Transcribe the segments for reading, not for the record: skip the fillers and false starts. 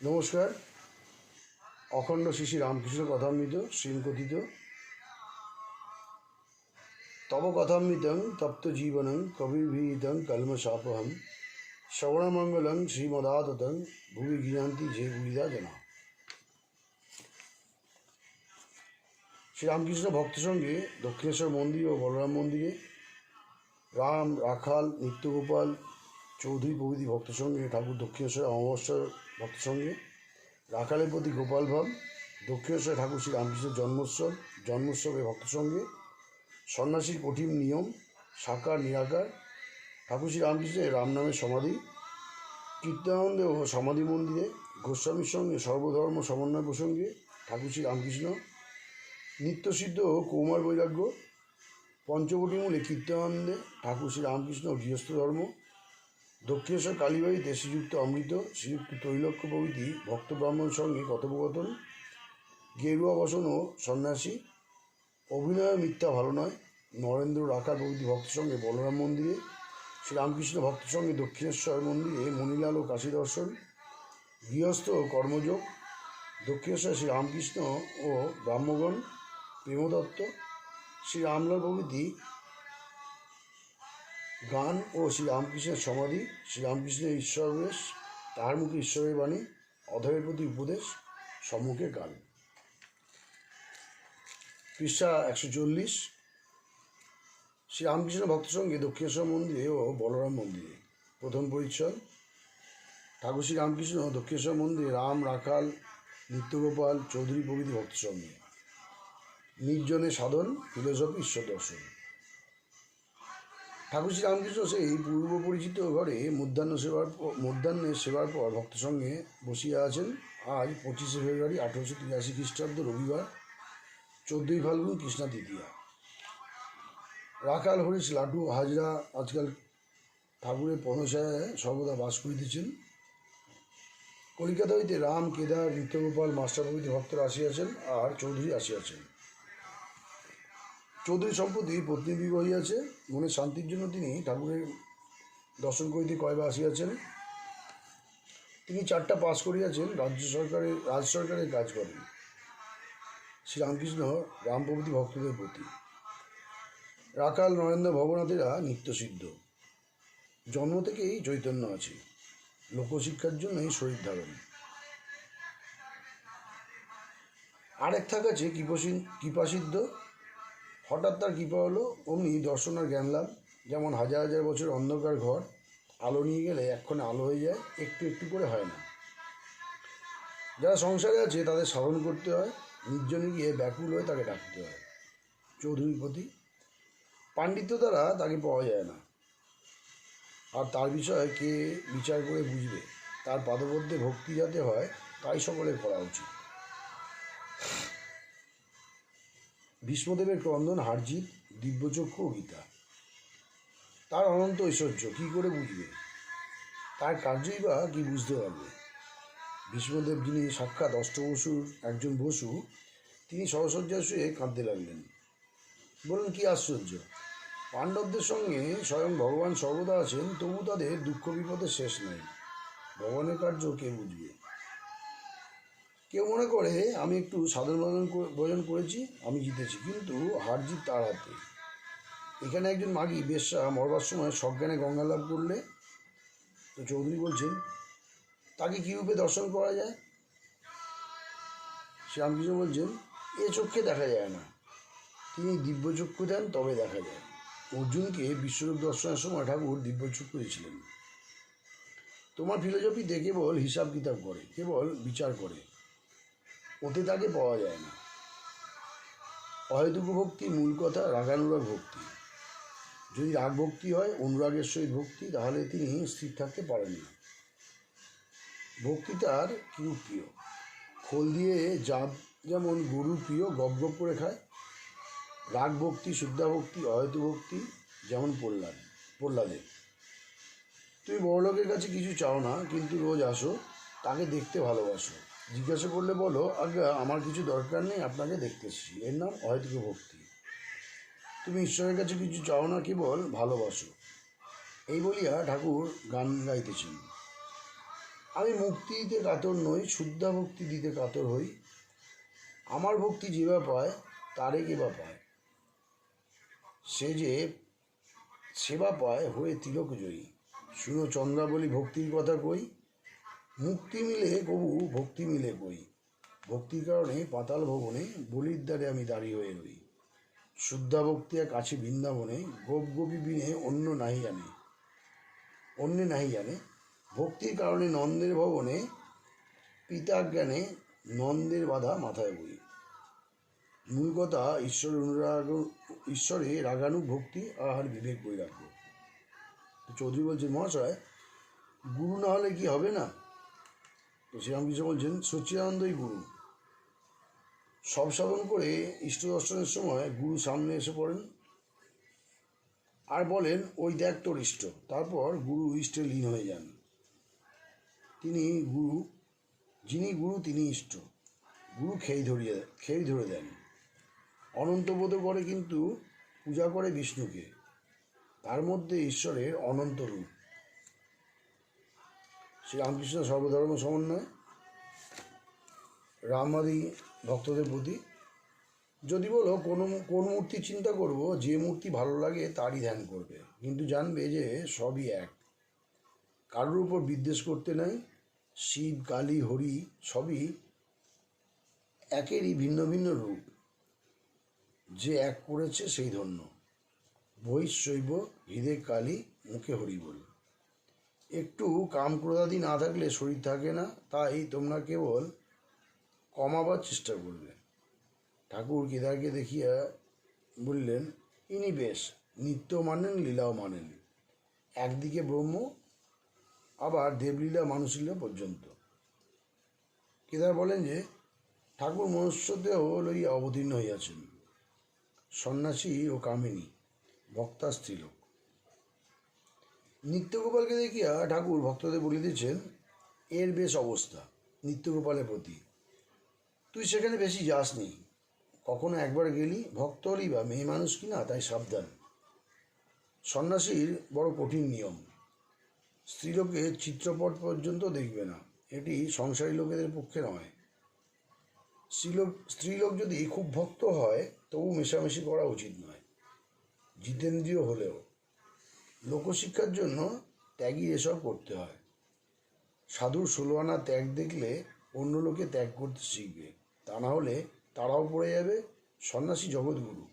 নমস্কার। অখণ্ড শ্রী শ্রী রামকৃষ্ণ কথামৃত শ্রীমকথিত তব কথামৃতং তপ্ত জীবনং কবির্ভীতং কলমশাপহম শ্রবণমঙ্গলং শ্রীমদাততং ভুবি গৃহান্তি যে বুড়িদা জনা। শ্রীরামকৃষ্ণ ভক্ত সঙ্গে দক্ষিণেশ্বর মন্দির ও বলরাম মন্দিরে রাম, রাখাল, নিত্যগোপাল চৌধুরী প্রভৃতি ভক্ত সঙ্গে ঠাকুর দক্ষিণেশ্বর অমাবস্যার ভক্ত সঙ্গে রাখালের প্রতি গোপাল ভাব, দক্ষিণেশ্বর ঠাকুর শ্রী রামকৃষ্ণের জন্মোৎসবে ভক্ত সঙ্গে সন্ন্যাসীর কঠিন নিয়ম, সাকার নিরাকার, ঠাকুর শ্রী রামকৃষ্ণের রাম নামের সমাধি, কীর্তনানন্দ ও সমাধি মন্দিরে গোস্বামীর সঙ্গে সর্বধর্ম সমন্বয় প্রসঙ্গে ঠাকুর শ্রী রামকৃষ্ণ, নিত্যসিদ্ধ ও কৌমার বৈরাগ্য, পঞ্চবটিমূলে কীর্তনানন্দে ঠাকুর শ্রী রামকৃষ্ণ গৃহস্থ ধর্ম, দক্ষিণেশ্বর কালীবাড়িতে শ্রীযুক্ত অমৃত, শ্রীযুক্ত ত্রৈলোক্য প্রভৃতি ভক্ত ব্রাহ্মণের সঙ্গে কথোপকথন, গেরুয়া বসন ও সন্ন্যাসী, অভিনয় মিথ্যা ভালো নয়, নরেন্দ্র, রাখাল প্রভৃতি ভক্তের সঙ্গে বলরাম মন্দিরে, শ্রীরামকৃষ্ণ ভক্তের সঙ্গে দক্ষিণেশ্বর মন্দিরে মণিলাল ও কাশী দর্শন, গৃহস্থ ও কর্মযোগ, দক্ষিণেশ্বর শ্রীরামকৃষ্ণ ও ব্রাহ্মগণ, প্রেমদত্ত, শ্রীরামলাল প্রভৃতি গান ও শ্রীরামকৃষ্ণের সমাধি, শ্রীরামকৃষ্ণের ঈশ্বরবেশ, তাহার মুখে ঈশ্বরের বাণী, অধরের প্রতি উপদেশ, সম্মুখে গান। পৃষ্ঠা 140। শ্রীরামকৃষ্ণ ভক্ত সঙ্গে দক্ষিণেশ্বর মন্দিরে ও বলরাম মন্দিরে। প্রথম পরিচ্ছদ। ঠাকুর শ্রী রামকৃষ্ণ দক্ষিণেশ্বর মন্দিরে রাম, রাখাল, নিত্যগোপাল চৌধুরী প্রভৃতি ভক্ত সঙ্গে নির্জনে সাধন, ফিলোসফি, ঈশ্বর দর্শন। ঠাকুর শ্রী রামকৃষ্ণ সেই পূর্ব পরিচিত ঘরে মধ্যাহ্নের সেবার পর ভক্ত সঙ্গে বসিয়া আছেন। আজ 25শে ফেব্রুয়ারি 1883 খ্রিস্টাব্দ, রবিবার, 14ই ফাল্গুন, কৃষ্ণা তৃতীয়া। রাখাল, হরিশ, লাটু, হাজরা আজকাল ঠাকুরের পদশায় সর্বদা বাস করিতেছেন। কলিকাতা হইতে রাম, কেদার, নিত্যগোপাল, মাস্টার প্রভৃতি ভক্তরা আসিয়াছেন, আর চৌধুরী আসিয়াছেন। চৌধুরী সম্প্রতি পত্নী বিবাহিয়াছে। মনের শান্তির জন্য তিনি ঠাকুরের দর্শন করিতে কয়বার আসিয়াছেন। তিনি 4টা পাস করিয়াছেন, রাজ্য সরকারের কাজ করেন। শ্রীরামকৃষ্ণ রাম প্রভৃতি ভক্তদের প্রতি। রাখাল, নরেন্দ্র, ভবনাথেরা নিত্যসিদ্ধ। জন্ম থেকেই চৈতন্য আছে, লোকশিক্ষার জন্যই শরীর ধারণ। আরেক থাক আছে কৃপাসিদ্ধ। হঠাৎ তার কৃপা হলো, অমনি দর্শন আর জ্ঞান লাভ। যেমন হাজার হাজার বছর অন্ধকার ঘর আলো নিয়ে গেলে এক্ষণে আলো হয়ে যায়, একটু একটু করে হয় না। যারা সংসারে আছে তাদের সাধন করতে হয়, নির্জনে গিয়ে ব্যাকুল হয়ে তাকে ডাকতে হয়। চৌধুরীর প্রতি। পাণ্ডিত্য দ্বারা তাকে পাওয়া যায় না, আর তার বিষয়ে কে বিচার করে বুঝবে? তার পাদপদ্মে ভক্তি যাতে হয় তাই সকলের করা উচিত। ভীষ্মদেবের ক্রন্দন, হারজিত, দিব্যচক্ষু ও গীতা। তার অনন্ত ঐশ্বর্য কী করে বুঝবে? তার কার্যই বা কী বুঝতে পারবে? ভীষ্মদেব, যিনি সাক্ষাৎ অষ্টবসুর একজন বসু, তিনি সহসজ্জায় শুয়ে কাঁদতে লাগলেন। বলুন, কী আশ্চর্য! পাণ্ডবদের সঙ্গে স্বয়ং ভগবান সর্বদা আছেন, তবু তাদের দুঃখ বিপদের শেষ নেই। ভগবানের কার্য কে বুঝবে? কেউ মনে করে আমি একটু সাধারণ ভোজন করেছি, আমি জিতেছি, কিন্তু হার জিত তার হাতে। এখানে একজন মাগি বেশ্যা মরবার সময় সজ্ঞানে গঙ্গা লাভ করলে, তো চৌধুরী বলছেন তাকে কী রূপে দর্শন করা যায়? শ্রীরামকৃষ্ণ বলছেন, এ চক্ষে দেখা যায় না, তিনি দিব্যচক্ষু দেন, তবে দেখা যায়। অর্জুনকে বিশ্বরূপ দর্শনের সময় ঠাকুর দিব্যচক্ষু দিয়েছিলেন। তোমার ফিলোসফিতে কেবল হিসাব কিতাব করে, কেবল বিচার করে, ওতে তাকে পাওয়া যায় না। অহেতুক ভক্তি মূল কথা, রাগানুরাগ ভক্তি। যদি রাগ ভক্তি হয়, অনুরাগের সহিত ভক্তি, তাহলে তিনি স্থির থাকতে পারেন না। ভক্তি তার কিরূপ প্রিয়? খোল দিয়ে জাত যেমন গরুর প্রিয়, গপ গপ করে খায়। রাগ ভক্তি, শুদ্ধা ভক্তি, অহেতু ভক্তি যেমন প্রহ্লাদের। তুমি বড়লোকের কাছে কিছু চাও না, কিন্তু রোজ আসো, তাকে দেখতে ভালোবাসো। জিজ্ঞাসা করলে বলো, আজ্ঞা আমার কিছু দরকার নেই, আপনাকে দেখতে এসেছি। এর নাম অহেতুক ভক্তি। তুমি ঈশ্বরের কাছে কিছু চাও না, কেবল ভালোবাসো। এই বলিয়া ঠাকুর গান গাইতেছেন। আমি মুক্তি দিতে কাতর নই, শুদ্ধা ভক্তি দিতে কাতর হই। আমার ভক্তি যে বা পায় তারে কে বা পায়, সে যে সেবা পায় হয়ে তিলক জয়ী। শুনো চন্দ্রাবলী ভক্তির কথা কই, মুক্তি মিলে কবু ভক্তি মিলে কই। ভক্তির কারণে পাতাল ভবনে বলির দ্বারে আমি দাঁড়িয়ে হয়ে রই। শুদ্ধা ভক্তি এক আছে বৃন্দাবনে, গোপ গোপী বিনে অন্যে নাহি জানে। ভক্তির কারণে নন্দের ভবনে, পিতা জ্ঞানে নন্দের বাধা মাথায় বই। মূল কথা ঈশ্বরে রাগানুগ ভক্তি আর বিবেক বৈরাগ্য। চৌধুরী বলছেন, মহাশয় গুরু না হলে কি হবে না? তো শ্রীরামকৃষ্ণ বলছেন, সচ্চিদানন্দই গুরু। সব সাধন করে ইষ্ট দর্শনের সময় গুরু সামনে এসে পড়েন আর বলেন, ওই দেখ তোর ইষ্ট। তারপর গুরু ইষ্টে লীন হয়ে যান। যিনি গুরু তিনি ইষ্ট। গুরু খেই ধরে দেন। অনন্তবোধ করে কিন্তু পূজা করে বিষ্ণুকে, তার মধ্যে ঈশ্বরের অনন্ত রূপ। শ্রীরামকৃষ্ণ সর্বধর্ম সমন্বয়, রামাদি ভক্তদের প্রতি। যদি বলো কোন মূর্তি চিন্তা করব, যে মূর্তি ভালো লাগে তারই ধ্যান করবে, কিন্তু জানবে যে সবই এক, কারোর উপর বিদ্বেষ করতে নাই। শিব, কালী, হরি সবই একেরই ভিন্ন ভিন্ন রূপ। যে এক করেছে সেই ধন্য। বহিঃশৈব হৃদে কালী, মুখে হরি বল। একটু কাম ক্রোধাদি না থাকলে শরীর থাকে না, তাই তোমরা কেবল কমাবার চেষ্টা করবে। ঠাকুর কেদারকে দেখিয়া বললেন, ইনি বেশ নিত্য মানেন, লীলাও মানেন। একদিকে ব্রহ্ম, আবার দেবলীলা মানুষলীলা পর্যন্ত। কেদার বলেন যে ঠাকুর মনুষ্যদেহ লইয়া অবতীর্ণ হইয়াছেন, সন্ন্যাসী ও কামিনী, ভক্তা স্ত্রীলোক। নিত্যগোপালকে দেখিয়া ঠাকুর ভক্তদের বলিতেছেন, এর বেশ অবস্থা নিত্যগোপালের প্রতি। তুই সেখানে বেশি যাসনি, কখনো একবার গেলি, ভক্ত হলি বা মেয়ে মানুষ কিনা, তাই সাবধান। সন্ন্যাসীর বড় কঠিন নিয়ম, স্ত্রীলোকের চিত্রপট পর্যন্ত দেখবে না। এটি সংসারী লোকেদের পক্ষে নয়। স্ত্রীলোক যদি খুব ভক্ত হয় তবু মেশামেশি করা উচিত নয়, জিতেন্দ্রীয় হলেও। লোকশিক্ষার জন্য ত্যাগী এসব করতে হয়। সাধুর 16 আনা ত্যাগ দেখলে অন্য লোকে ত্যাগ করতে শিখবে, তা না হলে তারাও পড়ে যাবে। সন্ন্যাসী জগৎগুরু।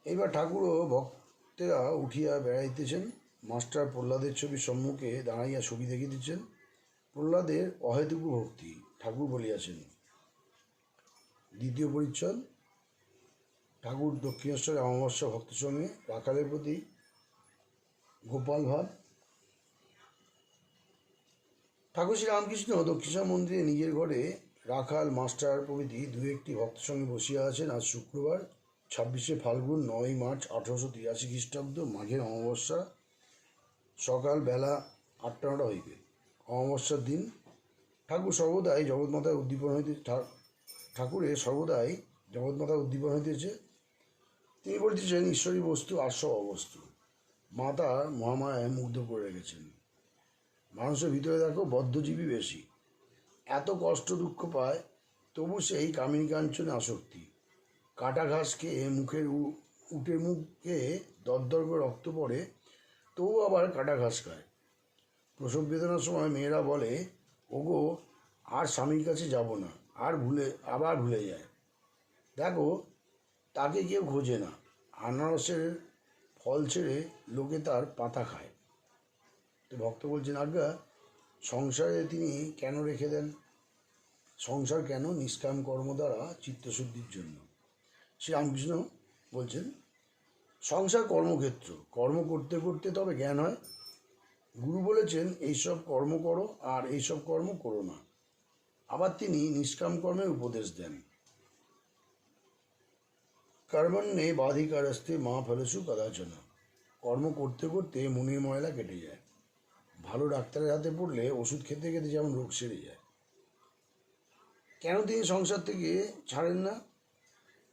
এইবার ঠাকুর ও ভক্তেরা উঠিয়া বেড়াইতেছেন। মাস্টার প্রহ্লাদের ছবির সম্মুখে দাঁড়াইয়া ছবি দেখিতেছেন। প্রহ্লাদের অহেতুক ভক্তি ঠাকুর বলিয়াছেন। দ্বিতীয় পরিচ্ছদ। ঠাকুর দক্ষিণেশ্বরে অমাবস্যা ভক্তের সঙ্গে রাখালের প্রতি গোপাল ভাব। ঠাকুর শ্রী রামকৃষ্ণ দক্ষিণেশ্বর মন্দিরে নিজের ঘরে রাখাল, মাস্টার প্রভৃতি দু একটি ভক্তের সঙ্গে বসিয়া আছেন। আজ শুক্রবার 26শে ফাল্গুন, 9ই মার্চ 1883 খ্রিস্টাব্দ, মাঘের অমাবস্যা। সকাল বেলা 8টা-9টা হইবে। অমাবস্যার দিন। ঠাকুরের সর্বদাই জগৎমাতা উদ্দীপন হইতেছে। তিনি বলিতেছেন, ঈশ্বরী বস্তু আর সব অবস্তু। মা তার মহামায়ায় মুগ্ধ করে রেখেছেন। মানুষের ভিতরে দেখো বদ্ধজীবী বেশি, এত কষ্ট দুঃখ পায়, তবু সেই কামিনী কাঞ্চনে আসক্তি। কাটা ঘাস খেয়ে উটের মুখে দরদর করে রক্ত পড়ে, তবু আবার কাটা ঘাস খায়। প্রসব বেদনার সময় মেয়েরা বলে, ওগো আর স্বামীর কাছে যাব না, আবার ভুলে যায়। দেখো তাকে কেউ খোঁজে না। আনারসের ফল ছেড়ে লোকে তার পাতা খায়। তো ভক্ত বলছেন, আজ্ঞা সংসারে তিনি কেন রেখে দেন? সংসার কেন? নিষ্কাম কর্ম দ্বারা চিত্তশুদ্ধির জন্য। শ্রীরামকৃষ্ণ বলছেন, সংসার কর্মক্ষেত্র, কর্ম করতে করতে তবে জ্ঞান হয়। গুরু বলেছেন এইসব কর্ম করো আর এইসব কর্ম করো না। আবার তিনি নিষ্কাম কর্মের উপদেশ দেন। কর্মণ্যে বাধিকারস্তে মা ফলসু কদাচন। কর্ম করতে করতে মনের ময়লা কেটে যায়। ভালো ডাক্তারের হাতে পড়লে ওষুধ খেতে খেতে যেমন রোগ সেরে যায়। কেন তিনি সংসার থেকে ছাড়েন না?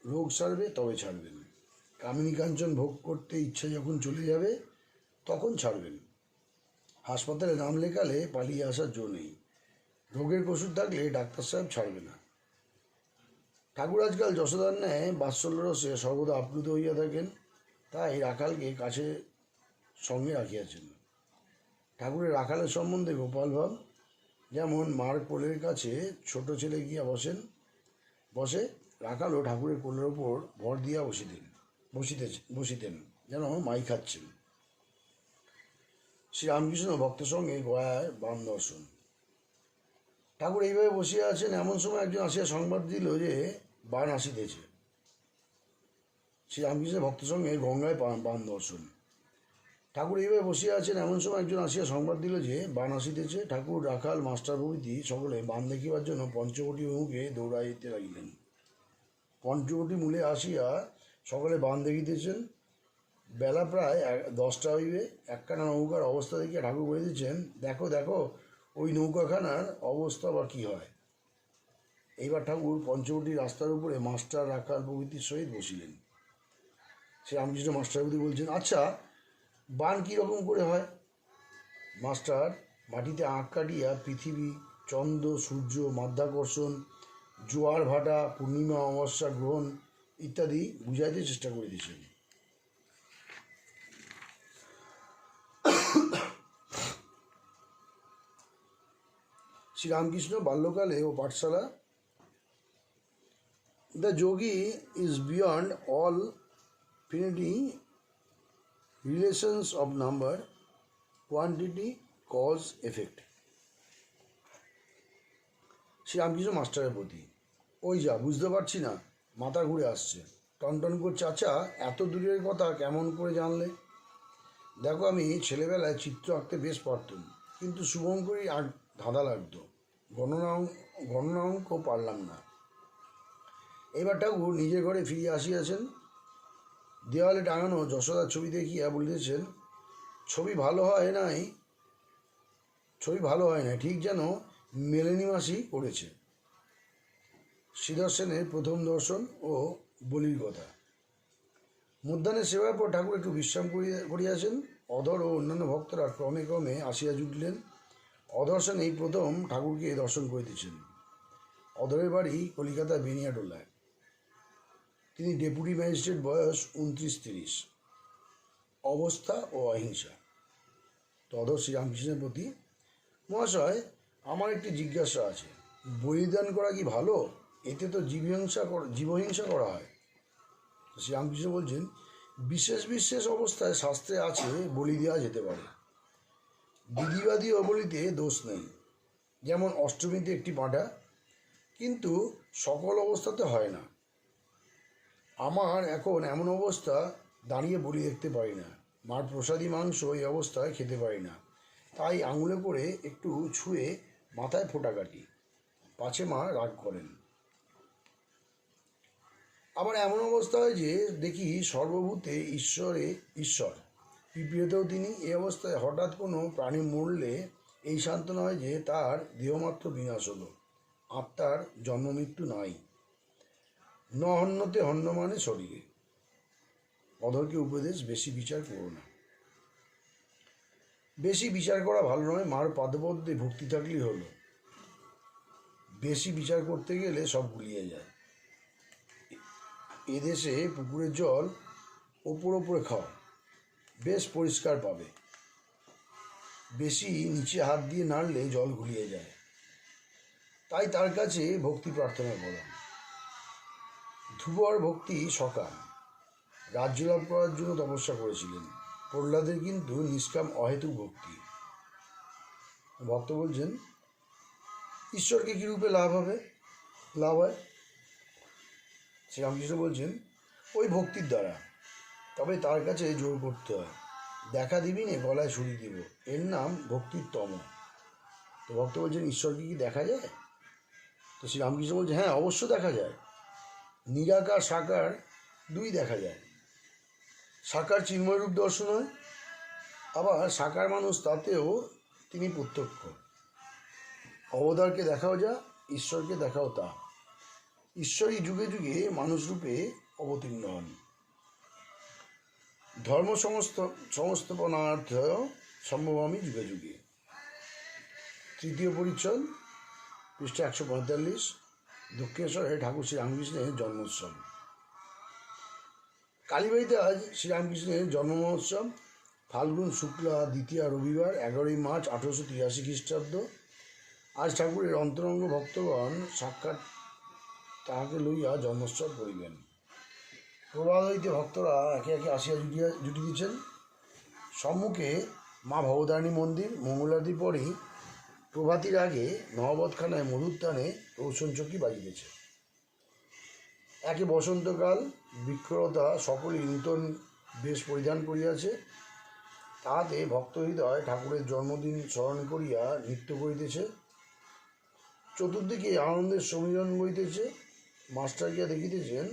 রোগ সারবে তবে ছাড়বেন। কামিনী কাঞ্চন ভোগ করতে ইচ্ছা যখন চলে যাবে তখন ছাড়বেন। হাসপাতালে নাম লেখালে পালিয়ে আসার জো নেই। রোগের ওষুধ থাকলে ডাক্তার সাহেব ছাড়বে না। ঠাকুর আজকাল যশোদার ন্যায় বাৎসল্য রসে সর্বদা আপ্লুত হইয়া থাকেন, তাই রাখালকে কাছে সঙ্গে রাখিয়াছেন। ঠাকুরের রাখালের সম্বন্ধে গোপাল ভাব, যেমন মার কোলের কাছে ছোট ছেলে গিয়া বসে, রাখালও ঠাকুরের কোলের ওপর ভর দিয়া বসিতেন যেন মাই খাচ্ছেন। শ্রীরামকৃষ্ণ ভক্তের সঙ্গে গয়ায় বান দর্শন। ঠাকুর এইভাবে বসিয়া আছেন, এমন সময় একজন আসিয়া সংবাদ দিল যে বান আসিতেছে। শ্রীরামকৃষ্ণের ভক্তের সঙ্গে গঙ্গায় বান দর্শন। ঠাকুর এইভাবে বসিয়া আছেন, এমন সময় একজন আসিয়া সংবাদ দিল যে বান আসিতেছে। ঠাকুর, রাখাল, মাস্টার প্রভৃতি সকলে বান দেখিবার জন্য পঞ্চবটী অভিমুখে দৌড়াইতে লাগিলেন। পঞ্চবটী মূলে আসিয়া সকলে বান দেখিতেছেন। বেলা প্রায় 10টা হইবে। একখানা নৌকার অবস্থা দেখিয়া ঠাকুর বলিতেছেন, দেখো দেখো ওই নৌকাখানার অবস্থা বা কী হয়। এইবার ঠাকুর পঞ্চবটী রাস্তার উপরে মাস্টার, রাখাল প্রভৃতির সহিত বসিলেন। সে রামকৃষ্ণ মাস্টার প্রভৃতি বলছেন, আচ্ছা বান কীরকম করে হয়? মাস্টার মাটিতে আঁক কাটিয়া পৃথিবী, চন্দ্র, সূর্য, মাধ্যাকর্ষণ, জোয়ার ভাটা, পূর্ণিমা, অমাবস্যা, গ্রহণ ইত্যাদি বুঝাইতে চেষ্টা করিতেছেন। শ্রীরামকৃষ্ণ বাল্যকালে ও পাঠশালা। The yogi is beyond all finity, relations of number, quantity, cause, effect. Sri Ramakrishna মাস্টারের প্রতি, ওই যা বুঝতে পারছি না, মাথা ঘুরে আসছে। টনটন করছে, আচ্ছা এত দূরের কথা কেমন করে জানলে? দেখো আমি ছেলেবেলায় চিত্র আঁকতে বেশ পারতুম, কিন্তু শুভঙ্করী আর ধাঁধা লাগতো, গণনা অঙ্ক পারলাম না। এবার ঠাকুর নিজের ঘরে ফিরিয়ে আসিয়াছেন। দেওয়ালে টাঙানো যশোদার ছবি দেখিয়া বলিতেছেন, ছবি ভালো হয় নাই, ঠিক যেন মেলেনি মাসি করেছে। শ্রীধর সেনের প্রথম দর্শন ও বলির কথা। মধ্যাহ্নের সেবার পর ঠাকুর একটু বিশ্রাম করিয়াছেন। অধর ও অন্যান্য ভক্তরা ক্রমে ক্রমে আসিয়া জুটলেন। অধর সেন এই প্রথম ঠাকুরকে দর্শন করিতেছেন। অধরের বাড়ি কলিকাতা বেনিয়াটোলায়। তিনি ডেপুটি ম্যাজিস্ট্রেট, বয়স 29-30, অবস্থা ও অহিংসা। তদর শ্রীরামকৃষ্ণের প্রতি, মহাশয় আমার একটি জিজ্ঞাসা আছে, বলিদান করা কি ভালো? এতে তো জীবহিংসা করা হয়। শ্রীরামকৃষ্ণ বলছেন, বিশেষ অবস্থায় শাস্ত্রে আছে বলি দেওয়া যেতে পারে, বিধিবাদী অবলিতে দোষ নেই। যেমন অষ্টমীতে একটি পাঁঠা, কিন্তু সকল অবস্থাতে হয় না। আমার এখন এমন অবস্থা, দাঁড়িয়ে বলি দেখতে পারি না, মার প্রসাদী মাংস এই অবস্থায় খেতে পারি না, তাই আঙুলে করে একটু ছুঁয়ে মাথায় ফোঁটা কাটি, পাছে মা রাগ করেন। আবার এমন অবস্থা হয় যে দেখি সর্বভূতে ঈশ্বর, পিঁপড়েতেও তিনি। এই অবস্থায় হঠাৎ কোনো প্রাণী মরলে এই সান্ত্বনা হয় যে তার দেহমাত্র বিনাশ হলো, আত্মার জন্ম মৃত্যু নাই। ন হন্যতে হন্যমানে শরীরে। অধরকে উপদেশ, বেশি বিচার করো না। বেশি বিচার করা ভালো নয়, মার পাদপদ্মে ভক্তি থাকলেই হলো। বেশি বিচার করতে গেলে সব গুলিয়ে যায়। এদেশে পুকুরের জল ওপরে খাও, বেশ পরিষ্কার পাবে। বেশি নিচে হাত দিয়ে নাড়লে জল গুলিয়ে যায়, তাই তার কাছে ভক্তি প্রার্থনা করো। ধ্রুবর ভক্তি সকাম, রাজ্য লাভ করার জন্য তপস্যা করেছিলেন। প্রহ্লাদের কিন্তু নিষ্কাম অহেতুক ভক্তি। ভক্ত বলছেন, ঈশ্বরকে কী রূপে লাভ হয়? শ্রীরামকৃষ্ণ বলছেন, ওই ভক্তির দ্বারা, তবে তার কাছে জোর করতে হয়। দেখা দিবি নে, গলায় ছুরি দিব, এর নাম ভক্তির তম। তো ভক্ত বলছেন, ঈশ্বরকে কি দেখা যায়? তো শ্রীরামকৃষ্ণ বলছেন, হ্যাঁ অবশ্য দেখা যায়। নিরাকার সাকার দুই দেখা যায়। সাকার চিন্ময় রূপ দর্শন হয়, আবার সাকার মানুষ, তাতেও তিনি প্রত্যক্ষ। অবতারকে দেখাও যা, ঈশ্বরকে দেখাও তা। ঈশ্বরই যুগে যুগে মানুষ রূপে অবতীর্ণ হন। ধর্ম সমস্তপনার্থ সম্ভবামী যুগে যুগে। তৃতীয় পরিচ্ছদ, পৃষ্ঠা 145, দক্ষিণেশ্বরে ঠাকুর শ্রীরামকৃষ্ণের জন্মোৎসব। কালীবাড়িতে আজ শ্রীরামকৃষ্ণের জন্ম মহোৎসব। ফাল্গুন শুক্লা দ্বিতীয়া রবিবার 11ই মার্চ 1883 খ্রিস্টাব্দ। আজ ঠাকুরের অন্তরঙ্গ ভক্তগণ সাক্ষাৎ তাহাকে লইয়া জন্মোৎসব করিবেন। প্রভাত হইতে ভক্তরা একে একে আসিয়া জুটিতেছেন। সম্মুখে মা ভবতারিণী মন্দির। মঙ্গলারতির পরই প্রভাতির আগে নহবতখানায় মধুত্থানে রৌশনচকি বাজিতেছে। একে বসন্তকাল, বৃক্ষলতা সকলেই নূতন বেশ পরিধান করিয়াছে। তাহাতে ভক্ত হৃদয় ঠাকুরের জন্মদিন স্মরণ করিয়া নৃত্য করিতেছে। চতুর্দিকে আনন্দের সমীরণ বইতেছে। মাস্টার গিয়া দেখিতেছেন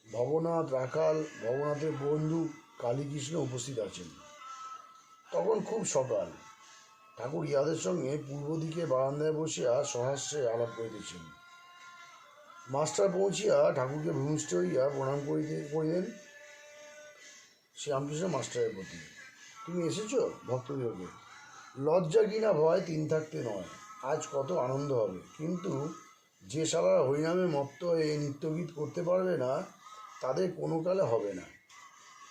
ভবনাথ, রাখাল, ভবনাথের বন্ধু কালীকৃষ্ণ উপস্থিত আছেন। তখন খুব সকাল। ঠাকুর ইহাদের সঙ্গে পূর্ব দিকে বারান্দায় বসিয়া সহাস্যে আলাপ করিতেছেন। মাস্টার পৌঁছিয়া ঠাকুরকে ভূমিষ্ঠ হইয়া প্রণাম করিলেন। শ্রীরামকৃষ্ণ মাস্টারের প্রতি, তুমি এসেছ ভক্তদেরকে, লজ্জা কিনা ভয় তিন থাকতে নয়, আজ কত আনন্দ হবে। কিন্তু যে শালারা হরিনামে মত্ত হয়ে নৃত্যগীত করতে পারবে না, তাদের কোনো কালে হবে না।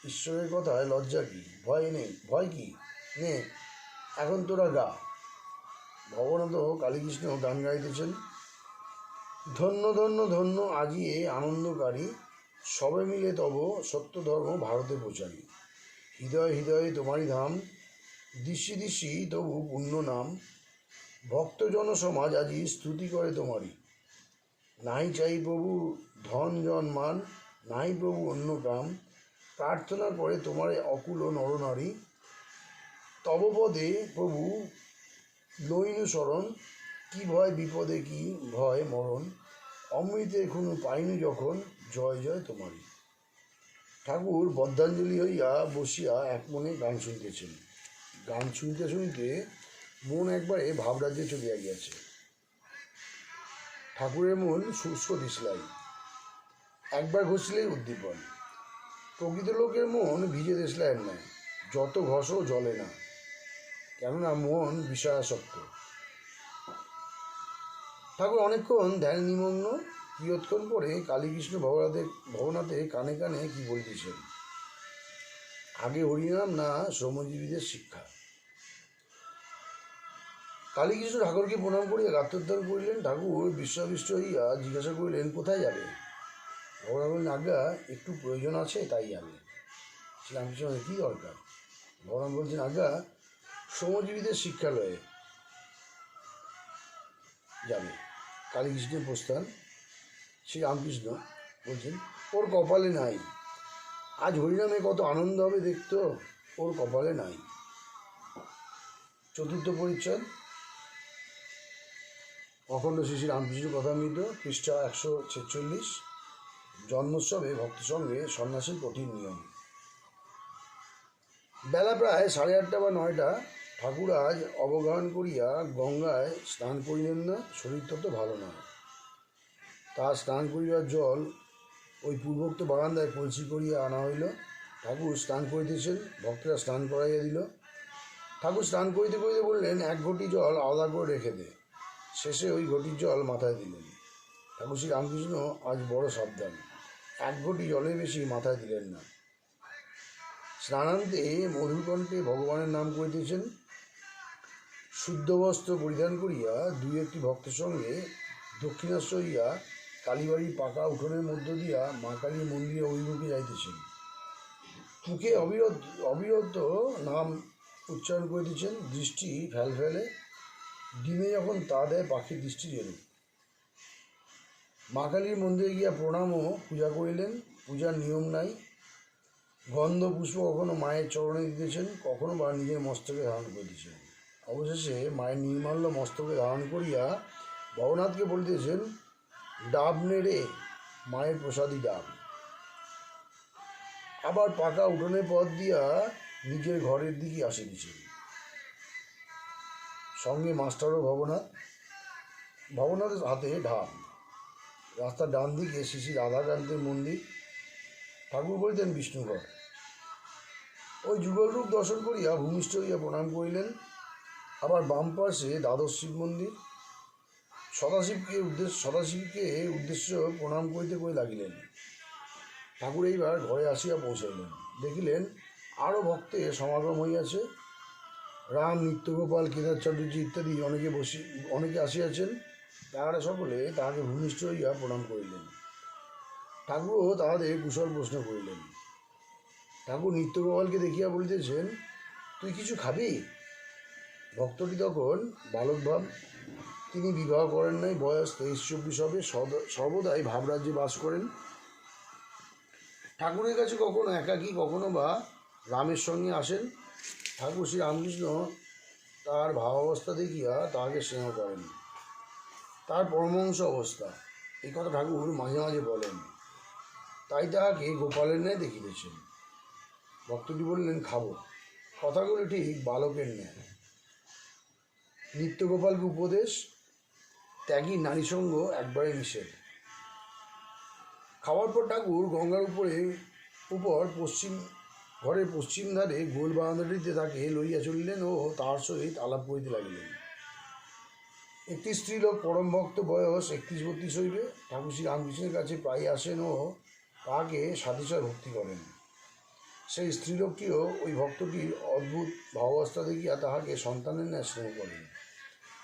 ঈশ্বরের কথায় লজ্জা কি, ভয় নেই, ভয় কি নে, এখন তোরা গা। ভবনাথ কালীকৃষ্ণ গান গাইতেছেন। ধন্য ধন্য ধন্য আজি এ আনন্দকারী, সবে মিলে তব সত্য ধর্ম ভারতে প্রচারী। হৃদয় হৃদয়ে তোমারই ধাম, দিশি দিশি তবু পুণ্য নাম। ভক্তজন সমাজ আজি স্তুতি করে তোমারই। নাই চাই প্রভু ধন জন মান, নাই প্রভু অন্য কাম। প্রার্থনা করে তোমার অকুল নরনারী। তব পদে প্রভু লইনু শরণ, কি ভয় বিপদে কি ভয় মরণ। অমৃতে এখনো পাইনু যখন, জয় জয় তোমারই। ঠাকুর বদ্ধাঞ্জলি হইয়া বসিয়া এক মনে গান শুনিতেছেন। গান শুনতে শুনতে মন একবারে ভাবরাজ্যে চলিয়া গিয়াছে। ঠাকুরের মন শুষ্ক দিশলাই, একবার ঘষলেই উদ্দীপন। প্রকৃত লোকের মন ভিজে দেশলাইয়ের নয়, যত ঘষও জ্বলে না, কেননা মন বিষয়াসক্ত। ঠাকুর অনেকক্ষণ ধ্যান নিমগ্ন। কিয়ৎক্ষণ পরে কালীকৃষ্ণ ভবনাথে কানে কানে কি বলিতেছেন। আগে হরিনাম না শ্রমজীবীদের শিক্ষা। কালীকৃষ্ণ ঠাকুরকে প্রণাম করিয়া গাত্রোদ্ধার করিলেন। ঠাকুর বিশ্বাবিষ্ট হইয়া জিজ্ঞাসা করিলেন, কোথায় যাবে? ভগবান বললেন, আজ্ঞা একটু প্রয়োজন আছে, তাই যাবে। শ্রীরামকৃষ্ণ, কী দরকার? ভগবান বলছেন, আজ্ঞা শ্রমজীবীদের শিক্ষালয়ে যাবে। কালীকৃষ্ণের প্রস্থান। শ্রীরামকৃষ্ণ বলছেন, ওর কপালে নাই। আজ হরিনামে কত আনন্দ হবে দেখতো, ওর কপালে নাই। চতুর্থ পরিচ্ছদ, অখণ্ড শ্রী শ্রী রামকৃষ্ণ কথামৃত, পৃষ্ঠা 146, জন্মোৎসবে ভক্ত সঙ্গে সন্ন্যাসীর কঠিন নিয়ম। বেলা প্রায় 8:30 বা 9টা। ঠাকুর আজ অবগাহন করিয়া গঙ্গায় স্নান করিলেন না, শরীর তত ভালো নয়। তার স্নান করিবার জল ওই পূর্বোক্ত বারান্দায় কলসি করিয়া আনা হইল। ঠাকুর স্নান করিতেছেন, ভক্তরা স্নান করাইয়া দিল। ঠাকুর স্নান করিতে করিতে বললেন, 1 ঘটি জল আলাদা করে রেখে দে। শেষে ওই ঘটির জল মাথায় দিলেন। ঠাকুর শ্রী রামকৃষ্ণ আজ বড় সাবধান, 1 ঘটি জলের বেশি মাথায় দিলেন না। স্নানান্তে মধুকণ্ঠে ভগবানের নাম করিতেছেন। শুদ্ধ বস্ত্র পরিধান করিয়া 2-1টি ভক্তের সঙ্গে দক্ষিণাস্য হইয়া কালীবাড়ির পাকা উঠোনের মধ্য দিয়া মা কালীর মন্দিরে অভিমুখে যাইতেছেন। মুখে অবিরত নাম উচ্চারণ করিতেছেন। দৃষ্টি ফেলে ডিমে যখন তা দেয় পাখির দৃষ্টি যেরূপ। মা কালীর মন্দিরে গিয়া প্রণাম ও পূজা করিলেন। পূজার নিয়ম নাই। গন্ধ পুষ্প কখনো মায়ের চরণে দিতেছেন, কখনো বা নিজের মস্তকে ধারণ করিতেছেন। অবশেষে মায়ের নির্মাল্য মস্তকে ধারণ করিয়া ভবনাথকে বলিতেছেন, ডাব নেড়ে মায়ের প্রসাদী ডাব। আবার পাকা উঠোনের পথ দিয়া নিজের ঘরের দিকে আসিতেছেন। সঙ্গে মাস্টার ও ভবনাথের হাতে ঢাল। রাস্তার ডান দিকে শ্রী শ্রী রাধাকান্তের মন্দির। ঠাকুর বলিতেন বিষ্ণুঘর। ওই যুগল রূপ দর্শন করিয়া ভূমিষ্ঠ হইয়া প্রণাম করিলেন। আবার বাম পাশে দ্বাদশ শিব মন্দির। সদাশিবকে উদ্দেশ্য প্রণাম করিতে কই লাগিলেন। ঠাকুর এইবার ঘরে আসিয়া পৌঁছাইলেন, দেখিলেন আরও ভক্তের সমাগম হইয়াছে। রাম, নিত্যগোপাল, কেদার চ্যাটার্জি ইত্যাদি অনেকে আসিয়াছেন। তাহারা সকলে তাহাকে ভূমিষ্ঠ হইয়া প্রণাম করিলেন। ঠাকুরও তাহাদের কুশল প্রশ্ন করিলেন। ঠাকুর নিত্যগোপালকে দেখিয়া বলিতেছেন, তুই কিছু খাবি? ভক্তটি তখন বালকভাব, তিনি বিবাহ করেন নাই, বয়স 23-24 হবে, সর্বদাই ভাবরাজ্যে বাস করেন। ঠাকুরের কাছে কখনো একাকী, কখনো বা রামের সঙ্গে আসেন। ঠাকুর শ্রী রামকৃষ্ণ তার ভাবাবস্থা দেখিয়া তাহাকে স্নেহ করেন। তার পরমহংস অবস্থা, এই কথা ঠাকুর মাঝে মাঝে বলেন, তাই তাহাকে গোপালের ন্যায় দেখিতেছেন। ভক্তটি বললেন, খাবো। কথাগুলো ঠিক বালকের ন্যায়। নিত্যগোপালকে উপদেশ, ত্যাগী নারীসঙ্গ একবারে নিষেধ। খাওয়ার পর ঠাকুর গঙ্গার উপর ঘরের পশ্চিম ধারে গোল বারান্দাটিতে তাকে লইয়া চলিলেন ও তাহার সহিত আলাপ করিতে লাগিলেন। একটি স্ত্রীলোক, পরম ভক্ত, বয়স 31-32 হইবে। ঠাকুর শ্রী রামকৃষ্ণের কাছে প্রায় আসেন ও তাহাকে সাতিশয় ভক্তি করেন। সেই স্ত্রীলোকটিও ওই ভক্তটির অদ্ভুত ভাবাবস্থা দেখিয়া তাহাকে সন্তানের ন্যায় স্নেহ করেন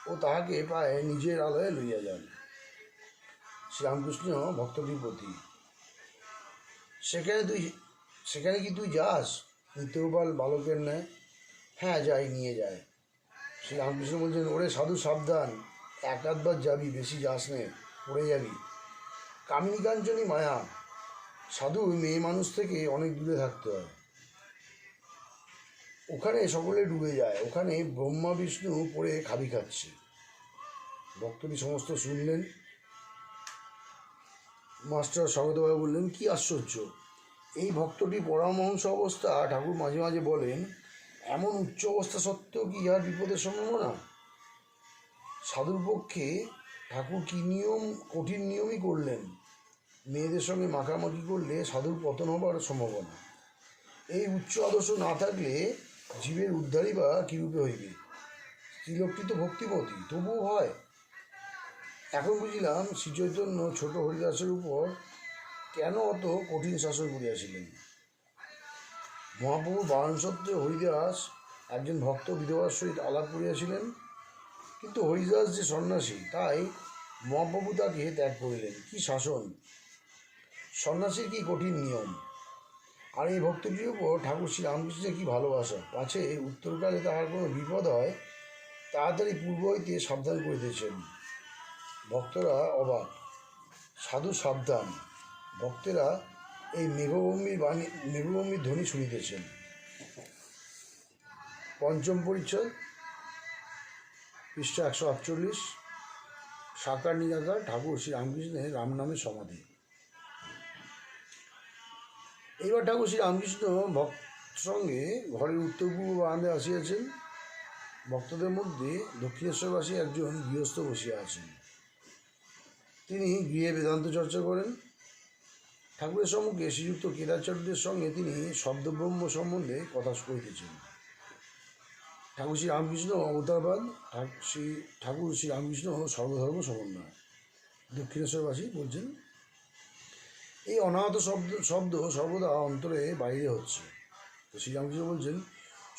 ও তাহাকে প্রায় নিজের আলয়ে লইয়া যান। শ্রীরামকৃষ্ণ ভক্তটির প্রতি, সেখানে কি তুই যাস? নিত্যগোপাল বালকের ন্যায়, হ্যাঁ যাই, নিয়ে যায়। শ্রীরামকৃষ্ণ বলছেন, ওরে সাধু সাবধান, এক আধবার যাবি, বেশি যাস নে, পড়ে যাবি। কামিনী কাঞ্চনী মায়া, সাধু মেয়ে মানুষ থেকে অনেক দূরে থাকতে হয়। ওখানে সকলে ডুবে যায়, ওখানে ব্রহ্মা বিষ্ণু পড়ে খাবি খাচ্ছে। ভক্তটি সমস্ত শুনলেন। মাস্টার স্বাগতভাবে বললেন, কি আশ্চর্য! এই ভক্তটি পরমহংস অবস্থা। ঠাকুর মাঝে মাঝে বলেন, এমন উচ্চ অবস্থা সত্ত্বেও কি ইহার বিপদের সম্ভাবনা? সাধুর পক্ষে ঠাকুর কি কঠিন নিয়মই করলেন। মেয়েদের সঙ্গে মাখামাখি করলে সাধুর পতন হবার সম্ভাবনা। এই উচ্চ আদর্শ না থাকলে জীবের উদ্ধারই বা কীরূপে হইবে? স্ত্রীলোকটি তো ভক্তিমতী, তবুও হয়। এখন বুঝিলাম শ্রীচৈতন্য ছোট হরিদাসের উপর কেন অত কঠিন শাসন করিয়াছিলেন। মহাপ্রভুর বারণ সত্ত্বেও হরিদাস একজন ভক্ত বিধবার সহিত আলাপ করিয়াছিলেন, কিন্তু হরিদাস যে সন্ন্যাসী, তাই মহাপ্রভু তাকে ত্যাগ করিলেন। কি শাসন! সন্ন্যাসীর কি কঠিন নিয়ম! আর এই ভক্তটির উপর ঠাকুর শ্রী রামকৃষ্ণের কী ভালোবাসা! পাছে উত্তরকালে তাহার কোনো বিপদ হয়, তাড়াতাড়ি পূর্ব হইতে সাবধান করিতেছেন। ভক্তরা অবাক, সাধু সাবধান। ভক্তেরা এই মেঘগম্ভীর ধ্বনি শুনিতেছেন। পঞ্চম পরিচ্ছদ, পৃষ্ঠা 148। সাকার নিরাকার ঠাকুর শ্রী রামকৃষ্ণের রাম নামে সমাধি। এইবার ঠাকুর শ্রী রামকৃষ্ণ ভক্ত সঙ্গে ঘরের উত্তর পূর্ব বারান্দায় আসিয়াছেন। ভক্তদের মধ্যে দক্ষিণেশ্বরবাসী একজন গৃহস্থ বসিয়া আছেন। তিনি গৃহে বেদান্ত চর্চা করেন। ঠাকুরের সম্মুখে শ্রীযুক্ত কেদারচার্যের সঙ্গে তিনি শব্দব্রহ্ম সম্বন্ধে কথা কহিতেছেন। ঠাকুর শ্রী রামকৃষ্ণ অবতারবাদ, ঠাকুর শ্রী রামকৃষ্ণ সর্বধর্ম সমন্বয়। দক্ষিণেশ্বরবাসী বলছেন, এই অনাহত শব্দ সর্বদা অন্তরে বাইরে হচ্ছে। তো শ্রীরামকৃষ্ণ বলছেন,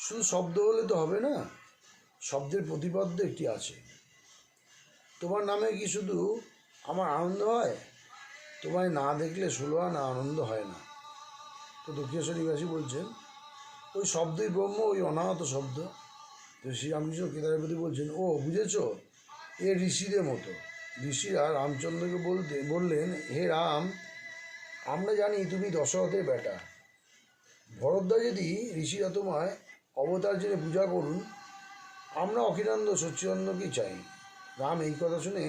শুধু শব্দ হলে তো হবে না, শব্দের প্রতিপাদ্য একটি আছে। তোমার নামে কি শুধু আমার আনন্দ হয়? তোমায় না দেখলে 16 আনা আনন্দ হয় না। তো দক্ষিণেশ্বরবাসী বলছেন, ওই শব্দই ব্রহ্ম, ওই অনাহত শব্দ। তো শ্রীরামকৃষ্ণ কেদারের প্রতি বলছেন, ও বুঝেছ, এ ঋষিদের মতো। ঋষিরা রামচন্দ্রকে বললেন, হে রাম, আমরা জানি তুমি দশরথের বেটা। ভরদ্বাজ যদি ঋষিরা তোমায় অবতার জেনে পূজা করুন, আমরা অখিলানন্দ সচ্চিদানন্দকেই চাই। রাম এই কথা শুনে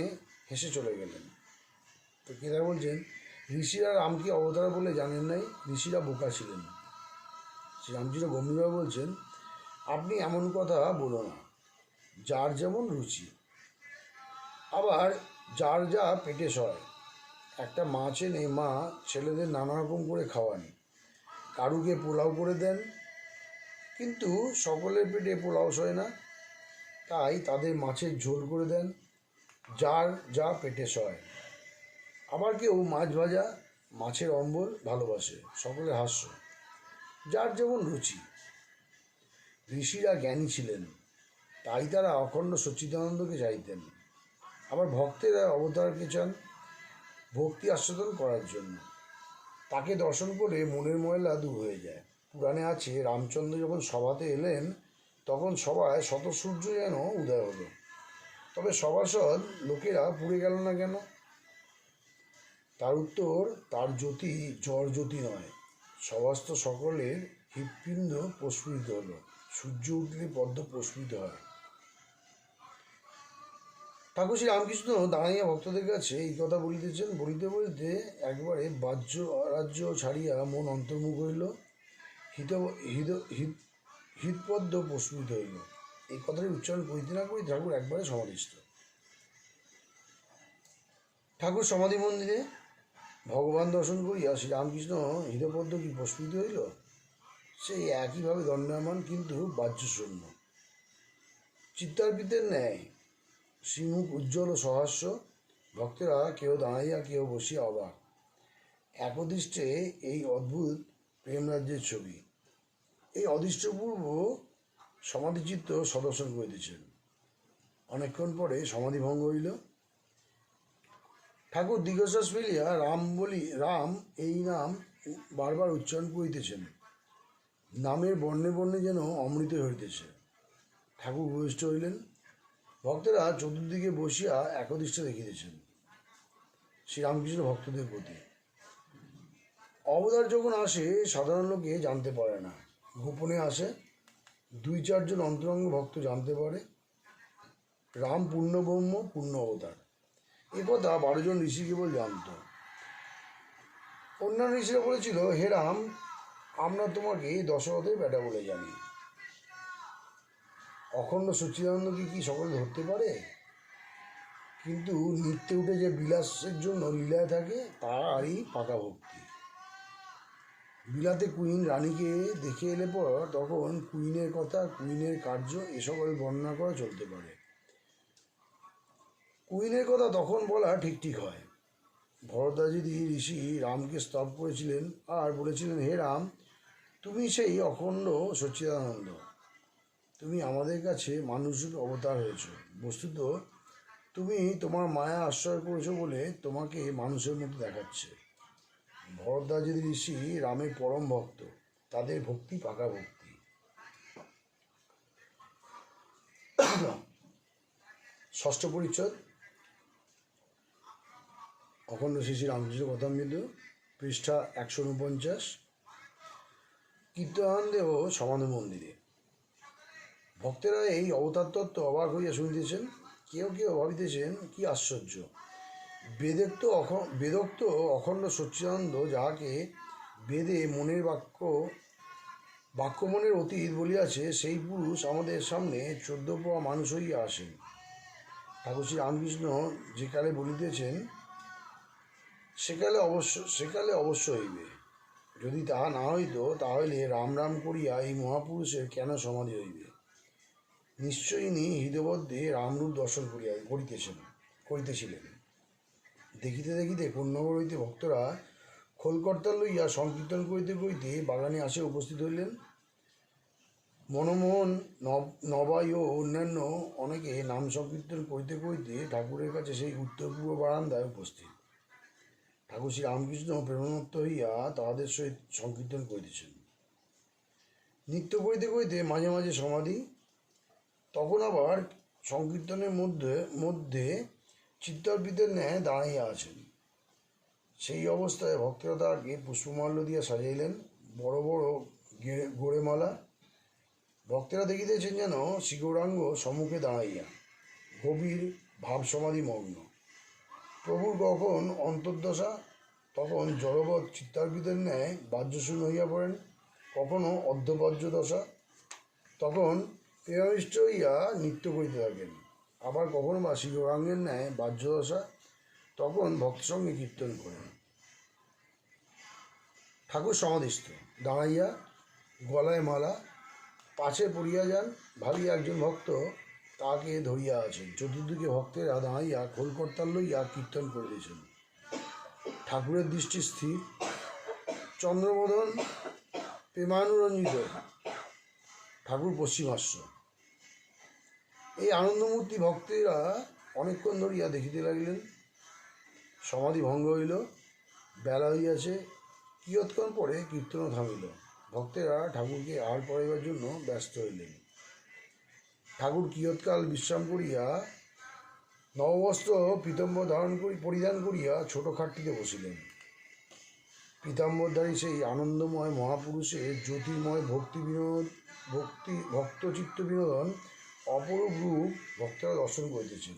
হেসে চলে গেলেন। তো কেদার বলছেন, ঋষিরা রামকে অবতার বলে জানেন নাই, ঋষিরা বোকা ছিলেন। শ্রীরামকৃষ্ণ গম্ভীরভাবে বলছেন, আপনি এমন কথা বলো না। যার যেমন রুচি, আবার যার যা পেটে সয়। একটা মাছ এনে মা ছেলেদের নানা রকম করে খাওয়ান। কারুকে পোলাও করে দেন, কিন্তু সকলের পেটে পোলাও সয় না, তাই তাদের মাছের ঝোল করে দেন, যার যা পেটে সয়। আবার কেউ মাছ ভাজা, মাছের অম্বল ভালোবাসে। সকলের হাস্য, যার যেমন রুচি। ঋষিরা জ্ঞানী ছিলেন, তাই তারা অখণ্ড সচ্চিদানন্দকে চাইতেন। আবার ভক্তেরা অবতারকে চান ভক্তি আস্বাদন করার জন্য। তাকে দর্শন করে মনের ময়লা দূর হয়ে যায়। পুরাণে আছে, রামচন্দ্র যখন সভাতে এলেন তখন সভায় শতসূর্য যেন উদয় হলো। তবে সভাসদ লোকেরা পুড়ে গেল না কেন? তার উত্তর, তার জ্যোতি জড় জ্যোতি নয়। সভাস্থ সকলের হৃৎপিণ্ড প্রস্ফুটিত হলো। সূর্য উঠলে পদ্ম প্রস্ফুটিত হয়। ঠাকুর শ্রী রামকৃষ্ণ দাঁড়াইয়া ভক্তদের কাছে এই কথা বলিতেছেন। বলিতে বলিতে একবারে বাহ্য রাজ্য ছাড়িয়া মন অন্তর্মুখ হইল, হৃৎপদ্ম প্রস্ফুটিত হইল। এই কথাটি উচ্চারণ করিতে না করিতে ঠাকুর একবারে সমাধিস্থ। ঠাকুর সমাধি মন্দিরে ভগবান দর্শন করিয়া শ্রীরামকৃষ্ণ হৃদপদ্ম কি প্রস্ফুটিত হইল? সেই একইভাবে দণ্ডায়মান, কিন্তু বাহ্যশূন্য। চিত্তার্পিতের ন্যায় শ্রীমুখ উজ্জ্বল ও সহাস্য। ভক্তেরা কেউ দাঁড়াইয়া কেউ বসিয়া অবাক। একদৃষ্টে এই অদ্ভুত প্রেমরাজ্যের ছবি। এই অদৃষ্টপূর্ব সমাধিচিত্ত সদর্শন করিতেছেন। অনেকক্ষণ পরে সমাধি ভঙ্গ হইল। ঠাকুর দীর্ঘশ্বাস ফেলিয়া রাম এই নাম বারবার উচ্চারণ করিতেছেন। নামের বর্ণে বর্ণে যেন অমৃত হইতেছে। ঠাকুর উপবিষ্ট হইলেন। ভক্তেরা চতুর্দিকে বসিয়া একদৃষ্টে দেখিতেছেন শ্রীরামকৃষ্ণ ভক্তদের প্রতি। অবতার যখন আসে সাধারণ লোকে জানতে পারে না, গোপনে আসে। 2-4 জন অন্তরঙ্গ ভক্ত জানতে পারে। রাম পূর্ণ ব্রহ্ম, পূর্ণ অবতার। এ কথা 12 জন ঋষি কেবল জানত। অন্যান্য ঋষিরা বলেছিল, হে রাম, আমরা তোমাকে দশরথের বেটা বলে জানি। অখণ্ড সচ্চিদানন্দকে কি সকলে ধরতে পারে? কিন্তু নিত্যে উঠে যে বিলাসের জন্য লীলায় থাকে, তারই পাকা ভক্তি। বিলাতে কুইন রানীকে দেখে এলে পর তখন কুইনের কথা, কুইনের কার্য এসকল বর্ণনা করা চলতে পারে। কুইনের কথা তখন বলা ঠিক ঠিক হয়। ভরদ্বাজিদি ঋষি রামকে স্তব করেছিলেন আর বলেছিলেন, হে রাম, তুমি সেই অখণ্ড সচ্চিদানন্দ। তুমি আমাদের কাছে মানুষরূপে অবতার হয়েছ। বস্তুত তুমি তোমার মায়া আশ্রয় করেছো বলে তোমাকে মানুষের মতো দেখাচ্ছে। ভরদ্বাজিদি ঋষি রামের পরম ভক্ত। তাদের ভক্তি পাকা ভক্তি। ষষ্ঠ পরিচ্ছদ, অখণ্ড শ্রী শ্রী রামকৃষ্ণ কথামৃত, পৃষ্ঠা 149। কীর্তনানন্দে ও সমাধি মন্দিরে ভক্তেরা এই অবতার তত্ত্ব অবাক হইয়া শুনিতেছেন। কেউ কেউ ভাবিতেছেন, কি আশ্চর্য! বেদোক্ত অখণ্ড সচ্চিদানন্দ, যাহাকে বেদে মনের বাক্য মনের অতীত বলিয়াছে, সেই পুরুষ আমাদের সামনে 14 পাওয়া মানুষ হইয়া আসেন। ঠাকুর শ্রী রামকৃষ্ণ যে কালে বলিতেছেন, সেকালে অবশ্য হইবে। যদি তাহা না হইত, তাহলে রাম রাম করিয়া এই মহাপুরুষের কেন সমাধি হইবে? নিশ্চয়ই ইনি হৃদবদ্ধে রামরূপ দর্শন করিতেছিলেন। দেখিতে দেখিতে কোন্নগর হইতে ভক্তরা খোলকর্তা লইয়া সংকীর্তন করিতে করিতে বাগানে আসিয়া উপস্থিত হইলেন। মনমোহন, নবাই ও অন্যান্য অনেকে নাম সংকীর্তন করিতে করিতে ঠাকুরের কাছে সেই উত্তর পূর্ব বারান্দায় উপস্থিত। ঠাকুর শ্রী রামকৃষ্ণ প্রেরণাত্ম হইয়া তাহাদের সহিত সংকীর্তন করিতেছেন। নৃত্য করিতে করিতে মাঝে মাঝে সমাধি। তখন আবার সংকীর্তনের মধ্যে চিত্তার্পিতের ন্যায় দাঁড়াইয়া আছেন। সেই অবস্থায় ভক্তেরা তাহাকে পুষ্পমাল্য দিয়া সাজাইলেন, বড় বড় গোড়েমালা। ভক্তেরা দেখিতেছেন যেন শ্রীগৌরাঙ্গ সম্মুখে দাঁড়াইয়া গভীর ভাবসমাধি মগ্ন। প্রভুর কখন অন্তর্দশা, তখন জড়বৎ চিত্তার্পিতের ন্যায় বাহ্যশূন্য হইয়া পড়েন। কখনো অর্ধবাহ্য দশা, তখন প্রেমিষ্ট হইয়া নৃত্য করিতে থাকেন। আবার কখনো বা শ্রীগৌরাঙ্গের ন্যায় বাহ্যদশা, তখন ভক্তসঙ্গে কীর্তন করেন। ঠাকুর সমাধিস্থ, দাঁড়াইয়া, গলায় মালা, পাছে পড়িয়া যান, ভাবিয়া একজন ভক্ত তাকে ধরিয়া আছেন। চতুর্দিকে ভক্তেরা দাঁড়াইয়া খোলকর্তাল লইয়া কীর্তন করিতেছেন। ঠাকুরের দৃষ্টি স্থির, চন্দ্রবোধন প্রেমানুরঞ্জিত। ঠাকুর পশ্চিমাশ্য। এই আনন্দমূর্তি ভক্তেরা অনেকক্ষণ ধরিয়া দেখিতে লাগিলেন। সমাধি ভঙ্গ হইল, বেলা হইয়াছে। কিয়ৎক্ষণ পরে কীর্তন থামিল। ভক্তেরা ঠাকুরকে আহার করাইবার জন্য ব্যস্ত হইলেন। ঠাকুর কিয়ৎকাল বিশ্রাম করিয়া নববস্ত্র পীতাম্বর পরিধান করিয়া ছোট খাটটিতে বসিলেন। পীতাম্বরধারী সেই আনন্দময় মহাপুরুষের জ্যোতির্ময় ভক্তচিত্ত বিনোদন অপরূপ রূপ ভক্তরা দর্শন করিতেছেন।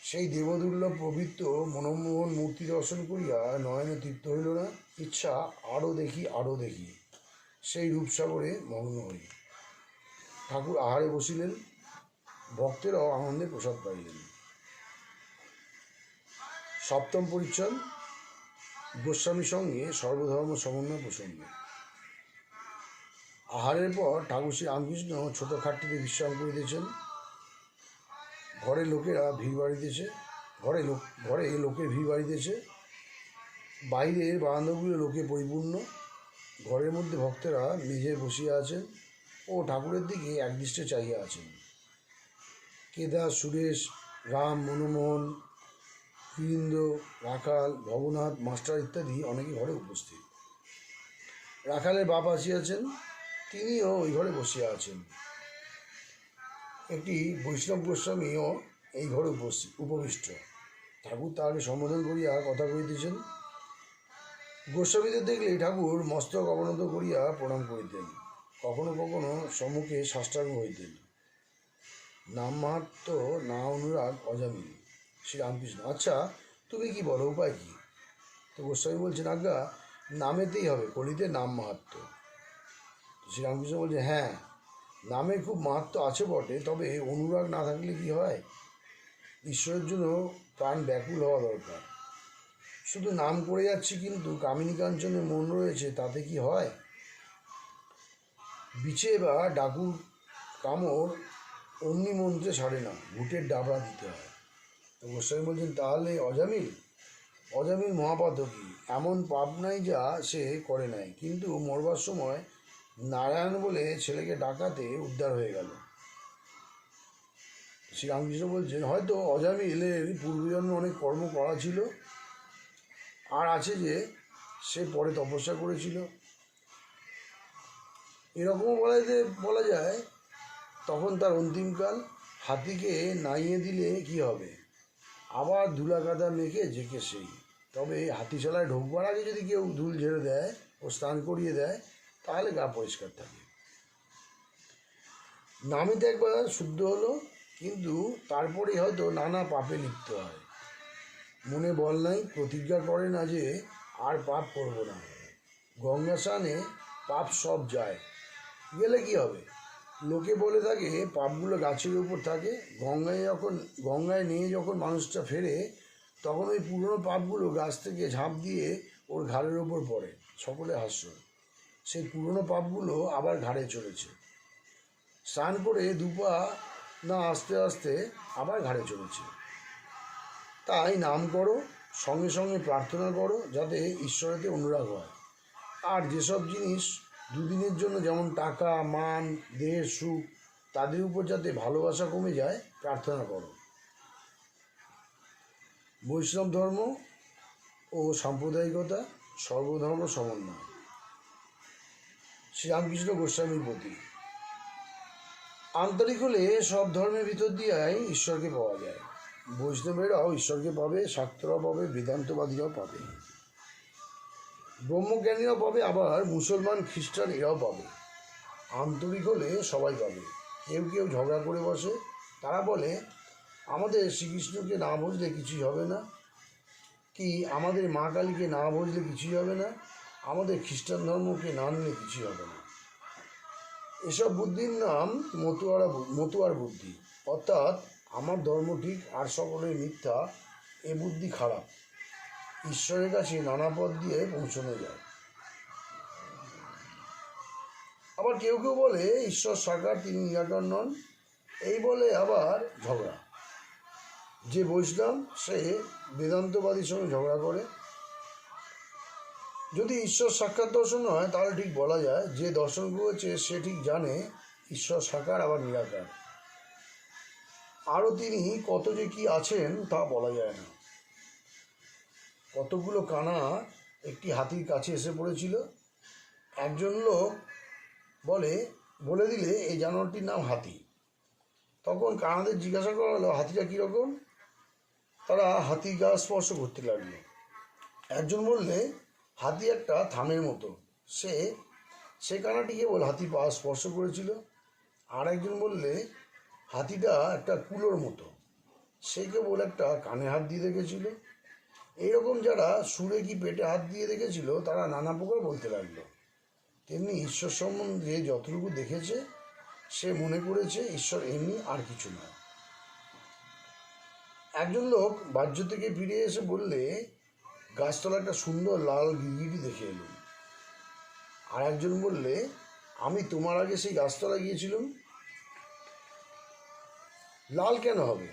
সেই দেবদুর্লভ পবিত্র মনোমোহন মূর্তি দর্শন করিয়া নয়নে তৃপ্ত হইল না। ইচ্ছা আরও দেখি, আরও দেখি, সেই রূপসাগরে মগ্ন হই। ঠাকুর আহারে বসিলেন। ভক্তেরাও আনন্দে প্রসাদ পাইলেন। সপ্তম পরিচ্ছদ, গোস্বামীর সঙ্গে সর্বধর্ম সমন্বয় প্রসঙ্গে। আহারের পর ঠাকুর শ্রী রামকৃষ্ণ ছোট খাটটিতে বিশ্রাম করিতেছেন। ঘরে লোকেরা ভিড় বাড়িতেছে, ঘরে লোকের ভিড় বাড়িতেছে। বাইরের বারান্দাগুলো লোকে পরিপূর্ণ। ঘরের মধ্যে ভক্তেরা মেঝে বসিয়া আছেন ও ঠাকুরের দিকে একদৃষ্টে চাহিয়া আছেন। কেদার, সুরেশ, রাম, মনমোহন, বীরেন্দ্র, রাখাল, ভবনাথ, মাস্টার ইত্যাদি অনেকে ঘরে উপস্থিত। রাখালের বাপ আসিয়াছেন, তিনিও ওই ঘরে বসিয়া আছেন। একটি বৈষ্ণব গোস্বামীও এই ঘরে উপবিষ্ট। ঠাকুর তাহাকে সম্বোধন করিয়া কথা কহিতেছেন। গোস্বামীদের দেখলেই ঠাকুর মস্তক অবনত করিয়া প্রণাম করিতেন। কখনো কখনো সম্মুখে সাষ্টাঙ্গ হইতেন। নাম মাহাত্ম, না অনুরাগ, অজামিল। শ্রীরামকৃষ্ণ: আচ্ছা, তুমি কি বলো, উপায় কি? তো গোস্বামী বলছেন, আজ্ঞা, নামেতেই হবে, কলিতে নাম মাহাত্ম। শ্রীরামকৃষ্ণ বলছে, হ্যাঁ, নামের খুব মাহাত্ম আছে বটে, তবে অনুরাগ না থাকলে কি হয়? ঈশ্বরের জন্য প্রাণ ব্যাকুল হওয়া দরকার। শুধু নাম করে যাচ্ছি, কিন্তু কামিনী কাঞ্চনে মন রয়েছে, তাতে কি হয়? বিছে বা ডাকুর কামড় অমনি মন্ত্রে ছাড়ে না, ভূতের ডাবড়া দিতে হয়। তো গোস্বামী বলছেন, তাহলে অজামিল? অজামিল মহাপাতকী, এমন পাপ নাই যা সে করে নাই, কিন্তু মরবার সময় নারায়ণ বলে ছেলেকে ডাকাতে উদ্ধার হয়ে গেল। শ্রীরামকৃষ্ণ বলছেন, হয়তো অজামিলের পূর্বজন্মে অনেক কর্ম করা ছিল, আর আছে যে সে পরে তপস্যা করেছিল। এরকমও বলা যায়, তখন তার অন্তিমকাল। হাতিকে নাইয়ে দিলে কি হবে? আবার ধুলা কাদা মেখে জেকে সেই। তবে হাতিশালায় ঢোকবার আগে যদি কেউ ধুল ঝেড়ে দেয় ও স্নান করিয়ে দেয়, তাহলে গা পরিষ্কার থাকে। নামিতে একবার শুদ্ধ হলো, কিন্তু তারপরেই হয়তো নানা পাপে লিপ্ত হয়। মনে বল নাই, প্রতিজ্ঞা করে না যে আর পাপ করব না। গঙ্গা স্নানে পাপ সব যায়, গেলে কি হবে? লোকে বলে থাকে পাপগুলো গাছের উপর থাকে। গঙ্গায় নিয়ে যখন মানুষটা ফেরে, তখন ওই পুরনো পাপগুলো গাছ থেকে ঝাঁপ দিয়ে ওর ঘাড়ের ওপর পড়ে। সকলে হাস্য। সেই পুরনো পাপগুলো আবার ঘাড়ে চড়েছে। স্নান করে দুপা না আস্তে আস্তে আবার ঘাড়ে চড়েছে। তাই নাম করো, সঙ্গে সঙ্গে প্রার্থনা করো, যাতে ঈশ্বরেতে অনুরাগ হয়। আর যেসব জিনিস দুদিনের জন্য, যেমন টাকা, মান, দেহের সুখ, তাদের উপর যাতে ভালোবাসা কমে যায়, প্রার্থনা করো। বৈষ্ণব ধর্ম ও সাম্প্রদায়িকতা, সর্বধর্ম সমন্বয়। শ্রীরামকৃষ্ণ গোস্বামীর প্রতি। আন্তরিক হলে সব ধর্মের ভিতর দিয়েই ঈশ্বরকে পাওয়া যায়। বৈষ্ণবেরাও ঈশ্বরকে পাবে, শাক্তরাও পাবে, বেদান্তবাদীরাও পাবে, ব্রহ্মজ্ঞানীরাও পাবে, আবার মুসলমান, খ্রিস্টান এরাও পাবে। আন্তরিক হলে সবাই পাবে। কেউ কেউ ঝগড়া করে বসে। তারা বলে, আমাদের শ্রীকৃষ্ণকে না বুঝলে কিছুই হবে না, কি আমাদের মা কালীকে না বুঝলে কিছুই হবে না, আমাদের খ্রিস্টান ধর্মকে না নিলে কিছুই হবে না। এসব বুদ্ধির নাম মতুয়ার বুদ্ধি। অর্থাৎ আমার ধর্ম ঠিক আর সকলের মিথ্যা, এ বুদ্ধি খারাপ। ঈশ্বরের কাছে নানা পথ দিয়ে পৌঁছানো যায়। আবার কেউ কেউ বলে ঈশ্বর সাকার, তিনি নিরাকার নন, এই বলে আবার ঝগড়া। যে বৈষ্ণব সে বেদান্তবাদীর সঙ্গে ঝগড়া করে। যদি ঈশ্বর সাক্ষাৎ দর্শন হয় তাহলে ঠিক বলা যায় যে দর্শন করেছে সে ঠিক জানে ঈশ্বর সাকার আবার নিরাকার। আরও তিনি কত যে কি আছেন তা বলা যায় না। কতগুলো কানা একটি হাতির কাছে এসে পড়েছিল। একজন লোক বলে দিলে এই জানোয়ারটির নাম হাতি। তখন কানাদের জিজ্ঞাসা করা হলো হাতিটা কীরকম। তারা হাতির গা স্পর্শ করতে লাগলো। একজন বললে হাতি একটা থামের মতো, সে কানাটিকে বলে হাতি পা স্পর্শ করেছিল। আর একজন বললে হাতিটা একটা কুলোর মতো, সে কেবল একটা কানে হাত দিয়ে দেখেছিল। এইরকম যারা সুরে কি পেটে হাত দিয়ে দেখেছিল তারা নানা প্রকার বলতে লাগলো। তেমনি ঈশ্বর সম্বন্ধে যতটুকু দেখেছে সে মনে করেছে ঈশ্বর এমনি, আর কিছু না। একজন লোক বাহ্য থেকে ফিরে এসে বললে গাছতলা একটা সুন্দর লাল গিরগিটি দেখে এলুম। আর একজন বললে আমি তোমার আগে সেই গাছতলা গিয়েছিলাম। লাল কেন হবে,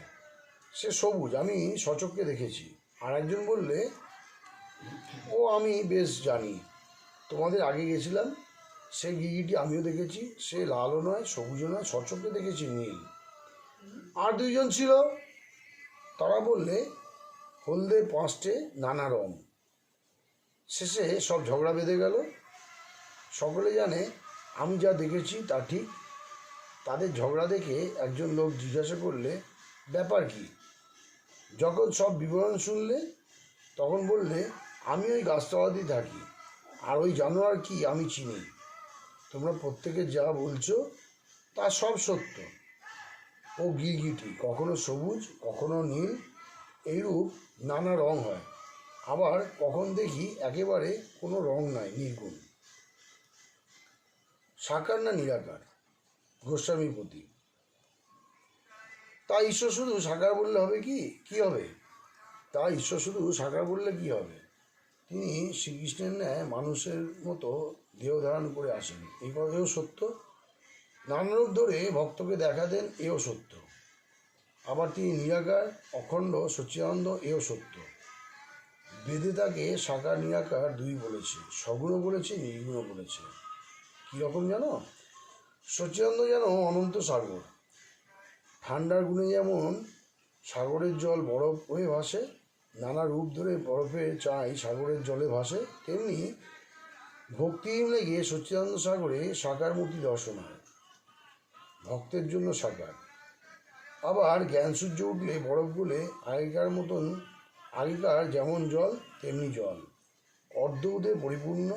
সে সবুজ, আমি সচক্ষে দেখেছি। আর একজন বললে ও আমি বেশ জানি, তোমাদের আগে গেছিলাম, সে গিরগিটি আমিও দেখেছি, সে লালও নয় সবুজও নয়, সচক্ষে দেখেছি নীল। আর দুইজন ছিল, তারা বললে হলদে পাঁচটে নানা রং। শেষে সব ঝগড়া বেঁধে গেল। সকলে জানে আমি যা দেখেছি তা ঠিক। তাদের ঝগড়া দেখে একজন লোক জিজ্ঞাসা করলে ব্যাপার কি। যখন সব বিবরণ শুনলে তখন বললে আমি ওই গাছতলাতেই থাকি, আর ওই জানোয়ার কি আমি চিনি। তোমরা প্রত্যেকে যা বলছো তা সব সত্য। ও গিরগিটি কখনো সবুজ কখনো নীল, এইরূপ নানা রং হয়। আবার কখন দেখি একেবারে কোনো রং নাই, নির্গুণ। সাকার না নিরাকার, গোস্বামীপতি। তা ঈশ্বর শুধু সাকার বললে হবে কি হবে? তা ঈশ্বর শুধু সাকার বললে কি হবে? তিনি শ্রীকৃষ্ণের ন্যায় মানুষের মতো দেহ ধারণ করে আসেন, এও সত্য। নানা রূপ ধরে ভক্তকে দেখা দেন, এও সত্য। আবার তিনি নিরাকার, অখণ্ড, সচ্চিদানন্দ, এও সত্য। বেদে তাকে সাকার নিরাকার দুই বলেছে, সগুণ বলেছে, নির্গুণ বলেছে। কীরকম জানো? সচ্চিদানন্দ যেন অনন্ত সাগর। ঠান্ডার গুণে যেমন সাগরের জল বরফ হয়ে ভাসে, নানা রূপ ধরে বরফে চাই সাগরের জলে ভাসে, তেমনি ভক্তিহীন লেগে সচ্চিদানন্দ সাগরে সাকার মূর্তি দর্শন হয়, ভক্তের জন্য সাকার। আবার জ্ঞান সূর্য উঠলে বরফ গলে আগেকার যেমন জল তেমনি জল, অর্ধ উদে পরিপূর্ণ,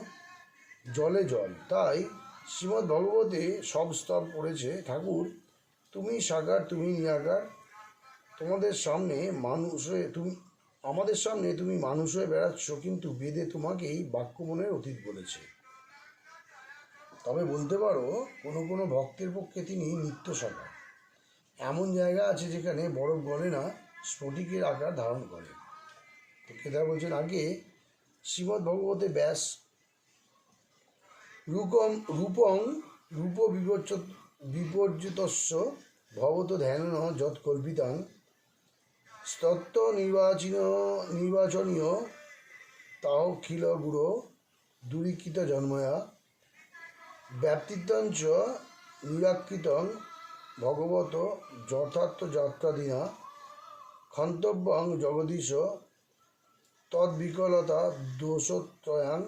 জলে জল। তাই শ্রীমদ্ ভগবতে সব স্তব পড়েছে, ঠাকুর তুমি সাকার, তুমি নিরাকার। আমাদের সামনে তুমি মানুষ হয়ে বেড়াচ্ছ, কিন্তু বেদে তোমাকেই বাক্যমনের অতীত বলেছে। তবে বলতে পারো কোনো কোনো ভক্তের পক্ষে তিনি নিত্য সাকার। এমন জায়গা আছে যেখানে বরফ গলে না, স্ফটিকের আকার ধারণ করে। তো কেদার বলছেন আগে শ্রীমদ্ ভগবতে ব্যাস রূপং রূপ বিপর্যুতস্য ভবত ধ্যান যৎ কল্পিতাং স্তত্ত্ব নির্বাচনীয় তাও খিল গুরো দূরীকৃত জন্ময়া ব্যাপ্তিত্বঞ্চ নিরাকৃতং ভগবত যথার্থ যাত্রাদিনা ক্ষন্তব্যং জগদীশ তদ্বিকলতা দোষত্রয়াং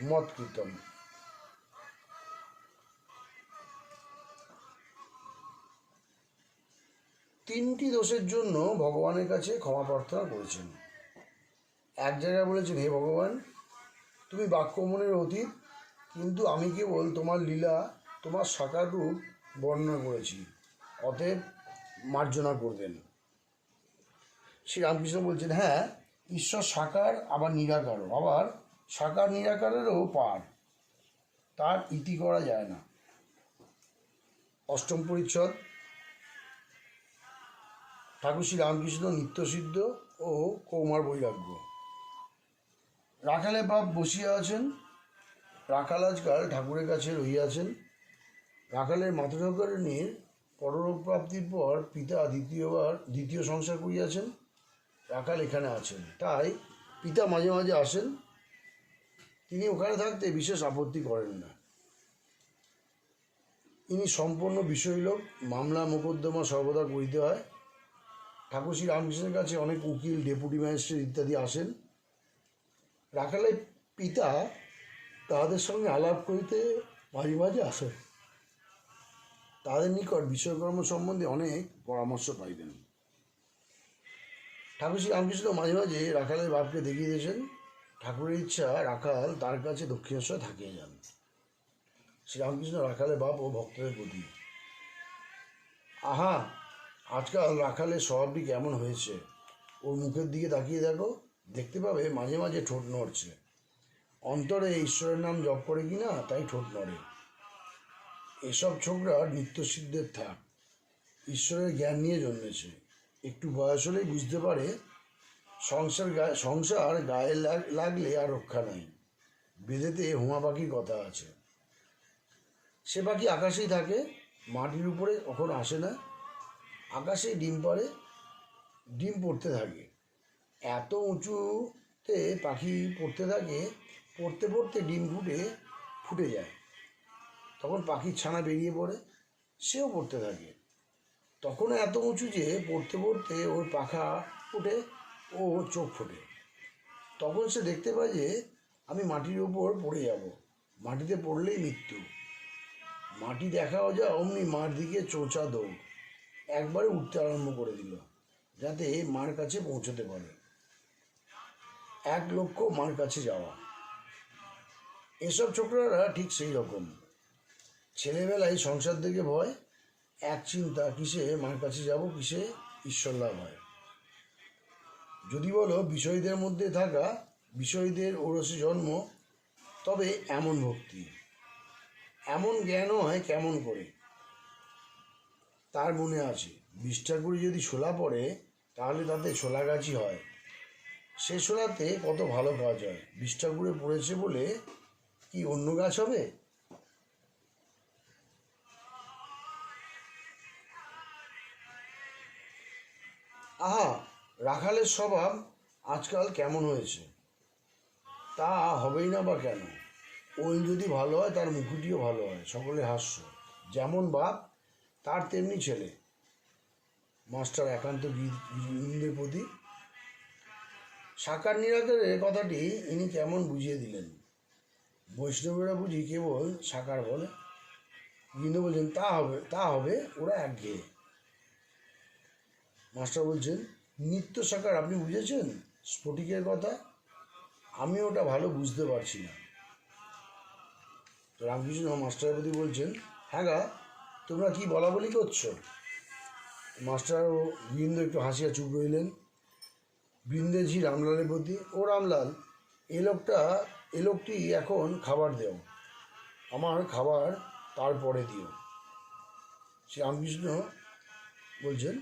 মৎকৃতম। তিনটি দোষের জন্য ভগবানের কাছে ক্ষমা প্রার্থনা করেছেন। এক জায়গায় বলেছেন, হে ভগবান, তুমি বাক্যমনের অতীত, কিন্তু আমি কেবল তোমার লীলা, তোমার সাকার রূপ বর্ণনা করেছি, অতএব মার্জনা করবেন। শ্রীরামকৃষ্ণ বলছেন, হ্যাঁ, ঈশ্বর সাকার আবার নিরাকারও, আবার সাকার নিরাকারেরও পার, তার ইতি করা যায় না। অষ্টম পরিচ্ছদ। ঠাকুর শ্রী রামকৃষ্ণ নিত্যসিদ্ধ ও কৌমার বৈরাগ্য। রাখালে বাপ বসিয়া আছেন, রাখাল আজকাল ঠাকুরের কাছে রহিয়াছেন। রাখালের মাতৃকরণীর পরলোক প্রাপ্তির পর পিতা দ্বিতীয় সংসার করিয়াছেন। রাখাল এখানে আছেন, তাই পিতা মাঝে মাঝে আসেন। তিনি ওখানে থাকতে বিশেষ আপত্তি করেন না। ইনি সম্পূর্ণ বিষয়লোক, মামলা মোকদ্দমা সর্বদা করিতে হয়। ঠাকুর শ্রী রামকৃষ্ণের কাছে অনেক উকিল, ডেপুটি ম্যাজিস্ট্রেট ইত্যাদি আসেন। রাখালের পিতা তাহাদের সঙ্গে আলাপ করিতে মাঝে মাঝে আসেন। তাদের নিকট বিষয়কর্ম সম্বন্ধে অনেক পরামর্শ পাইবেন। ঠাকুর শ্রী রামকৃষ্ণ মাঝে মাঝে রাখালের বাপকে দেখিয়ে দিয়েছেন। ঠাকুরের ইচ্ছা রাখাল তার কাছে দক্ষিণেশ্বর থাকিয়ে যান। শ্রীরামকৃষ্ণ রাখালের বাপ ও ভক্তদের প্রতি। আহা, আজকাল রাখালের স্বভাবটি কেমন হয়েছে! ওর মুখের দিকে তাকিয়ে দেখো, দেখতে পাবে মাঝে মাঝে ঠোঁট নড়ছে। অন্তরে ঈশ্বরের নাম জপ করে কিনা, তাই ঠোঁট নড়ে। এসব ছোকরার নিত্যসিদ্ধের থাক, ঈশ্বরের জ্ঞান নিয়ে জন্মেছে। একটু বয়স হলেই বুঝতে পারে সংসার গায়ে লাগলে আর রক্ষা নাই। বেদেতে হুমা পাখির কথা আছে। সে পাখি আকাশেই থাকে, মাটির উপরে কখনো আসে না। আকাশেই ডিম পাড়ে, ডিম পড়তে থাকে। এত উঁচুতে পাখি পড়তে থাকে, পড়তে পড়তে ডিম ফুটে যায়। তখন পাখির ছানা বেরিয়ে পড়ে, সেও পড়তে থাকে। তখন এত উঁচু যে পড়তে পড়তে ওর পাখা ফুটে ও চোখ ফোটে। তখন সে দেখতে পায় যে আমি মাটির ওপর পড়ে যাব, মাটিতে পড়লেই মৃত্যু। মাটি দেখাও যা, অমনি মার দিকে চোঁচা দৌড়। একবারে উঠতে আরম্ভ করে দিল, যাতে মার কাছে পৌঁছতে পারে। এক লক্ষ্য মার কাছে যাওয়া। এসব ছোকরারা ঠিক সেই রকম। ছেলেবেলায় সংসার থেকে ভয়, এক চিন্তা, কিসে মার কাছে যাব, কিসে ঈশ্বর লাভ হয়। যদি বলো বিষয়দের মধ্যে থাকা, বিষয়দের ওরসে জন্ম, তবে এমন ভক্তি, এমন জ্ঞান হয় কেমন করে? তার মনে আছে, 20 ঠাকুরি যদি ছোলা পড়ে, তাহলে তাতে ছোলা গাছই হয়। সে ছোলাতে কত ভালো কাজ হয়। 20 ঠাকুরে পড়েছে বলে কি অন্য গাছ হবে? আহা, রাখালের স্বভাব আজকাল কেমন হয়েছে! তা হবেই না বা কেন? ওই যদি ভালো হয়, তার মুখটিও ভালো হয়, সকলে হাস্য। যেমন বাপ, তার তেমনি ছেলে। মাস্টার একান্ত গোবিন্দের প্রতি। সাকার নিরাকারের কথাটি ইনি কেমন বুঝিয়ে দিলেন। বৈষ্ণবেরা বুঝি কেবল সাকার বলে। গোবিন্দ বলছেন তা হবে, ওরা একঘেয়ে। মাস্টার বলছেন, নিত্য সাকার আপনি বুঝেছেন? স্ফটিকের কথা আমি ওটা ভালো বুঝতে পারছি না। তো রামকৃষ্ণ মাস্টারের প্রতি বলছেন, হ্যাঁ গা, তোমরা কি বলা বলি করছো? মাস্টার ও বৃন্দ একটু হাসিয়া চুপ রইলেন। বৃন্দেজি রামলালের প্রতি, ও রামলাল, এ লোকটি এখন খাবার দেও, আমার খাবার তারপরে দিও। শ্রী রামকৃষ্ণ বলছেন,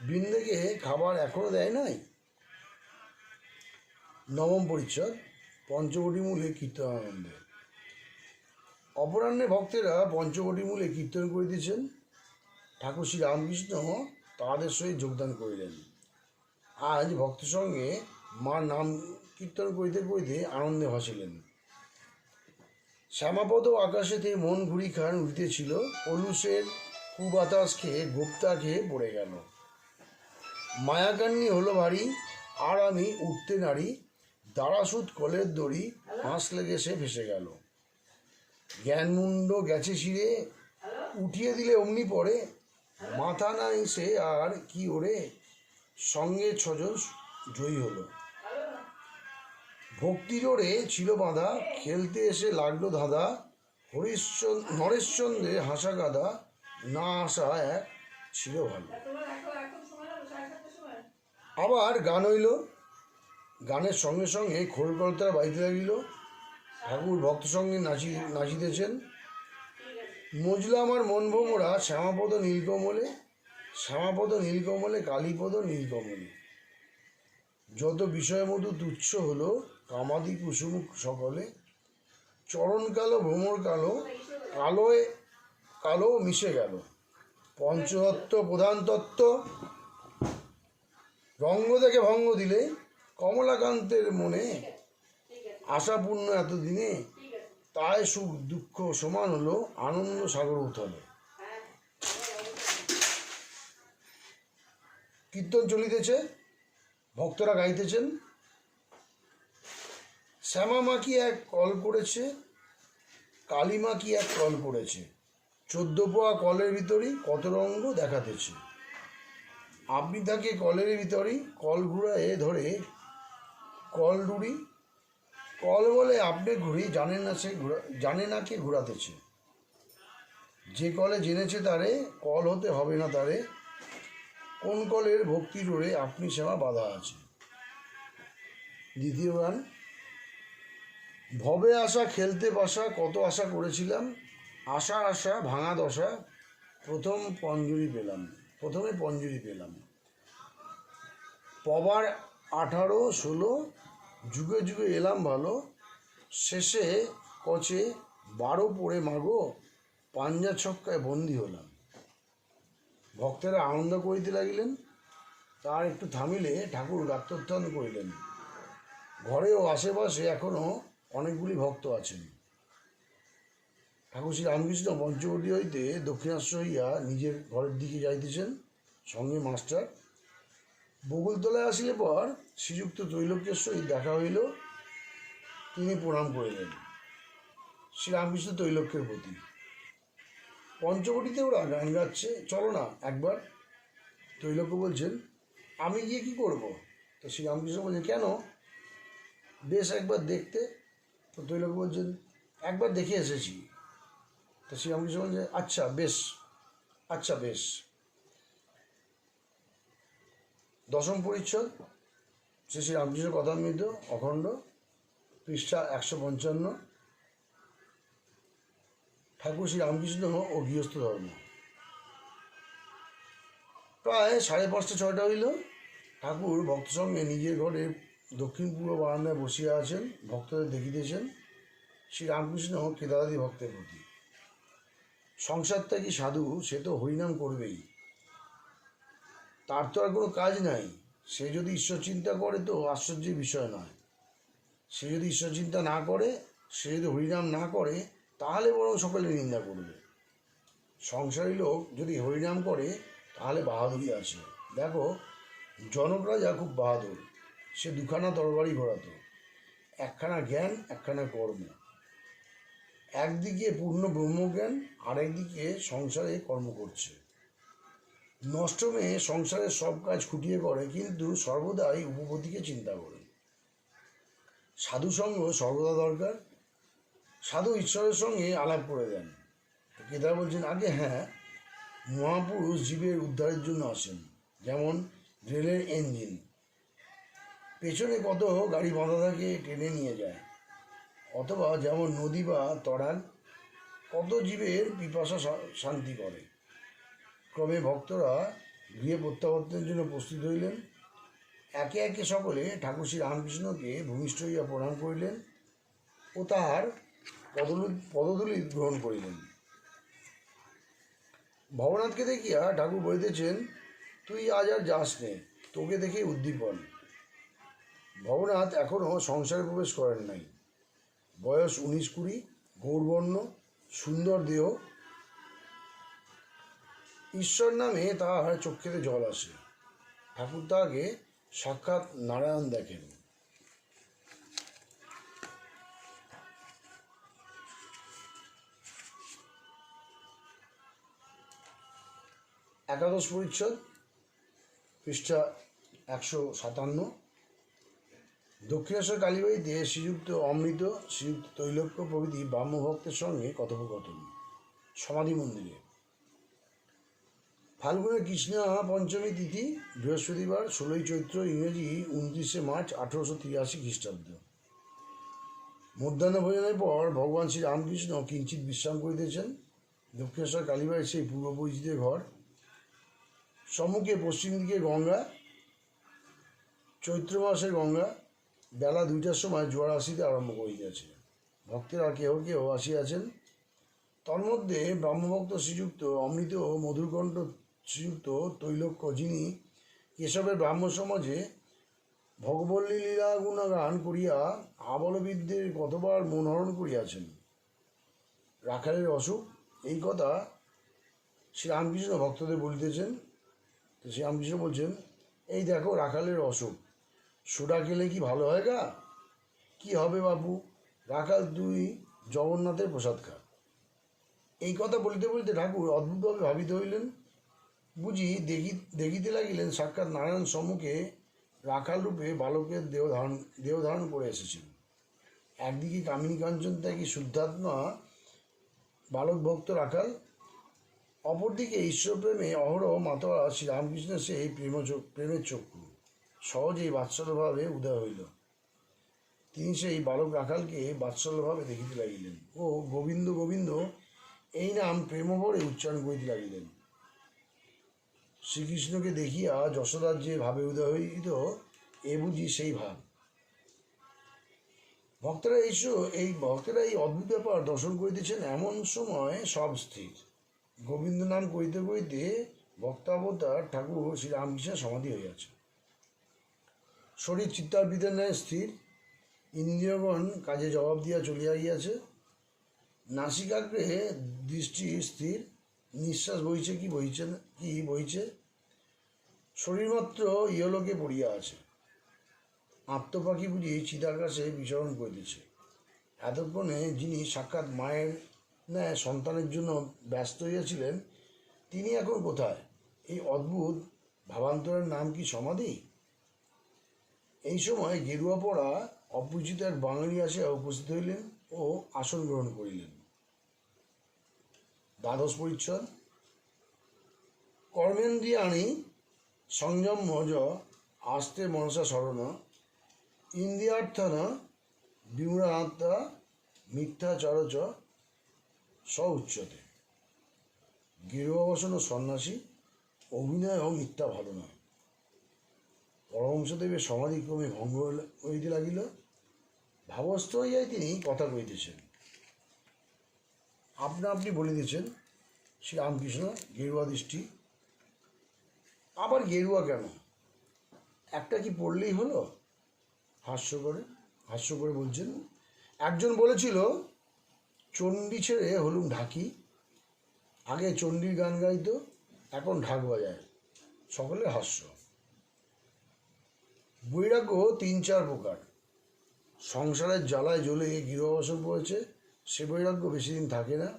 বৃন্দেকে খাবার এখনো দেয় নাই? নবম পরিচ্ছদ, পঞ্চবটি মূলে কীর্তনানন্দে। অপরাহ্নে ভক্তেরা পঞ্চবটি মূলে কীর্তন করিতেছেন। ঠাকুর শ্রী রামকৃষ্ণ তাহাদের সহিত যোগদান করিলেন। আজ ভক্ত সঙ্গে মার নাম কীর্তন করিতে করিতে আনন্দে ভাসিলেন। শ্যামাপদ আকাশেতে মন ঘুরি খান উঠিতেছিল, পলুষের কুবাতাস খেয়ে গোপ্তা খেয়ে পড়ে গেল। মায়াকান্নি হলো ভারী, আর আমি উঠতে নারী, দাঁড়াসুদ কলের দড়ি, ফাঁস লেগে সে ভেসে গেল। জ্ঞানমুণ্ড গেছে শিরে, উঠিয়ে দিলে অমনি পড়ে, মাথা নাই সে আর কি ওরে, সঙ্গে 6 জন জয়ী হলো। ভক্তি জোরে ছিল বাঁধা, খেলতে এসে লাগলো ধাঁধা, নরেশচন্দ্রে হাসা গাদা, না আসা এক ছিল ভালো। আবার গান হইল। গানের সঙ্গে সঙ্গে খোলকলতারা বাজিতে লাগিল। ঠাকুর ভক্ত সঙ্গে নাচিতেছেন। মজলা আমার মন ভোমরা, শ্যামাপদ নীলকমলে, শ্যামাপদ নীলকমলে, কালীপদ নীলকমলে। যত বিষয় মধু তুচ্ছ হলো, কামাদি কুসুম সকলে, চরণ কালো ভ্রমর কালো, কালোয় কালো মিশে গেল। পঞ্চতত্ত্ব প্রধান তত্ত্ব, রঙ্গ দেখে ভঙ্গ দিলে কমলাকান্তের মনে আশাপূর্ণ এতদিনে, তাই সুখ দুঃখ সমান হলো আনন্দ সাগর উথলে। কীর্তন চলিতেছে, ভক্তরা গাইতেছেন। শ্যামা মা কি এক কল করেছে, কালীমা কি এক কল করেছে, 14 পোয়া কলের ভিতরই কত রঙ্গ দেখাতেছে। আপনি তাকে কলের ভিতরই কল ঘুরায়ে ধরে কল ডুরি, কল বলে আপনি ঘুরি, জানে না কে ঘুরাতেছে। যে কলে জেনেছে তারে, কল হতে হবে না তারে, কোন কলের ভক্তি ডোরে আপনি সেবা বাধা আছে। দ্বিতীয় গান। ভবে আশা খেলতে বসা, কত আশা করেছিলাম, আশা আশা ভাঙা দশা, প্রথমে পঞ্জুরি পেলাম। পবার 18 16, যুগে যুগে এলাম ভালো, শেষে কচে 12 পড়ে মাগো, পাঞ্জা ছক্কায় বন্দি হলাম। ভক্তেরা আনন্দ করিতে লাগিলেন। তার একটু থামিলে ঠাকুর গাত্রোত্থান করিলেন। ঘরে ও আশেপাশে এখনও অনেকগুলি ভক্ত আছেন। ঠাকুর শ্রী রামকৃষ্ণ পঞ্চবটী হইতে দক্ষিণাস্য হইয়া নিজের ঘরের দিকে যাইতেছেন, সঙ্গে মাস্টার। বকুলতলায় আসিলে পর শ্রীযুক্ত ত্রৈলোক্যের সহিত দেখা হইল। তিনি প্রণাম করিলেন শ্রীরামকৃষ্ণ ত্রৈলোক্যের প্রতি। পঞ্চবটিতে ওরা গান গাচ্ছে, চলো না একবার। ত্রৈলোক্য বলছেন, আমি গিয়ে কি করব? তো শ্রীরামকৃষ্ণ বলছেন, কেন? বেশ একবার দেখতে। তো ত্রৈলোক্য বলছেন, একবার দেখে এসেছি। তো শ্রীরামকৃষ্ণ বলছেন, আচ্ছা বেশ। 10ম পরিচ্ছদ, শ্রী রামকৃষ্ণ কথামৃত অখণ্ড, পৃষ্ঠা 155। ঠাকুর শ্রী রামকৃষ্ণ ও গৃহস্থ ধর্ম। প্রায় 5:30 6টা হইল। ঠাকুর ভক্ত সঙ্গে নিজের ঘরে দক্ষিণ পূর্ব বারান্দায় বসিয়া আছেন, ভক্তদের দেখিতেছেন। শ্রী রামকৃষ্ণ কেদারাদি ভক্তের প্রতি, সংসার ত্যাগী সাধু, সে তো হরিনাম করবেই, তার তো আর কোনো কাজ নাই। সে যদি ঈশ্বর চিন্তা করে তো আশ্চর্যের বিষয় নয়। সে যদি ঈশ্বর চিন্তা না করে, সে যদি হরিনাম না করে, তাহলে বরং সকলে নিন্দা করবে। সংসারী লোক যদি হরিনাম করে তাহলে বাহাদুরি আছে। দেখো, জনক রাজা খুব বাহাদুর। সে 2খানা তরবারি ঘোরাতো, একখানা জ্ঞান, একখানা কর্ম। একদিকে পূর্ণ ব্রহ্মজ্ঞান, আরেকদিকে সংসারে কর্ম করছে। নষ্ট মেয়ে সংসারের সব কাজ খুঁটিয়ে করে, কিন্তু সর্বদাই উপপত্তিকে চিন্তা করে। সাধুসঙ্গ সর্বদা দরকার। সাধু ঈশ্বরের সঙ্গে আলাপ করে দেন। কেদার বলছেন, আগে হ্যাঁ, মহাপুরুষ জীবের উদ্ধারের জন্য আসেন। যেমন রেলের ইঞ্জিন, পেছনে কত গাড়ি বাঁধা থাকে, টেনে নিয়ে যায়। অথবা যেমন নদী বা তড়াগ, কত জীবের পিপাসা শান্তি করে। ক্রমে ভক্তরা গৃহে প্রত্যাবর্তনের জন্য প্রস্তুত হইলেন। একে একে সকলে ঠাকুর শ্রী রামকৃষ্ণকে ভূমিষ্ঠ হইয়া প্রণাম করিলেন ও তাহার পদধূলি গ্রহণ করিলেন। ভবনাথকে দেখিয়া ঠাকুর বলিতেছেন, তুই আজ আর যাস নে, তোকে দেখে উদ্দীপন। ভবনাথ এখনও সংসারে প্রবেশ করেন নাই। বয়স 19-20, গৌরবর্ণ, সুন্দর দেহ। ঈশ্বর নামে তাহার চক্ষেতে জল আসে। ঠাকুর তাহাকে সাক্ষাৎ নারায়ণ দেখেন। একাদশ পরিচ্ছদ, পৃষ্ঠা 157। দক্ষিণেশ্বর কালীবাড়িতে শ্রীযুক্ত অমৃত, শ্রীযুক্ত তৈলোক্য প্রভৃতি ব্রাহ্মভক্তের সঙ্গে কথোপকথন। সমাধি মন্দিরে। ফাল্গুনের কৃষ্ণা পঞ্চমী তিথি, বৃহস্পতিবার, 16ই চৈত্র, ইংরেজি 29শে মার্চ 1883 খ্রিস্টাব্দ। মধ্যাহ্ন ভোজনের পর ভগবান শ্রী রামকৃষ্ণ কিঞ্চিৎ বিশ্রাম করিতেছেন। দক্ষিণেশ্বর কালীবাড়ির সেই পূর্ব পরিচিত ঘর। সম্মুখে পশ্চিম দিকে গঙ্গা, চৈত্র মাসের গঙ্গা। বেলা 2টার সময় জোয়ার আসিতে আরম্ভ করিতেছে। ভক্তেরা কেহ কেহ আসিয়াছেন। তন্মধ্যে ব্রহ্মভক্ত শ্রীযুক্ত অমৃত ও মধুরকণ্ঠ শ্রীযুক্ত তৈলক্য, যিনি কেশবের ব্রাহ্ম সমাজে ভগবল্লী লীলা গুণগান করিয়া আবলবিদদের কতবার মনোহরণ করিয়াছেন। রাখালের অসুখ, এই কথা শ্রীরামকৃষ্ণ ভক্তদের বলিতেছেন। তো শ্রীরামকৃষ্ণ বলছেন, এই দেখো রাখালের অসুখ, সোডা খেলে কি ভালো হয় গা? কি হবে বাপু, রাখাল তুই জগন্নাথের প্রসাদ খা। এই কথা বলিতে বলিতে ঠাকুর অদ্ভুতভাবে ভাবিতে হইলেন। বুঝি দেখিতে লাগিলেন সাক্ষাৎ নারায়ণ সম্মুখে রাখাল রূপে বালকের দেহ ধারণ করে এসেছেন। একদিকে কামিনী কাঞ্চন ত্যাগী শুদ্ধাত্মা বালক ভক্ত রাখাল, অপরদিকে ঈশ্বরপ্রেমে অহরহ মাতোয়ারা শ্রীরামকৃষ্ণের সেই প্রেমের চক্ষু সহজেই বাৎসল্যভাবে উদয় হইল। তিনি সেই বালক রাখালকে বাৎসল্যভাবে দেখিতে লাগিলেন ও গোবিন্দ গোবিন্দ এই নাম প্রেমভরে উচ্চারণ করিতে লাগিলেন। শ্রীকৃষ্ণকে দেখিয়া যশোদার যে ভাবে উদয় হইত, এ বুঝি সেই ভাব। ভক্তেরা এই অদ্ভুত ব্যাপার দর্শন করিতেছেন। এমন সময় সব স্থির। গোবিন্দ নাম করিতে করিতে ভক্তাবতার ঠাকুর শ্রীরামকৃষ্ণের সমাধি হইয়াছে। শরীর চিত্তার্পিতের ন্যায় স্থির। ইন্দ্রিয়গণ কাজে জবাব দিয়া চলিয়া গিয়াছে। নাসিকাগ্রে দৃষ্টি স্থির। নিঃশ্বাস বইছে কি বইছে। শরীরমাত্র ইহলোকে পড়িয়া আছে। আত্মপাখি বুঝি চিদাকাশে বিচরণ করিতেছে। এতক্ষণে যিনি সাক্ষাৎ মায়ের ন্যায় সন্তানের জন্য ব্যস্ত হইয়াছিলেন, তিনি এখন কোথায়? এই অদ্ভুত ভাবান্তরের নাম কি সমাধি? এই সময় গেরুয়া পরা অপরিচিত এক বাঙালি আসিয়া উপস্থিত হইলেন ও আসন গ্রহণ করিলেন। দ্বাদশ পরিচ্ছদ। কর্মেন্দ্রিয়াণি সংযম্য আস্তে মনসা স্মরণ ইন্দ্রিয়ার্থন বিমূঢ়াত্মা মিথ্যাচারচ স উচ্যতে। গেরুয়াবসন সন্ন্যাসী, অভিনয় ও মিথ্যা ভালো নয়। পরমহংসদেবের সমাধিক্রমে ভঙ্গ হইতে লাগিল। ভাবস্থ হইয়াই তিনি কথা কইতেছেন। আপনি বলিতেছেন শ্রীরামকৃষ্ণ গেরুয়া দৃষ্টি। আবার গেরুয়া কেন? একটা কি পড়লেই হলো? হাস্য করে বলছেন, একজন বলেছিল চণ্ডী ছেড়ে হলুম ঢাকি। আগে চণ্ডীর গান গাইতো, এখন ঢাক বাজায়। সকলের হাস্য। বৈরাগ্য 3-4 প্রকার। সংসারের জ্বালায় জ্বলে গৃহবাসন পড়েছে, সে বৈরাগ্য বেশি দিন থাকে না।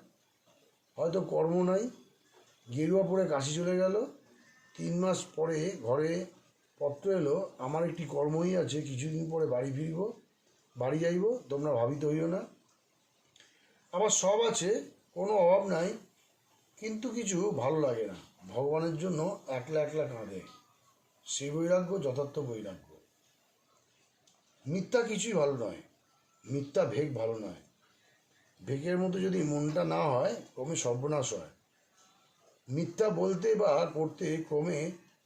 হয়তো কর্ম নাই, গেরুয়া পরে কাশি চলে গেল। 3 মাস পরে ঘরে পত্র এলো, আমার একটি কর্মই আছে, কিছুদিন পরে বাড়ি যাইব, তোমরা ভাবিতে হইও না। আবার সব আছে, কোনো অভাব নাই, কিন্তু কিছু ভালো লাগে না। ভগবানের জন্য একলা একলা কাঁদে। সে বৈরাগ্য যথার্থ বৈরাগ্য। মিথ্যা কিছুই ভালো নয়, মিথ্যা ভেগ ভালো নয়। ভেগের মতো যদি মনটা না হয়, ক্রমে সর্বনাশ হয়। মিথ্যা বলতে বা করতে ক্রমে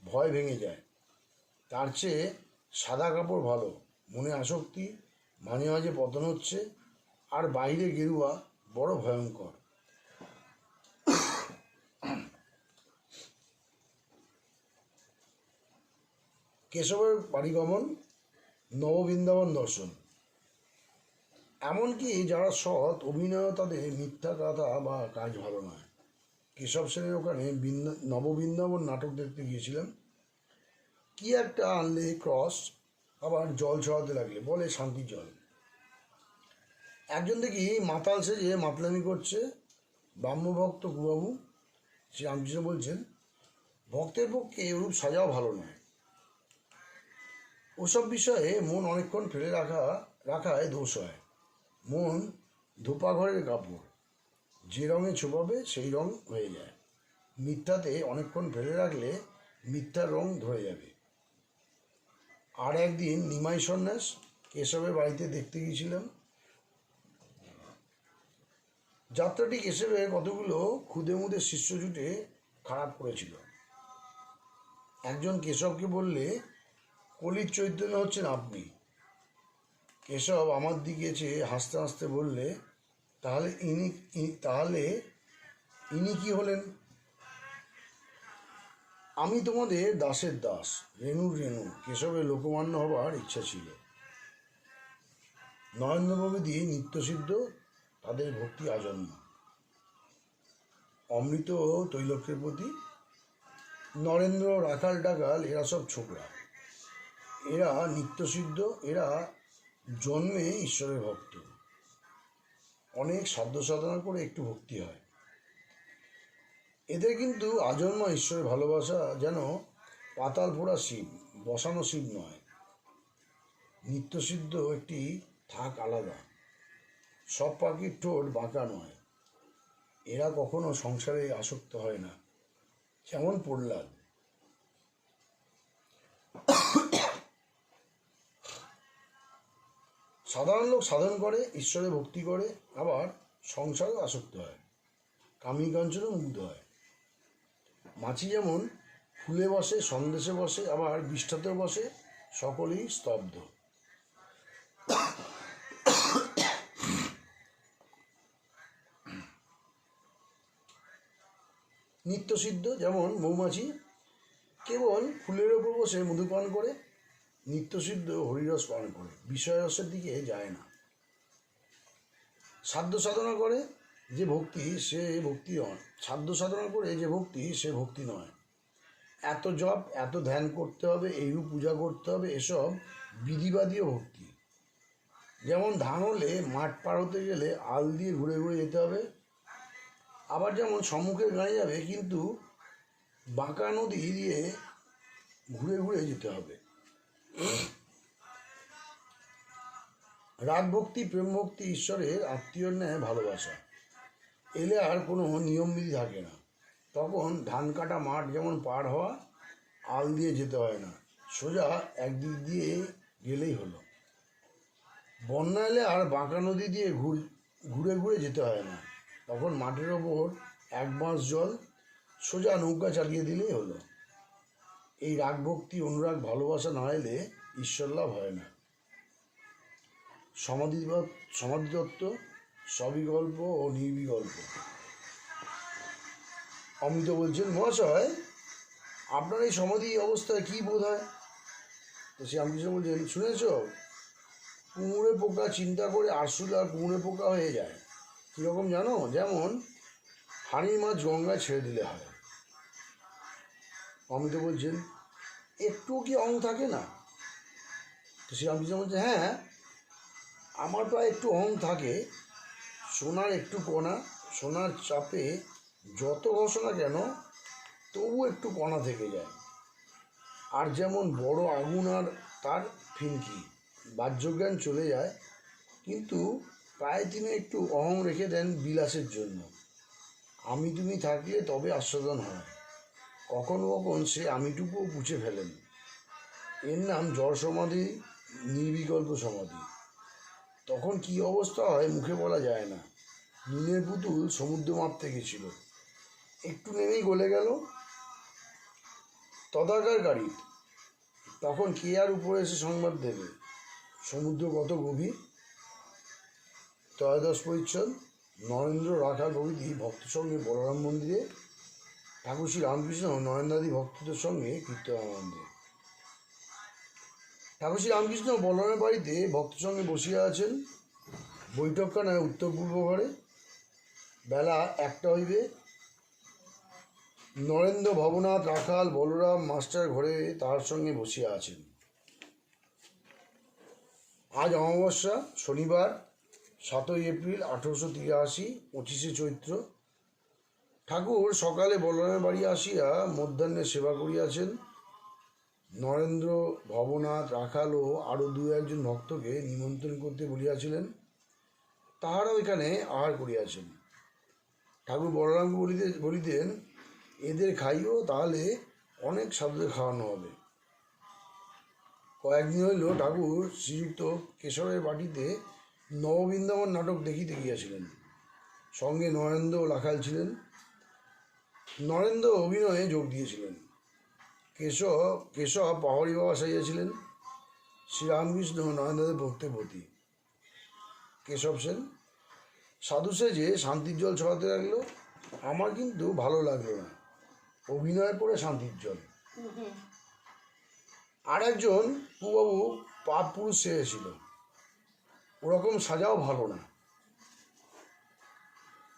ভয় ভেঙে যায়। তার চেয়ে সাদা কাপড় ভালো। মনে আসক্তি, মাঝে মাঝে পতন হচ্ছে, আর বাইরে গেরুয়া বড় ভয়ঙ্কর। কেশবের পারিগমন, নববৃন্দাবন দর্শন। এমনকি যারা সৎ অভিনয়, তাদের মিথ্যা কথা বা কাজ ভালো নয়। কেশব সেনের ওখানে নববৃন্দাবন নাটক দেখতে গিয়েছিলাম। কি একটা আনলে ক্রস, আবার জল ছড়াতে লাগলে, বলে শান্তি জল। একজন দেখি মাতাল সেজে মাতলামি করছে, ব্রাহ্মভক্ত কুবাবু। শ্রীরামকৃষ্ণ বলছেন, ভক্তের পক্ষে এরূপ সাজাও ভালো নয়। ওসব বিষয়ে মন অনেকক্ষণ ফেলে রাখায় দোষ হয়। মন ধোপা ঘরের কাপড়, যে রঙে ছোপাবে সেই রং হয়ে যায়। মিথ্যাতে অনেকক্ষণ ফেলে রাখলে মিথ্যার রং ধরে যাবে। আর একদিন নিমাই সন্ন্যাস কেশবের বাড়িতে দেখতে গিয়েছিলাম। যাত্রাটি কেশবের কতগুলো খুদে মুদে শিষ্য জুটে খারাপ করেছিল। একজন কেশবকে বললে, কলির চৈতন্য হচ্ছেন আপনি। কেশব আমার দিকে চেয়ে হাসতে হাসতে বললে, তাহলে ইনি কি হলেন? আমি তোমাদের দাসের দাস, রেণুর রেণু। কেশবের লোকমান্য হবার ইচ্ছা ছিল। নরেন্দ্র প্রভৃতি নিত্যসিদ্ধ, তাদের ভক্তি আজন্ম। অমৃত তৈলক্যের প্রতি নরেন্দ্র, রাখাল টাকাল এরা সব ছোকরা। এরা নিত্যসিদ্ধ, এরা জন্মে ঈশ্বরের ভক্ত। অনেক সাধ্য সাধনা করে একটু ভক্তি হয়। এদের কিন্তু আজন্ম ঈশ্বরের ভালোবাসা যেন পাতাল ফোড়া শিব, বসানো শিব নয়। নিত্যসিদ্ধ একটি থাক আলাদা। সব পাখির ঠোঁট বাঁকা নয়। এরা কখনো সংসারে আসক্ত হয় না, যেমন প্রহ্লাদ। সাধারণ লোক সাধন করে, ঈশ্বরে ভক্তি করে, আবার সংসারেও আসক্ত হয়, কামী কাঞ্চনও মুগ্ধ হয়। মাছি যেমন ফুলে বসে, সন্দেশে বসে, আবার বিষ্ঠাতেও বসে, সকলেই স্তব্ধ। নিত্যসিদ্ধ যেমন মৌমাছি কেবল ফুলের ওপর বসে মধু পান করে, নিত্যসিদ্ধ হরিরস পান করে, বিষয়রসের দিকে যায় না। সাধ্য সাধনা করে যে ভক্তি, সে ভক্তি নয়। সাধ্য সাধনা করে যে ভক্তি, সে ভক্তি নয়। এত জপ, এত ধ্যান করতে হবে, এইরূপ পূজা করতে হবে, এসব বিধিবাদীয় ভক্তি। যেমন ধান হলে মাঠ পার হতে গেলে আল দিয়ে ঘুরে ঘুরে যেতে হবে, আবার যেমন সম্মুখে গাঁয়ে যাবে কিন্তু বাঁকা নদী দিয়ে ঘুরে ঘুরে যেতে হবে। রাগ ভক্তি, প্রেম ভক্তি ঈশ্বরের আত্মীয়র ন্যায় ভালোবাসা। এলে আর কোনো নিয়মবিধি থাকে না। তখন ধান কাটা মাঠ যেমন পার হওয়া, আল দিয়ে যেতে হয় না, সোজা একদিক দিয়ে গেলেই হলো। বন্যা এলে আর বাঁকা নদী দিয়ে ঘুরে ঘুরে যেতে হয় না। তখন মাঠের ওপর এক বাঁশ জল, সোজা নৌকা চালিয়ে দিলেই হলো। এই রাগ ভক্তি, অনুরাগ, ভালোবাসা না এলে ঈশ্বর লাভ হয় না। সমাধি তত্ত্ব সবিকল্প ও নির্বিকল্প। অমৃত বলছেন, মহাশয় আপনার এই সমাধি অবস্থায় কী বোধ হয়? তো শ্রীরামকৃষ্ণ বলছেন, শুনেছ, কুমড়ে পোকা চিন্তা করে আরশুল আর কুমড়ে পোকা হয়ে যায়। কীরকম জানো? যেমন হাঁড়ির মাছ গঙ্গায় ছেড়ে দিলে হয়। অমৃত বলছেন, একটুও কি অং থাকে না? তো শ্রীরামকৃষ্ণ বলছেন, হ্যাঁ, আমার প্রায় একটু অং থাকে। সোনার একটু কণা, সোনার চাপে যত ঘষো না কেন তবু একটু কণা থেকে যায়। আর যেমন বড় আগুন আর তার ফিনকি, বাহ্যজ্ঞান চলে যায়, কিন্তু প্রায় তিনি একটু অহং রেখে দেন বিলাসের জন্য। আমি তুমি থাকলে তবে আস্বাদন হয়। কখনো কখন সে আমিটুকুও পুছে ফেলেন। এর নাম জড় সমাধি, নির্বিকল্প সমাধি। তখন কি অবস্থা হয় মুখে বলা যায় না। নুনের পুতুল সমুদ্র মাপতে গেছিল, একটু নেমেই গলে গেল। তদাকার গাড়ি, তখন কে আর উপরে এসে সংবাদ দেবে? সমুদ্র কত গভীর। ত্রয়োদশ পরিচ্ছদ। নরেন্দ্র, রাখাল প্রভৃতি ভক্ত সঙ্গে বলরাম মন্দিরে, ঠাকুর শ্রী রামকৃষ্ণ নরেন্দ্রাদি ভক্তদের সঙ্গে কীর্তনানন্দে। ঠাকুর শ্রী রামকৃষ্ণ বলরামের বাড়িতে ভক্ত সঙ্গে বসিয়া আছেন, বৈঠকখানায় উত্তর পূর্ব ঘরে। বেলা 1টা হইবে। নরেন্দ্র, ভবনাথ, রাখাল, বলরাম মাস্টার ঘরে তার সঙ্গে বসিয়া আছেন। আজ অমাবস্যা, শনিবার, 7ই এপ্রিল 1883, 25শে চৈত্র। ঠাকুর সকালে বলরামের বাড়ি আসিয়া মধ্যাহ্নে সেবা করিয়াছেন। নরেন্দ্র, ভবনাথ, রাখাল ও আরও 2-1 ভক্তকে নিমন্ত্রণ করতে বলিয়াছিলেন। তাহারাও এখানে আহার করিয়াছেন। ঠাকুর বলরামকে বলিতেন, এদের খাইও, তাহলে অনেক সাধুদের খাওয়ানো হবে। কয়েকদিন হইল ঠাকুর শ্রীযুক্ত কেশবের বাটিতে নববৃন্দাবন নাটক দেখিতে গিয়াছিলেন। সঙ্গে নরেন্দ্র ও রাখাল ছিলেন। নরেন্দ্র অভিনয়ে যোগ দিয়েছিলেন। কেশব পাহাড়ি বাবা সাজিয়াছিলেন। শ্রীরামকৃষ্ণ নরেন্দ্রদের ভক্তের প্রতি। কেশব সেন সাধু সেজে শান্তির জল ছড়াতে লাগলো। আমার কিন্তু ভালো লাগলো না, অভিনয় করে শান্তির জল। আর একজন পুবাবু পাপ পুরুষ সেজেছিল, ওরকম সাজাও ভালো না,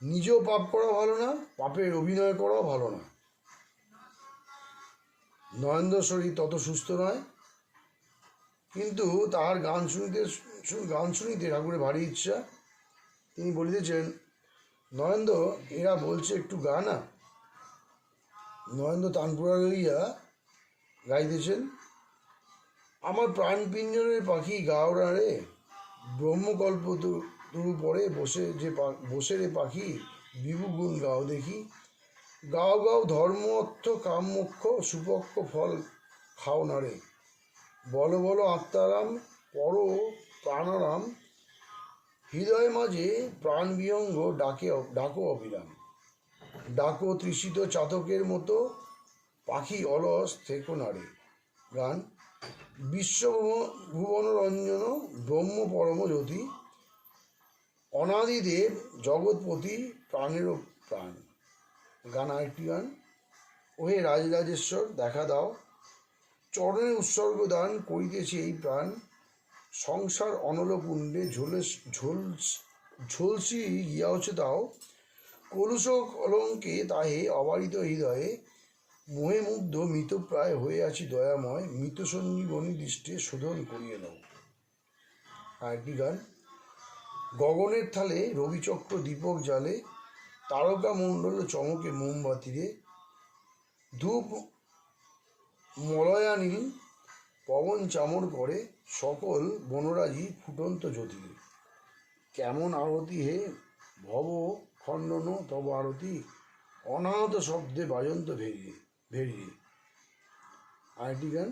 নিজেও পাপ করা ভালো না, পাপের অভিনয় করাও ভালো না। নরেন্দ্র শরীর তত সুস্থ নয়, কিন্তু তাহার গান শুনিতে ঠাকুরের ভারী ইচ্ছা। তিনি বলিতেছেন, নরেন্দ্র, এরা বলছে একটু গা না। নরেন্দ্র তানপুরা লইয়া গাইতেছেন, আমার প্রাণ পিঞ্জরের পাখি গাও না রে, ব্রহ্মকল্প তরু পরে বসে রে পাখি, বিভু গুণ গাও দেখি। গাও গাও ধর্ম অর্থ কাম মোক্ষ, সুপক্ষ ফল খাও না রে। বলো বলো আত্মারাম, পর প্রাণারাম, হৃদয় মাঝে প্রাণ বিহঙ্গ ডাকো অবিরাম। ডাকো তৃষিত চাতকের মতো, পাখি অলস থেকো না রে। গান। বিশ্বভুবন রঞ্জন ব্রহ্ম পরম জ্যোতি, অনাদিদেব জগৎপতি প্রাণেরও প্রাণ। গান আরেকটি গান। ওহে রাজরাজেশ্বর দেখা দাও, চরণে উৎসর্গ দান করিতেছি এই প্রাণ। সংসার অনল কুণ্ডে ঝলসি গিয়াছে তাও, কলুষ কলঙ্কে তাহে অবারিত হৃদয়ে, মোহে মুগ্ধ মৃতপ্রায় হয়ে আছি দয়াময়, মৃত সঞ্জীবনী দৃষ্টে শোধন করিয়ে দাও। আরেকটি গান। গগনের থালে রবিচক্র দীপক জালে, তারকা মণ্ডল চমকে মোমবাতিরে, ধূপ মলয়ানীল পবন চামর করে, সকল বনরাজি ফুটন্ত জ্যোতিরে। কেমন আরতি হে ভব খণ্ডন তব আরতি, অনাহত শব্দে বাজন্ত ভেরিয়ে। আরেকটি গান।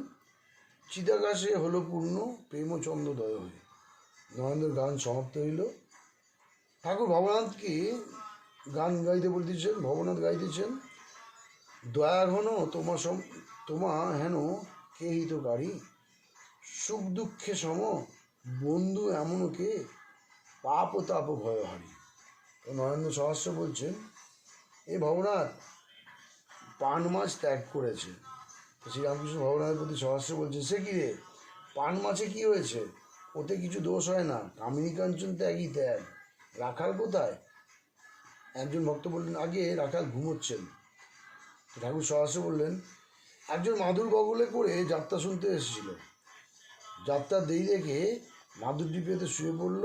চিদাকাশে হলো পূর্ণ প্রেমচন্দ্রদয় হয়ে। নরেন্দ্র গান সমাপ্ত হইল। ঠাকুর ভবনাথকে গান গাইতে বলতেছেন, ভবনাথ গাইতেছেন, দয়া ঘন তোমা হেন কে হিতকারী, সুখ দুঃখে সম বন্ধু এমন কে, পাপ ও তাপ ভয়হারী। তো নরেন্দ্র সহস্র বলছেন, এ ভবনাথ পান মাছ ত্যাগ করেছে। তো শ্রীরামকৃষ্ণ ভবনাথের প্রতি সহস্র বলছে, সে কি রে, পান মাছে কি হয়েছে, ওতে কিছু দোষ হয় না, কামিনী কাঞ্চন ত্যাগই ত্যাগ, রাখাল কোথায়? একজন ভক্ত বললেন, আগে রাখাল ঘুমোচ্ছেন। ঠাকুর সহস্র বললেন, একজন মাদুর বগলে করে যাত্রা শুনতে এসেছিল, যাত্রা দেরি দেখে মাদুর ডিপেতে শুয়ে পড়ল,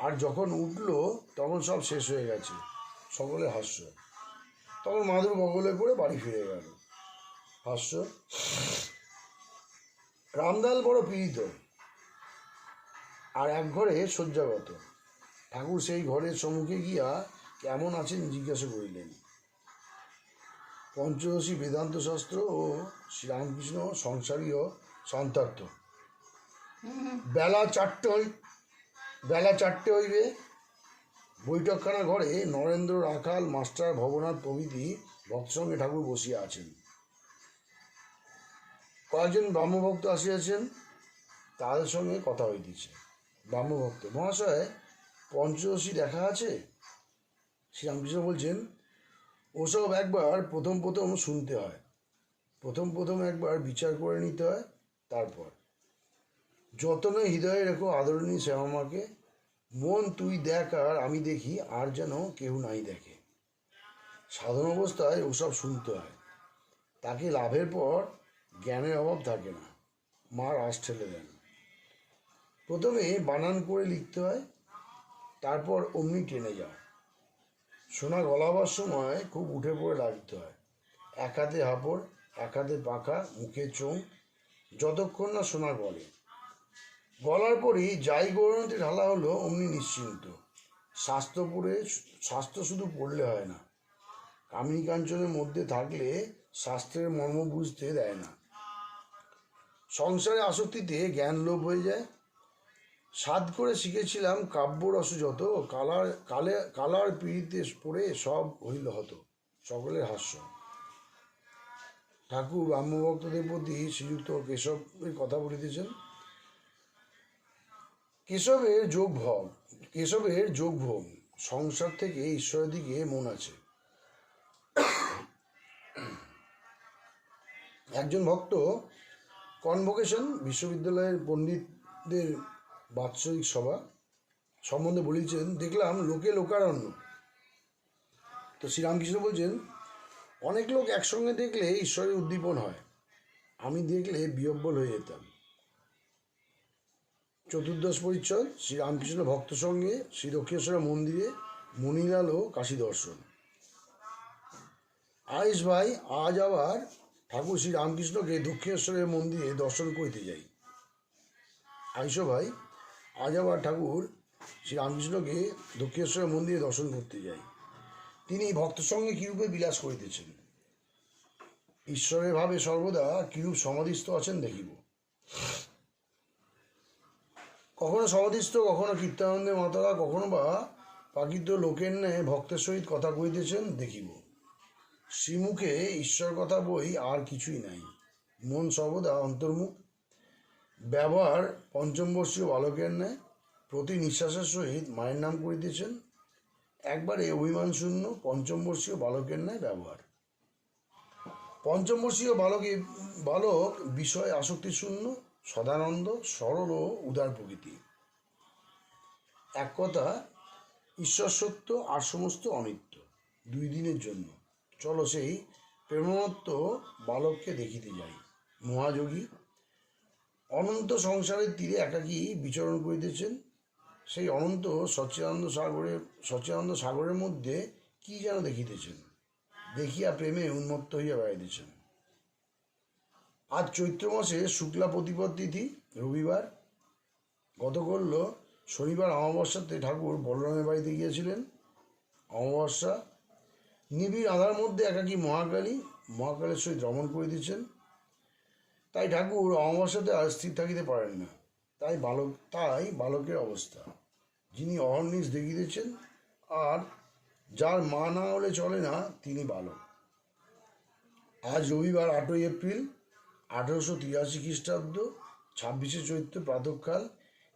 আর যখন উঠল তখন সব শেষ হয়ে গেছে, সকলে হাস্য। তখন মাদুর বগলে করে বাড়ি ফিরে গেল। হাস্য। রামদাল বড় পীড়িত, আর এক ঘরে শয্যাগত। ঠাকুর সেই ঘরের সম্মুখে গিয়া কেমন আছেন জিজ্ঞাসা করিলেন। পঞ্চদশী বেদান্ত শাস্ত্র ও শ্রীরামকৃষ্ণ সংসারীয় শান্তার্থ। বেলা চারটে হইবে। বৈঠকখানা ঘরে নরেন্দ্র, রাখাল, মাস্টার, ভবনাথ প্রভৃতি ভক্তসঙ্গে ঠাকুর বসিয়া আছেন। কয়েকজন ব্রাহ্মভক্ত আসিয়াছেন, তাদের সঙ্গে কথা হইতেছে। ব্রাহ্মভক্ত, মহাশয়, পঞ্চদশী দেখা আছে? শ্রীরামকৃষ্ণ বলছেন, ওসব একবার প্রথম শুনতে হয়, প্রথম একবার বিচার করে নিতে হয়, তারপর। যতনে হৃদয়ে রেখো আদরণী শ্যামামাকে, মন তুই দেখ আর আমি দেখি, আর যেন কেউ নাই দেখে। সাধন অবস্থায় ওসব শুনতে হয়, তাকে লাভের পর জ্ঞানের অভাব থাকে না। মা রাস ঠেলে দেন। প্রথমে বানান করে লিখতে হয়, তারপর অমনি টেনে যাও। সোনা গলাবার সময় খুব উঠে পড়ে লাগতে হয়, এক হাতে হাঁপড়, এক হাতে পাখা, মুখে চোখ, যতক্ষণ না সোনা গলে। গলার পরই যাই গৌরণতে ঢালা হলো অমনি নিশ্চিন্ত। শাস্ত্র শুধু পড়লে হয় না, কামিনী কাঞ্চনের মধ্যে থাকলে শাস্ত্রের মর্ম বুঝতে দেয় না। সংসারে আসক্তিতে জ্ঞান লোপ হয়ে যায়। সাধ করে শিখেছিলাম কাব্যরস যত, কালার পিড়িতে পড়ে সব হইল হতো। সকলের হাস্য। ঠাকুর ব্রাহ্মভক্তদের প্রতি শ্রীযুক্ত কেশবের কথা বলিতেছেন। কেশবের যোগ কেশবের যোগভোগ, সংসার থেকে ঈশ্বরের দিকে মন আছে। একজন ভক্ত কনভোকেশন বিশ্ববিদ্যালয়ের পণ্ডিতদের বাৎসরিক সভা সম্বন্ধে বলেছেন, দেখলাম লোকে লোকারণ্য। তো শ্রীরামকৃষ্ণ বলছেন, অনেক লোক একসঙ্গে দেখলে ঈশ্বরের উদ্দীপন হয়, আমি দেখলে বিহ্বল হয়ে যেতাম। চতুর্দশ পরিচ্ছদ, শ্রীরামকৃষ্ণ ভক্ত সঙ্গে শ্রী দক্ষিণেশ্বর মন্দিরে মণিলাল ও কাশী দর্শন। আয়েশ ভাই, আজ আবার ঠাকুর শ্রী রামকৃষ্ণকে দক্ষিণেশ্বরের মন্দিরে দর্শন করিতে যাই। আইসো ভাই, আজ আবার ঠাকুর শ্রী রামকৃষ্ণকে দক্ষিণেশ্বরের মন্দিরে দর্শন করতে যাই। তিনি ভক্ত সঙ্গে কিরূপে বিলাস করিতেছেন, ঈশ্বরের ভাবে সর্বদা কিরূপ সমাধিস্থ আছেন দেখিব। কখনো সমাধিস্থ, কখনো কীর্তনানন্দে মাতারা, কখনো বা প্রাকৃত লোকের ন্যায় ভক্তের সহিত কথা কহিতেছেন দেখিব। শ্রীমুখে ঈশ্বর কথা বই আর কিছুই নাই, মন সর্বদা অন্তর্মুখ। ব্যবহার পঞ্চম বর্ষীয় বালকের ন্যায়, প্রতি নিঃশ্বাসের সহিত মায়ের নাম করিতেছেন, একবারে অভিমান শূন্য পঞ্চম বর্ষীয় বালকের ন্যায় ব্যবহার। পঞ্চম বর্ষীয় বালক বিষয় আসক্তি শূন্য, সদানন্দ, সরল ও উদার প্রকৃতি। এক কথা, ঈশ্বর সত্য আর সমস্ত অনিত্য। 2 দিনের জন্য চলো সেই প্রেমমত্ত বালককে দেখিতে যাই। মহাযোগী অনন্ত সংসারের তীরে একাকী বিচরণ করিতেছেন, সেই অনন্ত সচ্চিদানন্দ সাগরের মধ্যে কি যেন দেখিতেছেন, দেখিয়া প্রেমে উন্মত্ত হইয়া বেড়াইতেছেন। আজ চৈত্র মাসে শুক্লা প্রতিপদ তিথি, রবিবার। গত করল শনিবার অমাবস্যাতে ঠাকুর বলরামের বাড়িতে গিয়েছিলেন। অমাবস্যা, নিবিড় আধার মধ্যে একাকী মহাকালের সহিত রমণ করিতেছেন। তাই ঠাকুর অমাবস্যাতে আর স্থির থাকিতে পারেন না। তাই বালকের অবস্থা, যিনি অহর্নিশ দেখিতেছেন, আর যার মা না হলে চলে না, তিনি বালক। আজ রবিবার 8ই এপ্রিল 1883 খ্রিস্টাব্দ, 26শে চৈত্র প্রাতঃকাল।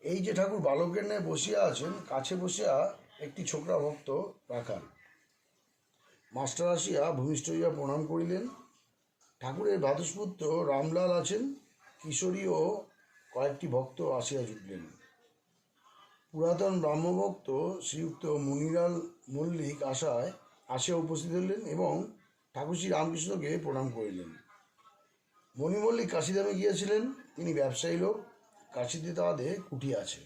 এই যে ঠাকুর বালকের ন্যায় বসিয়া আছেন, কাছে বসিয়া একটি ছোকরা ভক্ত রাখাল। মাস্টার আসিয়া ভূমিষ্ঠ হইয়া প্রণাম করিলেন। ঠাকুরের ভ্রাতুষ্পুত্র রামলাল আছেন, কিশোরী ও কয়েকটি ভক্ত আসিয়া জুটলেন। পুরাতন ব্রাহ্মভক্ত শ্রীযুক্ত মণিলাল মল্লিক আসিয়া উপস্থিত হইলেন এবং ঠাকুর শ্রী রামকৃষ্ণকে প্রণাম করিলেন। মণি মল্লিক কাশীধামে গিয়েছিলেন, তিনি ব্যবসায়ী লোক, কাশীতে তাদের কুঠি আছে।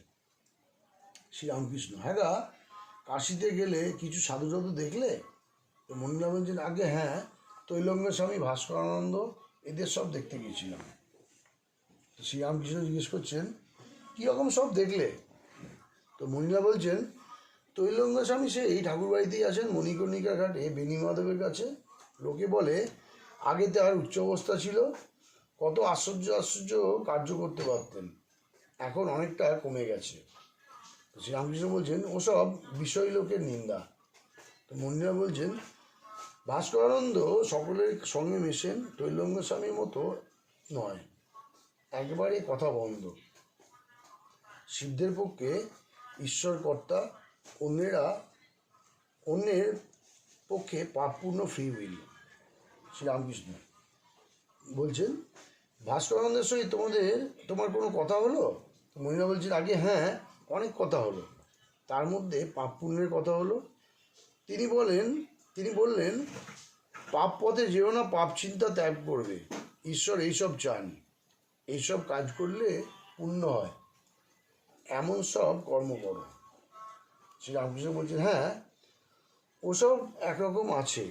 শ্রীরামকৃষ্ণ, হ্যাঁ গা, কাশীতে গেলে কিছু সাধু সাধু দেখলে? তো মণিলাল বলছেন, আগে হ্যাঁ, তৈলঙ্গ স্বামী, ভাস্করানন্দ, এদের সব দেখতে গিয়েছিলাম। তো শ্রীরামকৃষ্ণ জিজ্ঞেস করছেন, কীরকম সব দেখলে? তো মণিলাল বলছেন, তৈলঙ্গ স্বামী সেই ঠাকুর বাড়িতেই আছেন, মণিকর্ণিকা ঘাটে বেণী মাধবের কাছে। লোকে বলে আগে তার উচ্চ অবস্থা ছিল, কত আশ্চর্য কার্য করতে পারতেন, এখন অনেকটা কমে গেছে। তো শ্রীরামকৃষ্ণ বলছেন, ওসব বিষয় লোকের নিন্দা। তো মণিলাল বলছেন, ভাস্করানন্দ সকলের সঙ্গে মেশেন, তৈলঙ্গ স্বামীর মতো নয়, একবারে কথা বন্ধ। সিদ্ধের পক্ষে ঈশ্বর কর্তা, অন্যের পক্ষে পাপপূর্ণ ফ্রি উইল। শ্রীরামকৃষ্ণ বলছেন, ভাস্করানন্দের সহিত তোমার কোনো কথা হলো? মহিলা বলছেন, আগে হ্যাঁ, অনেক কথা হলো, তার মধ্যে পাপ পুণ্যের কথা হলো। তিনি বললেন, পাপ পথে যেও না, পাপ চিন্তা ত্যাগ করবে, ঈশ্বর এইসব চান, এইসব কাজ করলে পুণ্য হয়, এমন সব কর্ম করো। শ্রীরামকৃষ্ণ বলছেন, হ্যাঁ, ওসব একরকম আছে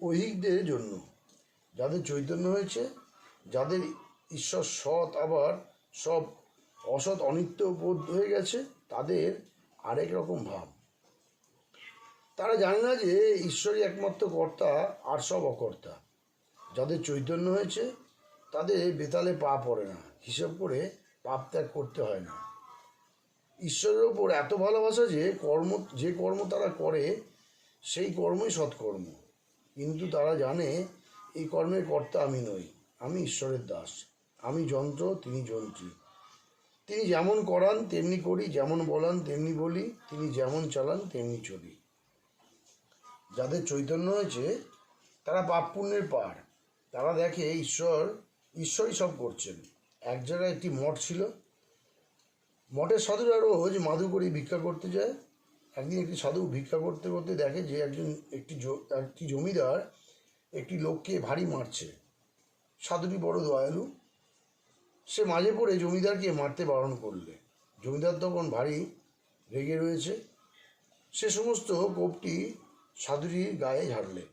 ঐহিকদের জন্য, যাদের চৈতন্য হয়েছে, যাদের ঈশ্বর সৎ, আবার সব অসৎ অনিত্য বোধ হয়ে গেছে, তাদের আরেক রকম ভাব। তারা জানে না যে ঈশ্বরই একমাত্র কর্তা, আর সব অকর্তা। যাদের চৈতন্য হয়েছে, তাদের বেতালে পা পড়ে না, হিসাব করে পাপ ত্যাগ করতে হয় না। ঈশ্বরের ওপর এত ভালোবাসা যে কর্ম তারা করে, সেই কর্মই সৎকর্ম। কিন্তু তারা জানে এই কর্মের কর্তা আমি নই, আমি ঈশ্বরের দাস, আমি যন্ত্র, তিনি যন্ত্রী। তিনি যেমন করান তেমনি করি, যেমন বলান তেমনি বলি, তিনি যেমন চালান তেমনি চলি। যাদের চৈতন্য হয়েছে তারা পাপ পুণ্যের পার। তারা দেখে ঈশ্বরই সব করছেন। এক জায়গায় একটি মঠ ছিল। মঠের সাধুরা রোজ মাধুকরী ভিক্ষা করতে যায়। একদিন একটি সাধু ভিক্ষা করতে করতে দেখে যে একটি জমিদার একটি লোককে ভারী মারছে। সাধুটি বড় দয়ালু, সে মাঝে পড়ে জমিদারকে মারতে বারণ করলে। জমিদার তখন ভারী রেগে রয়েছে, সে সমস্ত কোপটি সাধুটির গায়ে ঝাড়লে।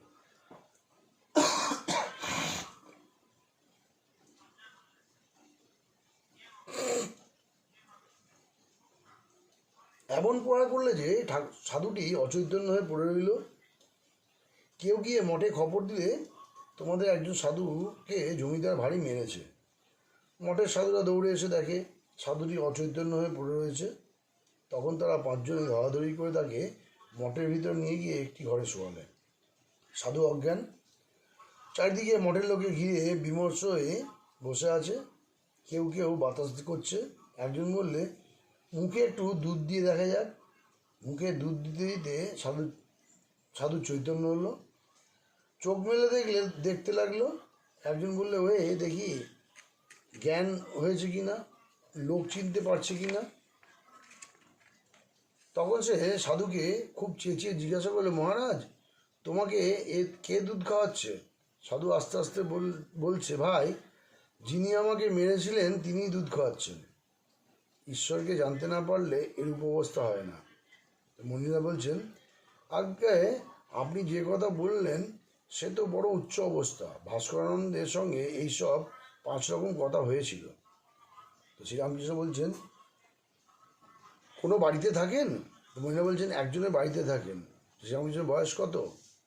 এমন পড়া করলে যে সাধুটি অচৈতন্য হয়ে পড়ে রইল। কেউ গিয়ে মঠে খবর দিলে তোমাদের একজন সাধুকে জমিদার ভারী মেরেছে। মঠের সাধুরা দৌড়ে এসে দেখে সাধুটি অচৈতন্য হয়ে পড়ে রয়েছে। তখন তারা 5 জনে ধরাধরি করে তাকে মঠের ভিতর নিয়ে গিয়ে একটি ঘরে শোয়ালে। সাধু অজ্ঞান। চারিদিকে মঠের লোকে ঘিরে বিমর্ষ হয়ে বসে আছে। কেউ কেউ বাতাস করছে। একজন বললে, মুখে একটু দুধ দিয়ে দেখা যাক। মুখে দুধ দিতে দিতে সাধু চৈতন্য হলো। চোখ মেলে দেখতে লাগলো। একজন বললে, ওয়ে দেখি জ্ঞান হয়েছে কি না, লোক চিনতে পারছে কি না। তখন সে সাধুকে খুব চেঁচিয়ে জিজ্ঞাসা করলে, মহারাজ তোমাকে কে দুধ খাওয়াচ্ছে? সাধু আস্তে আস্তে বলছে, ভাই যিনি আমাকে মেরেছিলেন তিনিই দুধ খাওয়াচ্ছেন। ঈশ্বরকে জানতে না পারলে এরূপ অবস্থা হয় না। মনিরা বলছেন, আজ্ঞে আপনি যে কথা বললেন সে তো বড় উচ্চ অবস্থা। ভাস্করানন্দের সঙ্গে এইসব 5 রকম কথা হয়েছিল। তো শ্রীরামকৃষ্ণ বলছেন, কোনো বাড়িতে থাকেন? তো মহিলা বলছেন, একজনের বাড়িতে থাকেন। শ্রীরামকৃষ্ণের বয়স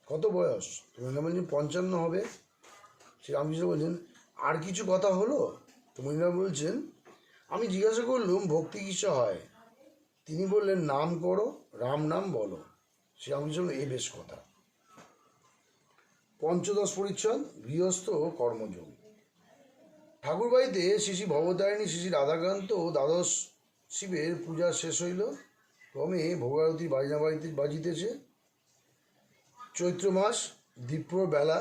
কত বয়স? তো মহিলা বলছেন 55 হবে। শ্রীরামকৃষ্ণ বলছেন, আর কিছু কথা হলো? তো মহিলা বলছেন, আমি জিজ্ঞাসা করলুম ভক্তি কিসে হয়? তিনি বললেন, নাম করো, রাম নাম বলো। শ্রীরামকৃষ্ণ বললেন, এ বেশ কথা। পঞ্চদশ পরিচ্ছদ, গৃহস্থ ও কর্মযোগ। ঠাকুরবাড়িতে শ্রী ভবতারিণী, শ্রী রাধাকান্ত ও দ্বাদশ শিবের পূজা শেষ হইল। ক্রমে ভোগারতি বাজিতেছে। চৈত্র মাস, দ্বীপ্র বেলা,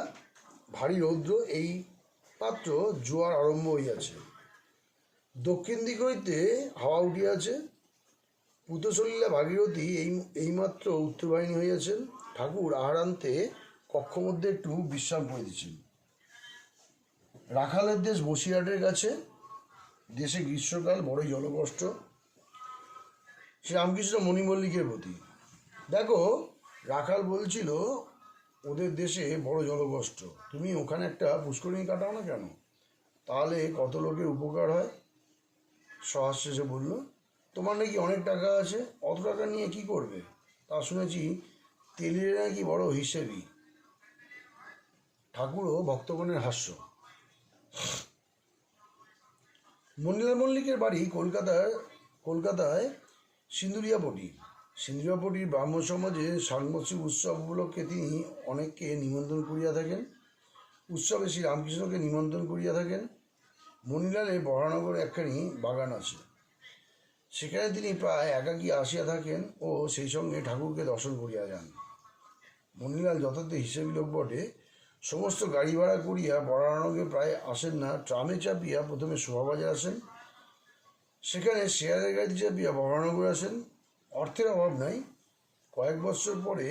ভারী রৌদ্র, এই মাত্র জোয়ার আরম্ভ হইয়াছে। দক্ষিণ দিক হইতে হাওয়া উঠিয়াছে। পূতসলীলা ভাগীরথী এইমাত্র উত্তর বাহিনী হইয়াছেন। ঠাকুর আহারান্তে কক্ষ মধ্যে একটু বিশ্রাম করিতেছেন। রাখালের দেশ বসিরহাটের কাছে। দেশে গ্রীষ্মকাল, বড়ই জলকষ্ট। শ্রীরামকৃষ্ণ মণিমল্লিকের প্রতি, দেখো রাখাল বলছিল ওদের দেশে বড় জলকষ্ট, তুমি ওখানে একটা পুষ্করিণী কাটাও না কেন, তাহলে কত লোকের উপকার হয়। সহাস্যে সে বলল, তোমার নাকি অনেক টাকা আছে, অত টাকা নিয়ে কি করবে? তা শুনেছি তেলিরে নাকি বড় হিসেবি। ঠাকুরও ভক্তগণের হাস্য। মনিলাল মল্লিকের বাড়ি কলকাতায় সিন্দুরিয়াপটির ব্রাহ্ম সমাজে সাংবৎসরিক উৎসব উপলক্ষে তিনি অনেককে নিমন্ত্রণ করিয়া থাকেন। উৎসবে শ্রী রামকৃষ্ণকে নিমন্ত্রণ করিয়া থাকেন। মনিলালে বরানগরে একখানি বাগান আছে, সেখানে তিনি প্রায় একাকী আসিয়া থাকেন ও সেই সঙ্গে ঠাকুরকে দর্শন করিয়া যান। মনিলাল যথার্থ হিসেবী লোক বটে। সমস্ত গাড়ি ভাড়া করিয়া বরানগে প্রায় আসেন না। ট্রামে চাপিয়া প্রথমে শোভাবাজার আসেন, সেখানে শেয়ারের গাড়িতে চাপিয়া বরানগর আসেন। অর্থের অভাব নাই। কয়েক বছর পরে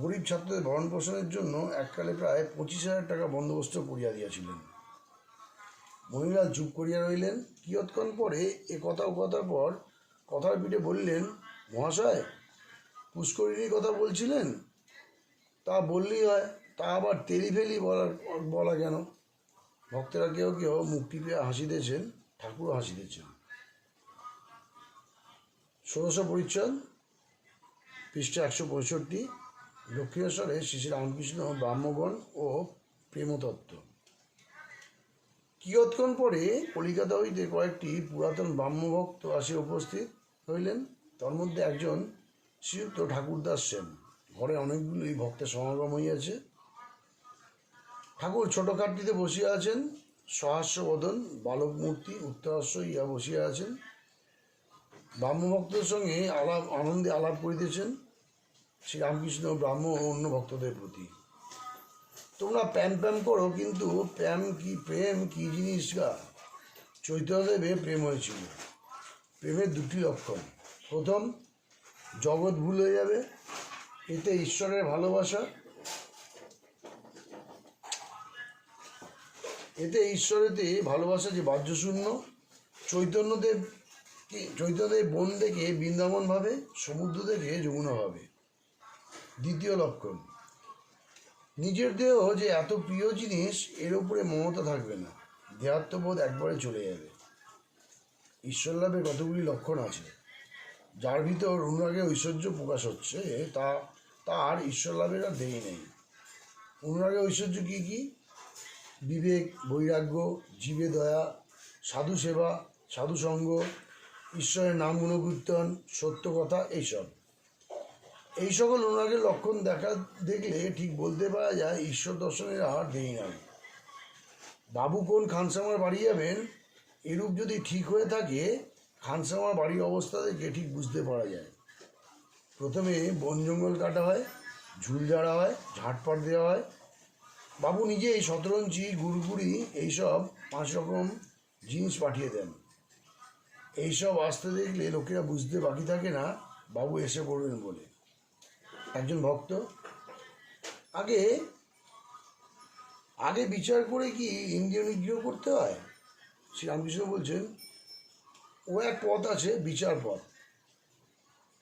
গরিব ছাত্রদের ভরণ পোষণের জন্য এককালে প্রায় 25,000 টাকা বন্দোবস্ত করিয়া দিয়াছিলেন। মনিলাল চুপ করিয়া রইলেন। কিয়ৎক্ষণ পরে কথার পর কথার পিঠে বললেন, মহাশয় পুষ্করিণীর কথা বলছিলেন, তা বললেই হয়, তা আবার তেলি বলা কেন? ভক্তেরা কেউ কেউ মুখ টিপে হাসিতেছেন, ঠাকুরও হাসিতেছেন। 16শ পরিচ্ছদ, পৃষ্ঠা 165। দক্ষিণেশ্বরে শ্রী শ্রী রামকৃষ্ণ, ব্রাহ্মগণ ও প্রেমতত্ত্ব। কিয়ৎক্ষণ পরে কলিকাতা হইতে কয়েকটি পুরাতন ব্রাহ্মভক্ত আসিয়া উপস্থিত হইলেন। তার মধ্যে একজন শ্রীযুক্ত ঠাকুরদাস সেন। ঘরে অনেকগুলোই ভক্তের সমাগম হইয়াছে। ঠাকুর ছোট খাটটিতে বসিয়া আছেন, সহাস্য বদন, বালক মূর্তি উত্তরাশ্য ইয়া বসিয়া আছেন। ব্রাহ্মভক্তদের সঙ্গে আনন্দে আলাপ করিতেছেন শ্রীরামকৃষ্ণ ব্রাহ্ম ও অন্য ভক্তদের প্রতি। তোমরা প্যাম প্যাম করো, কিন্তু প্রেম কি জিনিস গা? চৈতন্যদেবের প্রেম হয়েছিল। প্রেমের দুটি লক্ষণ। প্রথম, জগৎ ভুল হয়ে যাবে, এতে ঈশ্বরের ভালোবাসা, ভালোবাসা যে বাহ্যশূন্য। চৈতন্যদেব বন দেখে বৃন্দাবন ভাবে, সমুদ্র দেখে যমুনা ভাবে। দ্বিতীয় লক্ষণ, নিজের দেহ যে এত প্রিয় জিনিস, এর উপরে মমতা থাকবে না, দেহাত্মবোধ একবারে চলে যাবে। ঈশ্বর লাভের কতগুলি লক্ষণ আছে। যার ভিতর অনুরাগে ঐশ্বর্য প্রকাশ হচ্ছে, তার ঈশ্বর লাভের আর দেরি নেই। অনুরাগে ঐশ্বর্য কী কী? বিবেক, বৈরাগ্য, জীবে দয়া, সাধু সেবা, সাধুসঙ্গ, ঈশ্বরের নাম গুণকীর্তন, সত্য কথা, এই সকল অনুরাগের লক্ষণ দেখলে ঠিক বলতে পারা যায় ঈশ্বর দর্শনের আর দেরি নাই। বাবু কোন খানসামার বাড়ি যাবেন, এরূপ যদি ঠিক হয়ে থাকে, খানসামার বাড়ির অবস্থা থেকে ঠিক বুঝতে পারা যায়। প্রথমে বন জঙ্গল কাটা হয়, ঝুল ঝাড়া হয়, ঝাঁটপাট দেওয়া হয়। বাবু নিজেই শতরঞ্চি, গুড়গুড়ি এইসব 5 রকম জিনিস পাঠিয়ে দেন। এইসব আসতে দেখলে লোকেরা বুঝতে বাকি থাকে না বাবু এসে পড়বেন বলে। একজন ভক্ত, আগে বিচার করে কি ইন্দ্রিয় নিগ্রহ করতে হয়? শ্রীরামকৃষ্ণ বলছেন, ও এক পথ আছে, বিচার পথ।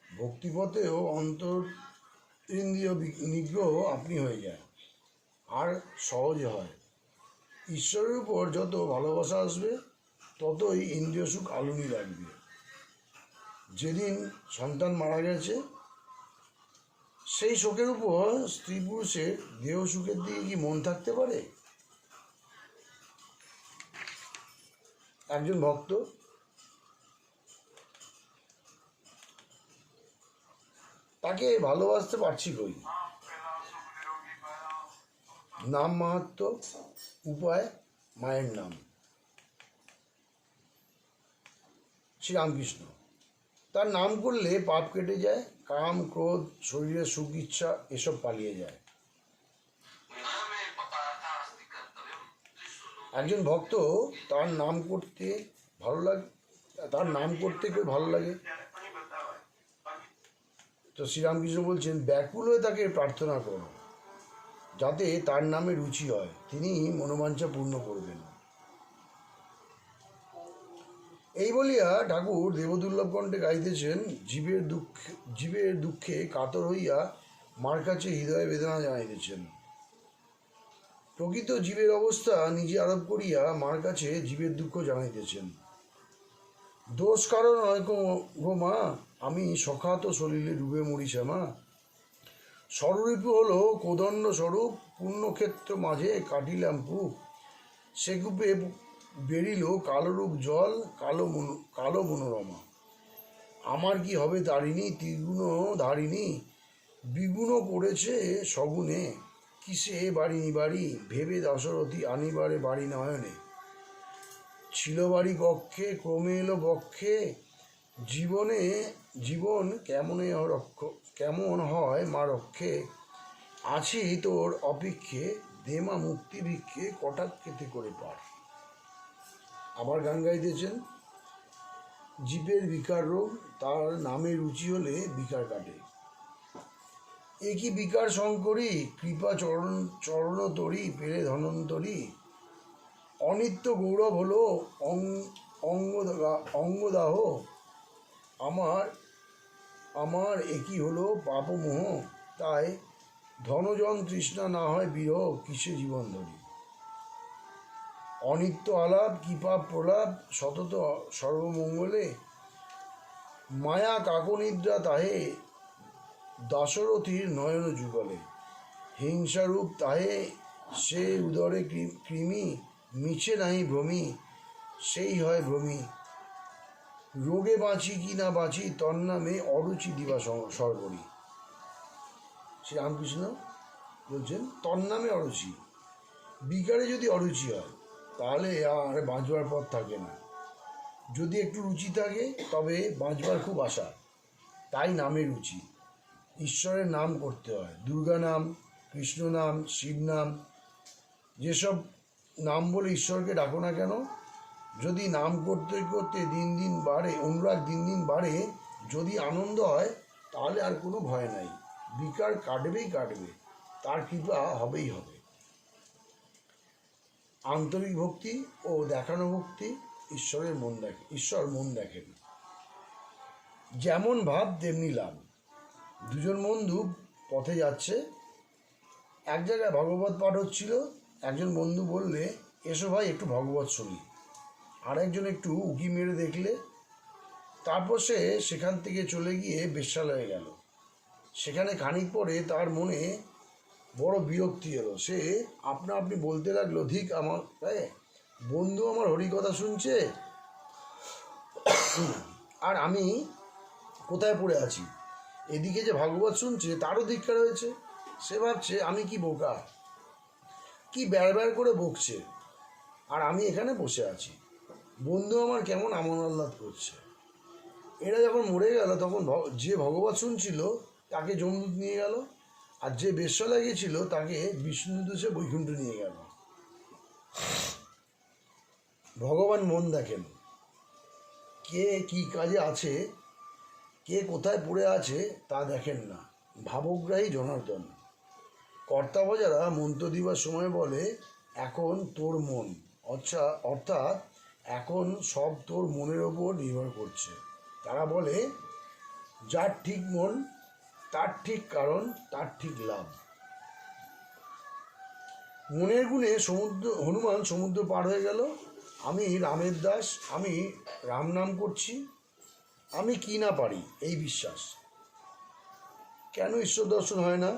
ভক্তিপথেও ইন্দ্রিয় নিগ্রহ আপনি হয়ে যায়, আর সহজে হয়। ঈশ্বরের উপর যত ভালোবাসা আসবে, ততই ইন্দ্রিয় সুখ আলুনি লাগবে। যেদিন সন্তান মারা গেছে, সেই শোকের উপর স্ত্রী পুরুষের দেহ সুখের দিকে কি মন থাকতে পারে? একজন ভক্ত, তাকে ভালোবাসতে পারছি কই? নাম মাহাত্ম্য, উপায় মায়ের নাম। শ্রীরামকৃষ্ণ, তার নাম করলে পাপ কেটে যায়, কাম, ক্রোধ, শরীরের সুখ ইচ্ছা এসব পালিয়ে যায়। একজন ভক্ত, তার নাম করতে খুব ভালো লাগে। তো শ্রীরামকৃষ্ণ বলছেন, ব্যাকুল হয়ে তাকে প্রার্থনা করো, যাতে তার নামে রুচি হয়, তিনি মনোবাঞ্ছা পূর্ণ করবেন। এই বলিয়া ঠাকুর দেবদুর্লভ কণ্ঠে গাইতেছেন, জীবের দুঃখে কাতর হইয়া মার কাছে হৃদয় বেদনা জানাইতেছেন। প্রকৃত জীবের অবস্থা নিজে আরোপ করিয়া মার কাছে জীবের দুঃখ জানাইতেছেন। দোষ কারণ নয় গো মা, আমি সখাত সলিলে ডুবে মরি শ্যামা। স্বরূপ হলো কোদণ্ড স্বরূপ, পুণ্যক্ষেত্র মাঝে কাটিলাম কূপ। সে কূপে বেরিল কালোরূপ জল, কালো মনোরমা। আমার কি হবে তারিণী, ত্রিগুণ ধারিণী, বিগুণ করেছে সগুণে। কিসে বাড়ি নিবাড়ি, ভেবে দশরথী আনিবারে বাড়ি নয়নে। ছিল বাড়ি কক্ষে, ক্রমে এলো বক্ষে, জীবন কেমন হয় মা রক্ষে। আছি তোর অপেক্ষে, দেমা মুক্তি ভিক্ষে, কটাক্ষেতে করে পার। আবার গান গাইতেছেন, জীবের বিকার রোগ, তার নামে রুচি হলে বিকার কাটে। একই বিকার শঙ্করী, কৃপা চরণ তরি, পেরে ধনন্তরী। অনিত্য গৌরব হলো অঙ্গদাহ, আমার একই হলো পাপমোহ। তাই ধনজন তৃষ্ণা না হয় বিরহ, কিসে জীবন ধরি। অনিত্য আলাপ, কৃপা প্রলাপ, সতত সর্বমঙ্গলে। মায়া কাকনিদ্রা তাহে, দাশরথীর নয়ন যুগলে। হিংসারূপ তাহে, সে উদরে কৃমি। মিছে নাহি ভ্রমি, সেই হয় ভ্রমি। রোগে বাঁচি কি না বাঁচি, তন্নামে অরুচি দিবা সর্বরি। শ্রীরামকৃষ্ণ বলছেন, তন্নামে অরুচি। বিকারে যদি অরুচি হয়, তাহলে আর বাঁচবার পথ থাকে না। যদি একটু রুচি থাকে তবে বাঁচবার খুব আশা, তাই নামে রুচি। ঈশ্বরের নাম করতে হয়, দুর্গা নাম, কৃষ্ণ নাম, শিব নাম, যেসব নাম বলে ঈশ্বরকে ডাকো না কেন, যদি নাম করতে করতে দিন দিন বাড়ে, অনুরাগ দিন দিন বাড়ে, যদি আনন্দ হয়, তাহলে আর কোনো ভয় নাই। বিকার কাটবেই কাটবে, তার কৃপা হবেই হবে। আন্তরিক ভক্তি ও দেখানো ভক্তি, ঈশ্বর মন দেখেন। যেমন ভাব তেমনি লাভ। দুজন বন্ধু পথে যাচ্ছে, এক জায়গায় ভাগবত পাঠ হচ্ছিল। একজন বন্ধু বললে, এসো ভাই একটু ভাগবত শুনি। আর একজন একটু উকি মেরে দেখলে। তারপর সে সেখান থেকে চলে গিয়ে বেশ্যালয়ে গেল। সেখানে খানিক পরে তার মনে বড় বিরক্তি এলো। সে আপনা আপনি বলতে লাগলো, ধিক আমার বন্ধু আমার হরিকথা শুনছে, আর আমি কোথায় পড়ে আছি। এদিকে যে ভাগবত শুনছে তারও ধিক্কার হয়েছে। সে ভাবছে, আমি কি বোকা, কি ব্যাড় করে বকছে, আর আমি এখানে বসে আছি। বন্ধু আমার কেমন আমোদ আহ্লাদ করছে। এরা যখন মরে গেল, তখন যে ভগবত শুনছিল তাকে যমদূত নিয়ে গেল, আর যে বেশ্যালয়ে গেছিল তাকে বিষ্ণুদূত এসে বৈকুণ্ঠ নিয়ে গেল। ভগবান মন দেখেন, কে কি কাজে আছে, কে কোথায় পড়ে আছে তা দেখেন না। ভাবগ্রাহী জনার্দন। কর্তাবাজারা মন্ত্র দিবার সময় বলে, এখন তোর মন, অর্থাৎ এখন সব তোর মনের ওপর নির্ভর করছে। তারা বলে, যার ঠিক মন তার ঠিক কারণ, তার ঠিক লাভ। মনের গুণে হনুমান সমুদ্র পার হয়ে গেল। আমি রামের দাস, আমি রাম নাম করছি, আমি কি না পারি এই বিশ্বাস। কেন ঈশ্বর দর্শন হয় না?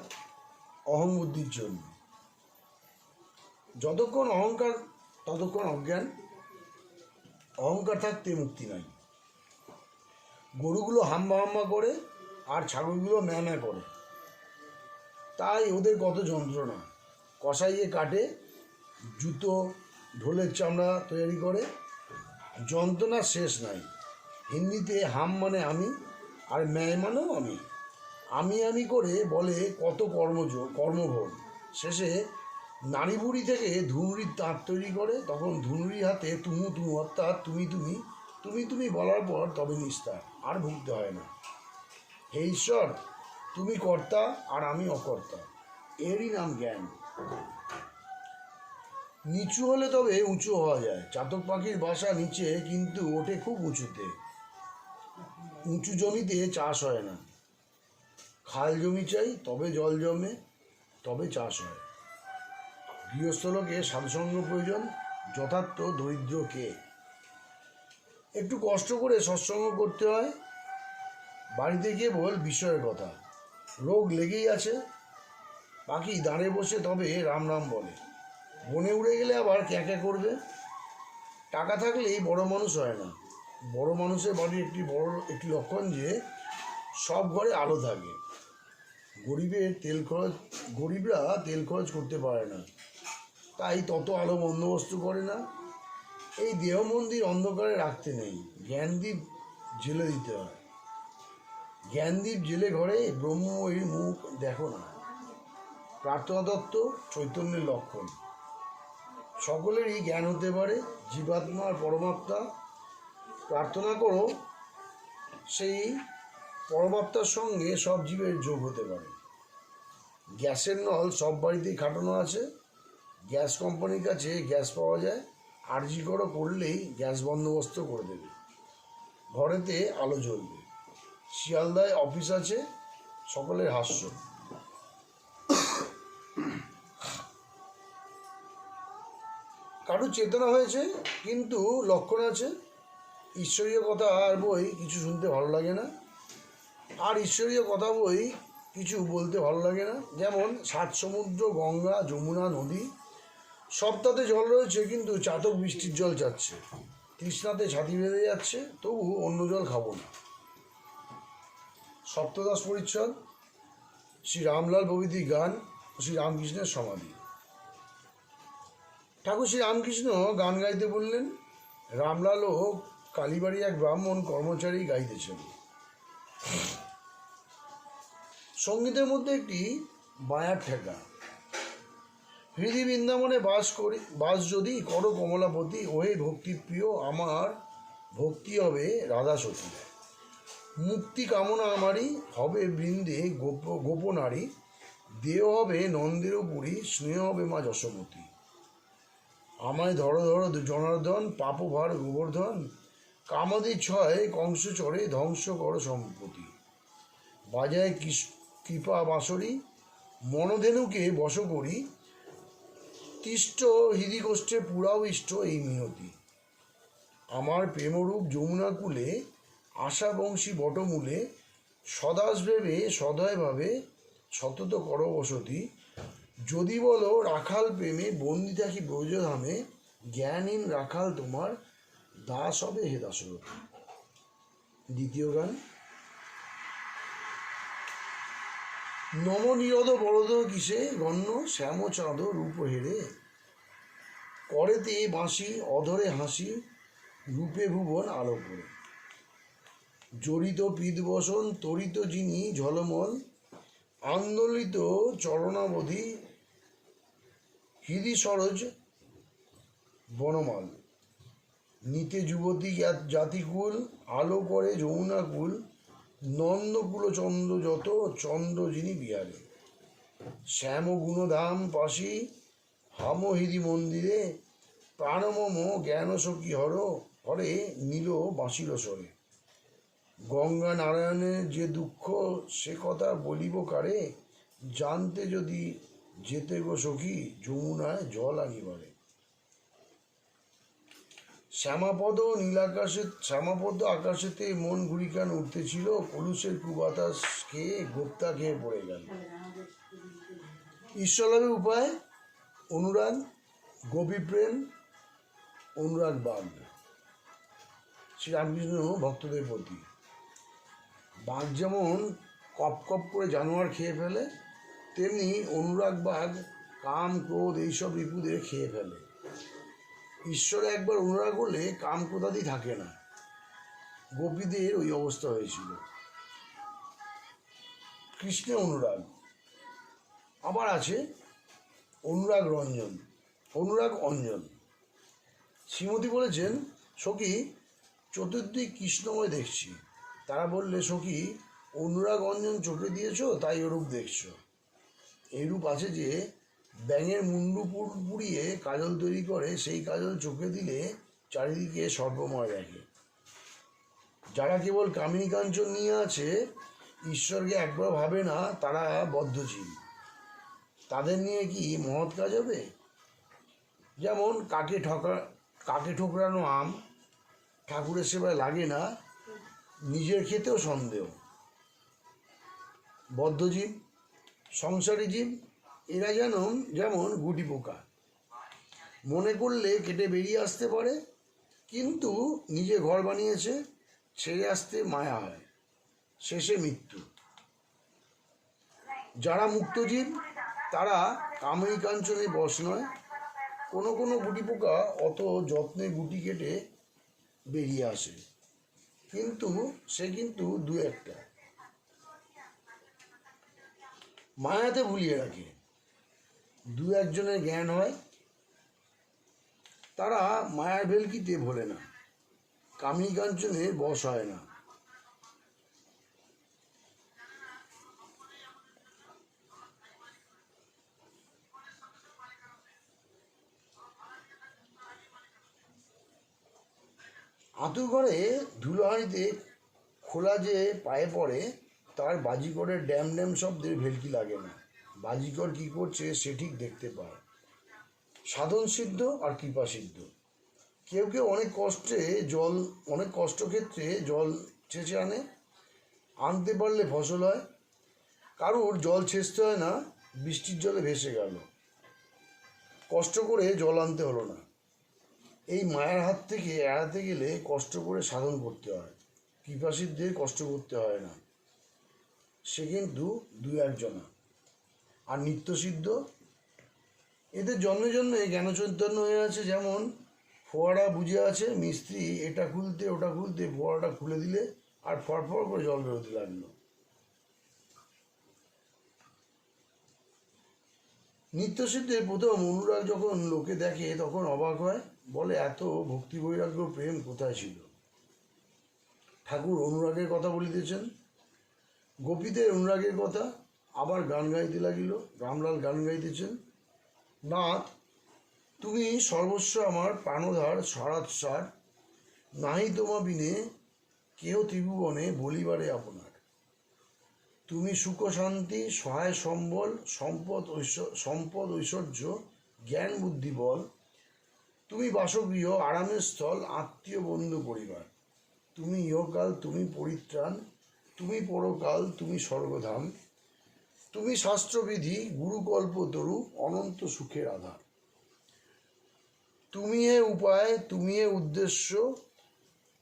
অহং বুদ্ধির জন্য। যতক্ষণ অহংকার ততক্ষণ অজ্ঞান। অহংকার থাকতে মুক্তি নাই। গরুগুলো হাম্বা হাম্বা করে আর ছাগলগুলো ম্যাঁ ম্যাঁ করে, তাই ওদের কত যন্ত্রণা। কসাইয়ে কাটে, জুতো, ঢোলের চামড়া তৈরি করে, যন্ত্রণার শেষ নাই। হিন্দিতে হাম মানে আমি, আর ম্যায় মানেও আমি করে বলে কত কর্মভোগ। শেষে নারী বুড়ি থেকে ধুনুরির তাঁত তৈরি করে, তখন ধুনুরির হাতে তুমু তুমু, অর্থাৎ তুমি বলার পর তবে নিস্তার, আর ভুগতে হয় না। হে ঈশ্বর, তুমি কর্তা আর আমি অকর্তা, এরই নাম জ্ঞান। নিচু হলে তবে উঁচু হওয়া যায়। চাতক পাখির বাসা নিচে, কিন্তু ওঠে খুব উঁচুতে। উঁচু জমিতে চাষ হয় না, খাল জমি চাই, তবে জল জমে, তবে চাষ হয়। গৃহস্থ লোকে সাধুসঙ্গ প্রয়োজন, যথার্থ দরিদ্রকে। একটু কষ্ট করে সৎসঙ্গ করতে হয়। বাড়িতে কেবল বিষয়ের কথা, রোগ লেগেই আছে। পাখি দাঁড়ে বসে তবে রাম রাম বলে, বনে উড়ে গেলে আবার ক্যাঁ ক্যাঁ করবে। টাকা থাকলেই বড় মানুষ হয় না। বড় মানুষের বাড়ির একটি লক্ষণ যে সব ঘরে আলো থাকে। গরিবরা তেল খরচ করতে পারে না, তাই তত আলো বন্দোবস্ত করে না। এই দেহ মন্দির অন্ধকারে রাখতে নেই, জ্ঞানদীপ জেলে দিতে হয়। জ্ঞানদীপ জেলে ঘরে ব্রহ্মময়ীর মুখ দেখো না। প্রার্থনা তত্ত্ব চৈতন্যের লক্ষণ। সকলেরই জ্ঞান হতে পারে, জীবাত্মা আর পরমাত্মা। প্রার্থনা করো, সেই পরমাত্মার সঙ্গে সব জীবের যোগ হতে পারে। গ্যাসের নল সব বাড়িতেই খাটানো আছে। গ্যাস কোম্পানির কাছে গ্যাস পাওয়া যায়, আর্জি করলেই গ্যাস বন্দোবস্ত করে দেবে, ঘরেতে আলো জ্বলবে। শিয়ালদায় অফিস আছে, সকলের হাস্য। কারো চেতনা হয়েছে, কিন্তু লক্ষণ আছে। ঈশ্বরীয় কথা আর বই কিছু শুনতে ভালো লাগে না, আর ঈশ্বরীয় কথা বই কিছু বলতে ভালো লাগে না। যেমন 7 সমুদ্র, গঙ্গা, যমুনা, নদী, সবটাতে জল রয়েছে, কিন্তু চাতক বৃষ্টির জল চাচ্ছে। তৃষ্ণাতে ছাতি বেঁধে যাচ্ছে, তবু অন্য জল খাবো না। সপ্তদশ পরিচ্ছদ, শ্রী রামলাল প্রভৃতির গান, শ্রী রামকৃষ্ণের সমাধি। ঠাকুর শ্রী রামকৃষ্ণ গান গাইতে বললেন। রামলালও কালীবাড়ি এক ব্রাহ্মণ কর্মচারী গাইতেছেন। সঙ্গীতের মধ্যে একটি বায়ার ঠেকা। হৃদি বৃন্দাবনে বাস যদি করো কমলাপতি, ওহে ভক্তিপ্রিয় আমার ভক্তি হবে রাধা সতী। মুক্তি কামনা আমারই হবে বৃন্দে গোপনারী, দেহ হবে নন্দেরও পুরী, স্নেহ হবে মা যশোমতী। আমায় ধরো ধরো জনার্দন, পাপ ভার গোবর্ধন, কামাদি ছয় কংস চড়ে ধ্বংস করো সম্পত্তি। বাজায় কৃপা বাঁশরি, মনধেনুকে বশ করি, তিষ্ট হৃদিকোষ্ঠে পুরাও ইষ্ট এই মিনতি। আমার প্রেমরূপ যমুনা কূলে, আশাবংশী বটমূলে, সদাস ভেবে সদয় ভাবে সতত কর বসতি। যদি বলো রাখাল প্রেমে বন্দি থাকি ব্রজধামে, জ্ঞানহীন রাখাল তোমার দাস হবে হে দাশরথী। দ্বিতীয় গান। নমনীরদ বরদ কিসে গণ্য, শ্যাম চাঁদ রূপ হেরে, করেতে বাঁশি অধরে হাসি, রূপে ভুবন আলো করে। জড়িত পিতবসন তরিত যিনি ঝলমল, আন্দোলিত চরণাবধি হৃদি সরোজ বনমাল। নিতে যুবতী জাতিকুল, আলো করে যমুনাকুল, নন্দকুল চন্দ্র যত চন্দ্র যিনি বিহারে। শ্যাম গুণধাম পাশি হাম হৃদি মন্দিরে, প্রাণমম জ্ঞান সখী হরে নীল বাঁশিল স্বরে। গঙ্গা নারায়ণের যে দুঃখ সে কথা বলিব কারে, জানতে যদি যেতে গো সখী যমুনায় জল আনিবারে। শ্যামাপদ আকাশেতে মন ঘুরিকান উঠতেছিল, কলুষের কুবাতাস খেয়ে গোপ্তা খেয়ে পড়ে গেল। ঈশ্বরলাভের উপায় অনুরাগ, গোপীপ্রেম, অনুরাগ বাঘ। শ্রীরামকৃষ্ণ ভক্তদের প্রতি। বাঘ যেমন কপ কপ করে জানোয়ার খেয়ে ফেলে, তেমনি অনুরাগ বাঘ কাম ক্রোধ এইসব রিপুদের খেয়ে ফেলে। ঈশ্বরে একবার অনুরাগ হলে কাম ক্রোধাদি থাকে না। গোপীদের ওই অবস্থা হয়েছিল। কৃষ্ণের অনুরাগ আবার আছে অনুরাগ রঞ্জন, অনুরাগ অঞ্জন। শ্রীমতী বলেছেন, সখী চতুর্দিক কৃষ্ণময় দেখছি। তারা বললে, সখী অনুরাগ অঞ্জন চোখে দিয়েছ তাই ওরূপ দেখছ। এইরূপ আছে যে ব্যাঙের মুন্ডু পুড়িয়ে কাজল তৈরি করে, সেই কাজল চোখে দিলে চারিদিকে সর্বময় দেখে। যারা কেবল কামিনী কাঞ্চন নিয়ে আছে, ঈশ্বরকে একবার ভাবে না, তারা বদ্ধজীব। তাদের নিয়ে কি মহৎ কাজ হবে? যেমন কাকে ঠোকরানো আম ঠাকুরের সেবায় লাগে না, নিজের খেতেও সন্দেহ। বদ্ধজীব, সংসারী জীব, এরা যেমন গুটি পোকা, মনে করলে কেটে বেরিয়ে আসতে পারে, কিন্তু নিজে ঘর বানিয়েছে, ছেড়ে আসতে মায়া হয়, শেষে মৃত্যু। যারা মুক্তজীব তারা কামিনী কাঞ্চনে বশ নয়। কোনো কোনো গুটি পোকা অত যত্নে গুটি কেটে বেরিয়ে আসে, কিন্তু দু একটা মায়াতে ভুলিয়ে রাখে। দু একজনের জ্ঞান হয়, তারা মায়ার ভেলকিতে ভোলে না, কামিনী কাঞ্চনে বশ হয় না। আঁতুর ঘরে ধুলোহাঁড়িতে খোলা যে পায়ে পড়ে, তার বাজিকরের ড্যাম ড্যাম শব্দের ভেলকি লাগে না। বাজিকর কি করছে সে ঠিক দেখতে পায়। সাধন সিদ্ধ আর কৃপা সিদ্ধ। কেউ কেউ অনেক কষ্টক্ষেত্রে জল ছেঁচে আনতে পারলে ফসল হয়। কারুর জল ছেঁচতে হয় না, বৃষ্টির জলে ভেসে গেল, কষ্ট করে জল আনতে হলো না। এই মায়ের হাত থেকে এড়াতে গেলে কষ্ট করে সাধন করতে হয়। কৃপাসিদ্ধের কষ্ট করতে হয় না, সে কিন্তু দু একজনা। আর নিত্যসিদ্ধ, এদের জন্মে জন্মে জ্ঞানচৈতন্য হয়ে আছে, যেমন ফোয়ারা বুঝে আছে, মিস্ত্রি এটা খুলতে ওটা খুলতে ফোয়ারাটা খুলে দিলে আর ফরফর করে জল বেরোতে লাগলো। নিত্যসিদ্ধের প্রথম অনুরাগ যখন লোকে দেখে তখন অবাক হয়, বলে এত ভক্তি বৈরাগ্য প্রেম কোথায় ছিল। ঠাকুর অনুরাগের কথা বলিতেছেন, গোপীদের অনুরাগের কথা। আবার গান গাইতে লাগিল। রামলাল গান গাইতেছেন, নাথ তুমি সর্বস্ব আমার প্রাণধার সারাৎসার, নাহি তোমা বিনে কেহ ত্রিভুবনে বলিবারে আপনার। তুমি সুখ শান্তি সহায় সম্বল সম্পদ ঐশ্বর্য জ্ঞান বুদ্ধি বল। তুমি বাসগৃহ আরামের স্থল আত্মীয় বন্ধু পরিবার। তুমি ইহকাল তুমি পরিত্রাণ, তুমি পরকাল তুমি স্বর্গধাম। তুমি শাস্ত্রবিধি গুরুকল্পতরু অনন্ত সুখের আধার। তুমি এ উপায় তুমি এ উদ্দেশ্য,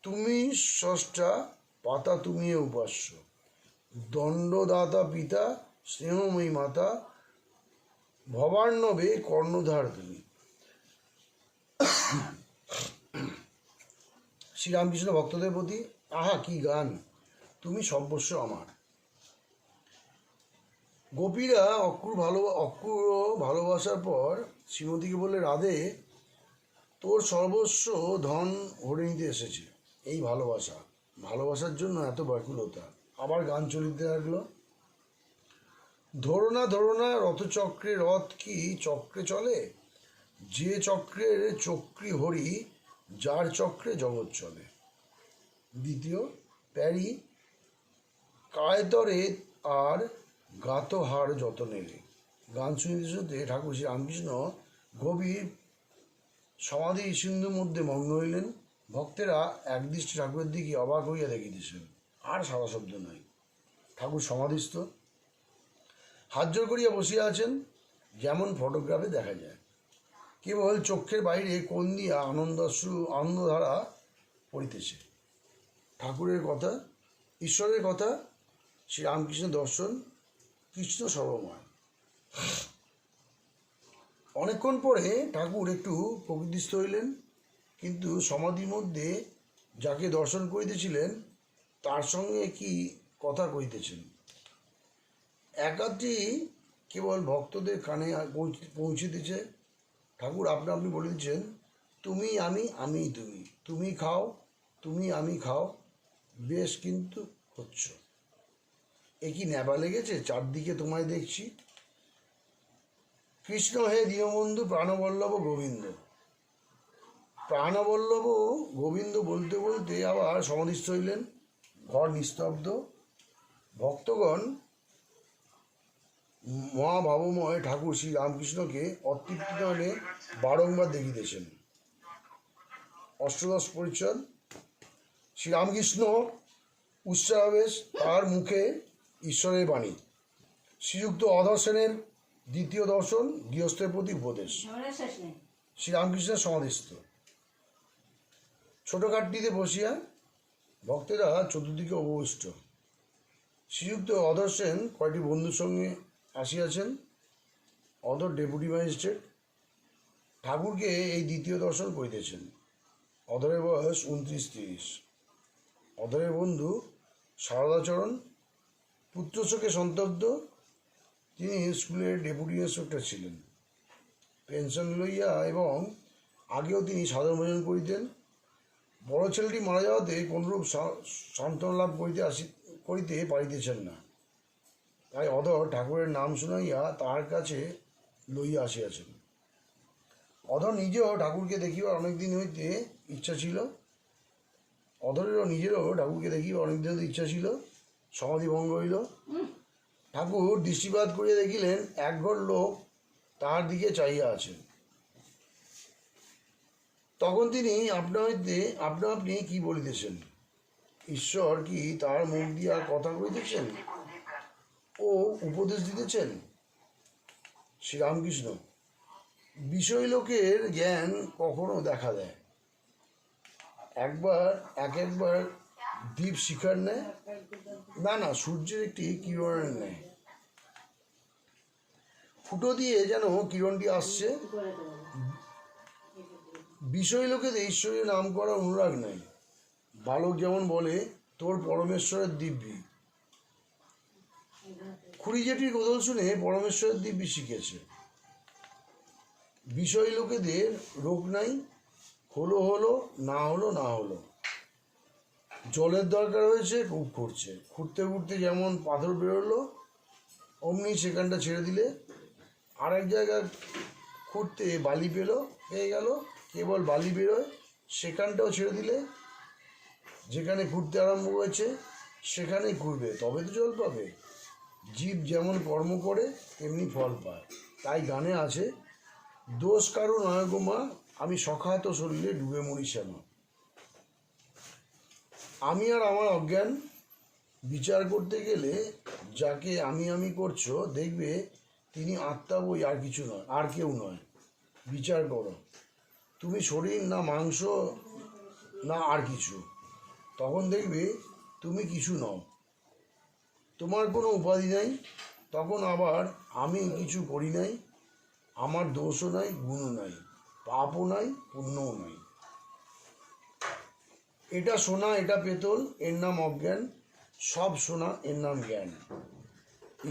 তুমি স্রষ্টা পাতা তুমি এ উপাস্য। দণ্ডদাতা পিতা স্নেহময়ী মাতা, ভবার্ণবে কর্ণধার তুমি। শ্রীরামকৃষ্ণ ভক্তদের প্রতি, আহা কি গান, তুমি সর্বস্ব আমার। গোপীরা অক্রূর ভালোবাসার পর শ্রীমতীকে বললে, রাধে তোর সর্বস্ব ধন হরে নিতে এসেছে এই ভালোবাসা, ভালোবাসার জন্য এত ব্যাকুলতা। আবার গান চলিতে লাগলো, ধরো না রথচক্রে রথ কি চক্রে চলে, যে চক্রের চক্রী হরি, যার চক্রে জগৎ চলে। দ্বিতীয় প্যারি, কায়তরে আর গাতহার যতনেরে। গান শুনতে শুনতে ঠাকুর শ্রী রামকৃষ্ণ গভীর সমাধি সিন্ধুর মধ্যে মগ্ন হইলেন। ভক্তেরা একদৃষ্টি ঠাকুরের দিকে অবাক হইয়া দেখিতেছেন, আর সারা শব্দ নাই। ঠাকুর সমাধিস্থ, হাত জোর করিয়া বসিয়া আছেন, যেমন ফটোগ্রাফে দেখা যায়। কেবল চক্ষের বাইরে কোন দিয়া আনন্দধারা পড়িতেছে। ঠাকুরের কথা, ঈশ্বরের কথা, শ্রীরামকৃষ্ণ দর্শন, কৃষ্ণ সর্বময়। অনেকক্ষণ পরে ঠাকুর একটু প্রকৃতিস্থ হইলেন, কিন্তু সমাধির মধ্যে যাকে দর্শন করিতেছিলেন তার সঙ্গে কি কথা কইতেছেন একাধটি কেবল ভক্তদের কানে পৌঁছিতেছে। ঠাকুর আপনা আপনি বলেছেন, তুমি আমি আমি তুমি, তুমি খাও তুমি আমি খাও, বেশ কিন্তু হচ্ছ। এ কি নেবা লেগেছে, চারদিকে তোমায় দেখছি। কৃষ্ণ হে দীনবন্ধু প্রাণবল্লভ গোবিন্দ। প্রাণবল্লভ গোবিন্দ বলতে বলতে আবার সমাধিস্থ হইলেন। ঘর নিস্তব্ধ। ভক্তগণ মহাভাবময় ঠাকুর শ্রী রামকৃষ্ণকে অতৃপ্ত নয়নে বারংবার দেখিতেছেন। অষ্টাদশ পরিচ্ছদ। শ্রীরামকৃষ্ণ উৎসাহাবেশ, তার মুখে ঈশ্বরের বাণী। শ্রীযুক্ত অধর সেনের দ্বিতীয় দর্শন, গৃহস্থের প্রতি উপদেশ। শ্রীরামকৃষ্ণের সমাধিস্থ। ছোট ঘাটটিতে বসিয়া ভক্তেরা চতুর্দিকে উপবিষ্ট। শ্রীযুক্ত অধর সেন কয়েকটি বন্ধুর সঙ্গে আসিয়াছেন। অধর ডেপুটি ম্যাজিস্ট্রেট। ঠাকুরকে এই দ্বিতীয় দর্শন করিতেছেন। অধরের বয়স 29-30। অধরের বন্ধু সারদাচরণ পুত্রশোকে সন্তব্ধ। তিনি স্কুলের ডেপুটি ইন্সপেক্টর ছিলেন, পেনশন লইয়া, এবং আগেও তিনি সাধারণ ভোজন করিতেন। বড় ছেলেটি মারা যাওয়াতে কোনরূপ সান্ত্বনা লাভ করিতে পারিতেছেন না। তাই অধর ঠাকুরের নাম শুনাইয়া তাহার কাছে লইয়া আসিয়াছেন। অধর নিজেও ঠাকুরকে দেখিবার অনেক দিন হইতে ইচ্ছা ছিল। অধরেরও নিজেরও ঠাকুরকে দেখিবার অনেক দিন হইতে ইচ্ছা ছিল। সমাধি ভঙ্গ হইল। ঠাকুর দৃষ্টিপাত করিয়া দেখিলেন একঘর লোক তাহার দিকে চাহিয়া আছেন। তখন তিনি আপনা আপনি কি বলিতেছেন? ঈশ্বর কি তাহার মুখ দিয়া কথা কইতেছেন ও উপদেশ দিতেছেন? শ্রীরামকৃষ্ণ, বিষয় লোকের জ্ঞান কখনো দেখা দেয়, একবার দ্বীপ শিখার নেয়, না সূর্যের একটি কিরণের নেয়। ফুটো দিয়ে যেন কিরণটি আসছে, বিষয় লোকেতে ঈশ্বরের নাম করা অনুরাগ নাই। বালক যেমন বলে তোর পরমেশ্বরের দিব্যি, খুড়ি জেঠির কোদল শুনে পরমেশ্বরের দিব্যি শিখেছে। বিষয় লোকেদের রোগ নাই, হলো হলো, না হলো না হলো। জলের দরকার হয়েছে, কূপ খুঁড়ছে, খুঁড়তে খুঁড়তে যেমন পাথর বেরোলো অমনি সেখানটা ছেড়ে দিলে আর এক জায়গায় খুঁড়তে বালি পেয়ে গেল, কেবল বালি বেরোয়, সেখানটাও ছেড়ে দিলে যেখানে খুঁড়তে আরম্ভ করেছে সেখানেই খুঁড়বে, তবে তো জল পাবে। জীব যেমন কর্ম করে তেমনি ফল পায়। তাই গানে আছে, দোষ কারো নয় গো মা, আমি সখাত শরীরে ডুবে মরি শ্যামা। আমি আর আমার অজ্ঞান বিচার করতে গেলে যাকে আমি করছো দেখবে তিনি আত্মা বই, আর কিছু নয়, আর কেউ নয়। বিচার করো তুমি শরীর না মাংস না আর কিছু, তখন দেখবে তুমি কিছু নও, তোমার কোনো উপাধি নাই। তখন আবার আমি কিছু করি নাই, আমার দোষও নাই, গুণও নাই, পাপও নাই, পুণ্যও নাই। এটা সোনা এটা পেতল, এর নাম অজ্ঞান, সব সোনা এর নাম জ্ঞান।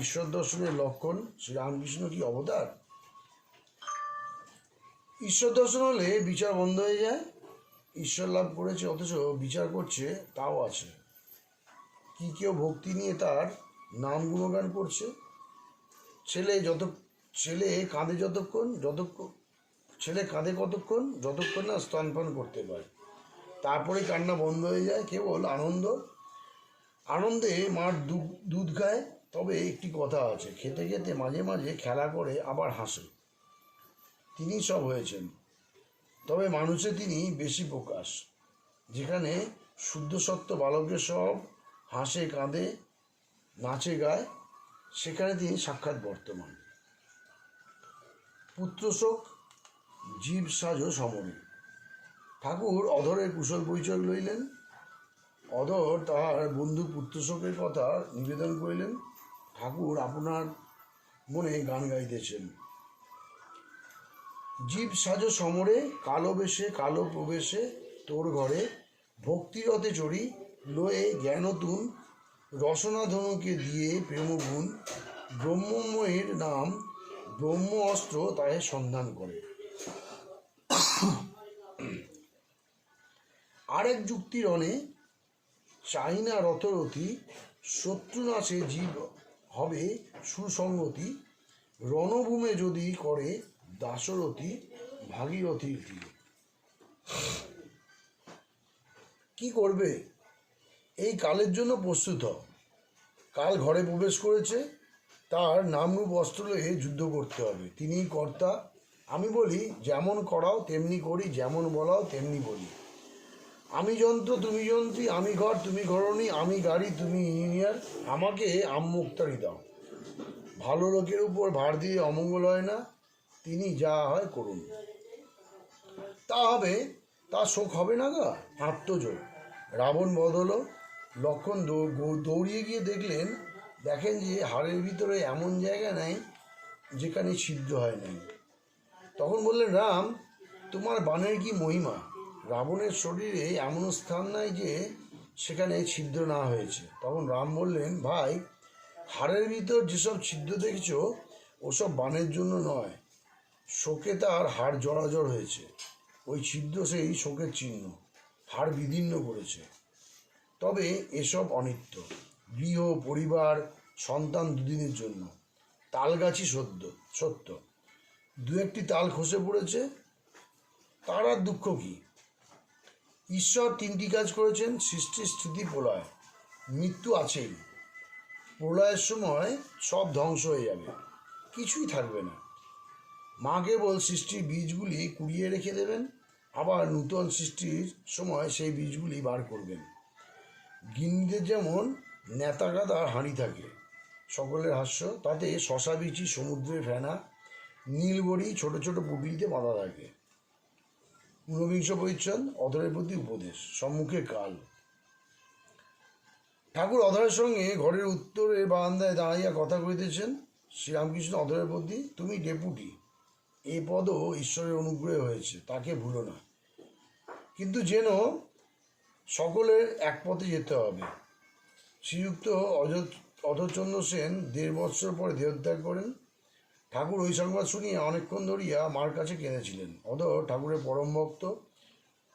ঈশ্বর দর্শনের লক্ষণ, শ্রীরামকৃষ্ণ কি অবতার? ঈশ্বর দর্শন হলে বিচার বন্ধ হয়ে যায়। ঈশ্বর লাভ করেছে অথচ বিচার করছে, তাও আছে। কি কেউ ভক্তি নিয়ে তার নাম গুণগান করছে? ছেলে কাঁদে যতক্ষণ না স্তনপান করতে পারে, তারপরে কান্না বন্ধ হয়ে যায়। কেবল আনন্দে মার দুধ খায়। তবে একটি কথা আছে, খেতে খেতে মাঝে মাঝে খেলা করে আবার হাসে। তিনি সব হয়েছেন, তবে মানুষে তিনি বেশি প্রকাশ। যেখানে শুদ্ধ সত্য বালকের সব হাসে কাঁদে নাচে গায়, সেখানে তিনি সাক্ষাৎ বর্তমান। পুত্রশোক জীব সাজো সমরে। ঠাকুর অধরের কুশল পরিচয় লইলেন। অধর তাহার বন্ধু পুত্রশোকের কথা নিবেদন করিলেন। ঠাকুর আপনার মনে গান গাইতেছেন, জীব সাজো সমরে, কালো বেশে কালো প্রবেশে তোর ঘরে, ভক্তিরথে চড়ি লয়ে জ্ঞানতুন, রসনা ধনুকে দিয়ে প্রেমগুণ, ব্রহ্মময়ের নাম ব্রহ্ম অস্ত্র তাহে সন্ধান করে। আরেক যুক্তির অনে চাহিনা রথরথী, শত্রু নাশে জীব হবে সুসঙ্গতি, রণভূমে যদি করে দাশরথী ভাগীরথীর তীর। কি করবে? এই কালের জন্য প্রস্তুত হও। কাল ঘরে প্রবেশ করেছে, তার নামরূপ অস্ত্র লয়ে যুদ্ধ করতে হবে। তিনিই কর্তা। আমি বলি যেমন করাও তেমনি করি, যেমন বলাও তেমনি বলি। আমি যন্ত্র তুমি যন্ত্রী, আমি ঘর তুমি ঘরণী, আমি গাড়ি তুমি ইঞ্জিনিয়ার, আমাকে আমমুক্তারি দাও। ভালো লোকের উপর ভার দিয়ে অমঙ্গল হয় না, তিনি যা হয় করুন। তা হবে, তা শোক হবে না গা। আত্মযোগ। রাবণ বধ হলো। লক্ষণ দৌড়িয়ে গিয়ে দেখেন যে হাড়ের ভিতরে এমন জায়গা নাই যেখানে ছিদ্র হয় নাই। তখন বললেন, রাম তোমার বাণের কি মহিমা, রাবণের শরীরে এমন স্থান নাই যে সেখানে ছিদ্র না হয়েছে। তখন রাম বললেন, ভাই হাড়ের ভিতর যেসব ছিদ্র দেখেছ ওসব বাণের জন্য নয়, শোকে তার হাড় জড়াজড় হয়েছে, ওই ছিদ্র সেই শোকের চিহ্ন, হাড় বিদীর্ণ করেছে। তবে এসব অনিত্য, গৃহ পরিবার সন্তান দুদিনের জন্য। তাল গাছই সত্য, দু একটি তাল খসে পড়েছে, তার আর দুঃখ কি? ঈশ্বর তিনটি কাজ করেছেন, সৃষ্টি স্থিতি প্রলয়। মৃত্যু আছেই। প্রলয়ের সময় সব ধ্বংস হয়ে যাবে, কিছুই থাকবে না। মা কেবল সৃষ্টির বীজগুলি কুড়িয়ে রেখে দেবেন, আবার নূতন সৃষ্টির সময় সেই বীজগুলি বার করবেন। গিন্নিদের যেমন নেতা গাদার হাঁড়ি থাকে, সকলের হাস্য, তাতে শশা বিচি সমুদ্রের ফেনা, নীলবড়ি ছোট ছোট পুটলিতে বাঁধা থাকে। ঊনবিংশ পরিচ্ছদ, অধরের প্রতি উপদেশ। সম্মুখে কাল। ঠাকুর অধরের সঙ্গে ঘরের উত্তরের বারান্দায় দাঁড়াইয়া কথা কইতেছেন। শ্রীরামকৃষ্ণ অধরের প্রতি, তুমি ডেপুটি, এ পদও ঈশ্বরের অনুগ্রহে হয়েছে, তাকে ভুলো না। কিন্তু যেন সকলের এক পথে যেতে হবে। শ্রীযুক্ত অধরচন্দ্র সেন 1.5 বৎসর পরে দেহত্যাগ করেন। ঠাকুর ওই সংবাদ শুনিয়ে অনেকক্ষণ ধরিয়া মার কাছে কেঁদেছিলেন। অধর ঠাকুরের পরম ভক্ত।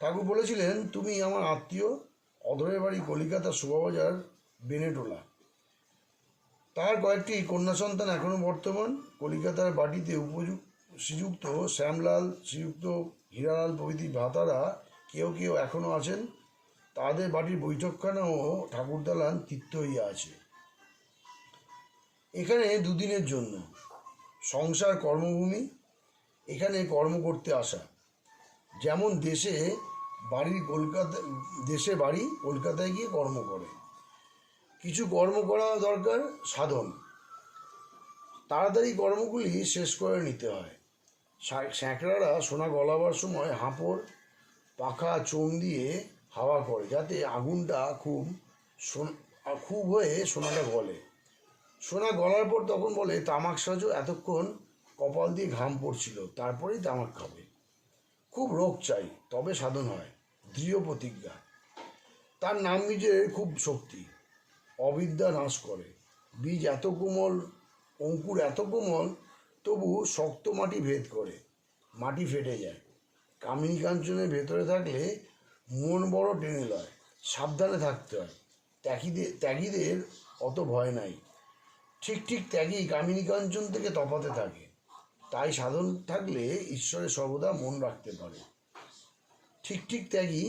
ঠাকুর বলেছিলেন, তুমি আমার আত্মীয়। অধরের বাড়ি কলিকাতা শোভাবাজার বেনেটোলা। তার কয়েকটি কন্যা সন্তান এখনও বর্তমান। কলিকাতার বাটিতে শ্রীযুক্ত শ্যামলাল, শ্রীযুক্ত হীরালাল প্রভৃতি ভ্রাতারা কেউ কেউ এখনও আছেন। তাদের বাড়ির বৈঠকখানা ও ঠাকুরদালান তীর্থ হইয়া আছে। এখানে 2 দিনের জন্য। সংসার কর্মভূমি, এখানে কর্ম করতে আসা। যেমন দেশে বাড়ি কলকাতায় গিয়ে কর্ম করে। কিছু কর্ম করা দরকার, সাধন। তাড়াতাড়ি কর্মগুলি শেষ করে নিতে হয়। স্যাঁকড়ারা সোনা গলাবার সময় হাঁপড় পাখা চোঙ দিয়ে হাওয়া করে, যাতে আগুনটা খুব হয়ে সোনাটা গলে। সোনা গলার পর তখন বলে, তামাক সাজো, এতক্ষণ কপাল দিয়ে ঘাম পড়ছিল, তারপরেই তামাক খাবে। খুব রোগ চাই, তবে সাধন হয়। দৃঢ় প্রতিজ্ঞা। তার নাম বীজের খুব শক্তি। অবিদ্যা নাশ করে। বীজ এত কোমল, অঙ্কুর এত কোমল, তবু শক্ত মাটি ভেদ করে, মাটি ফেটে যায়। কামিনী কাঞ্চনের ভেতরে থাকলে মন বড় টেনে লয়। সাবধানে থাকতে হয়। ত্যাগীদের অত ভয় নাই। ঠিক ত্যাগী কামিনী কাঞ্চন থেকে তফাতে থাকে। তাই সাধন থাকলে ঈশ্বরে সর্বদা মন রাখতে পারে। ঠিক ত্যাগী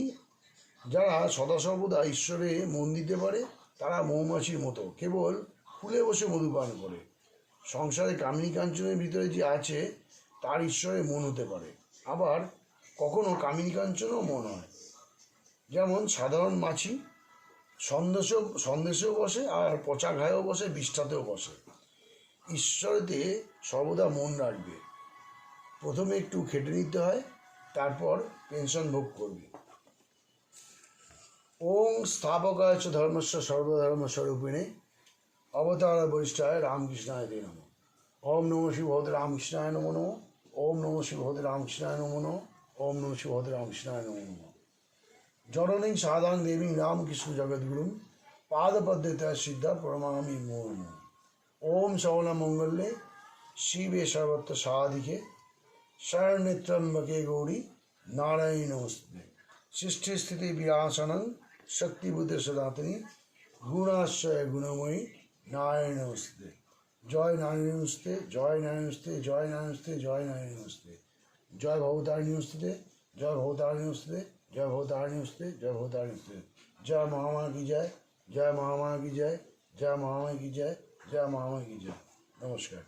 যারা সদা সর্বদা ঈশ্বরে মন দিতে পারে, তারা মৌমাছির মতো কেবল ফুলে বসে মধু পান করে। সংসারে কামিনী কাঞ্চনের ভিতরে যে আছে, তার ঈশ্বরে মন হতে পারে। আবার কখনো কামিনী কাঞ্চনও মন হয়। যেমন সাধারণ মাছি সন্দেশেও বসে, আর পচা ঘায়েও বসে, বিষ্ঠাতেও বসে। ঈশ্বরেতে সর্বদা মন রাখবে। প্রথমে একটু খেটে নিতে হয়, তারপর পেনশন ভোগ করবে। ওং স্থাপকায় চ ধর্মস্য সর্বধর্মস্বরূপিণে অবতার বরিষ্ঠায় রামকৃষ্ণায় তে নমঃ। ওম নমঃ শিব ভগবতে রামকৃষ্ণায় নমো নমঃ। ওম নমঃ শিব ভগবতে রামকৃষ্ণায় নমো নমঃ। ওম নমঃ শিব ভগবতে রামকৃষ্ণায় নমো নমঃ। জননীং সাদাং দেবীং রামকৃষ্ণ জগদ্গুরুং পাদপদ্মে সিদ্ধা প্রণমামি মুহুর্মুহুঃ। ওম সর্বমঙ্গলে শিবে সর্বত্র সাধিকে শরণ্যে ত্র্যম্বকে গৌরী নারায়ণী নমস্তুতে। সৃষ্টি স্থিতি বিনাশানং শক্তিভূতে সনাতনী গুণাশ্রয় গুণময়ী নারায়ণী নমস্তুতে। জয় নারায়ণী নমস্তে, জয় নারায়ণী নমস্তে, জয় নারায়ণী নমস্তে, জয় নারায়ণী নমস্তে। জয় ভবতারিণী নমস্তুতে, জয় ভবতারিণী নমস্তুতে, জয় ভবতারিণী নমস্তে, জয় ভবতারিণী নমস্তে। জয় মহামায়া কি জয়, জয় মহামায়া কি জয়, জয় মহামায়া কি জয়, জয় মহামায়া কি জয়। নমস্কার।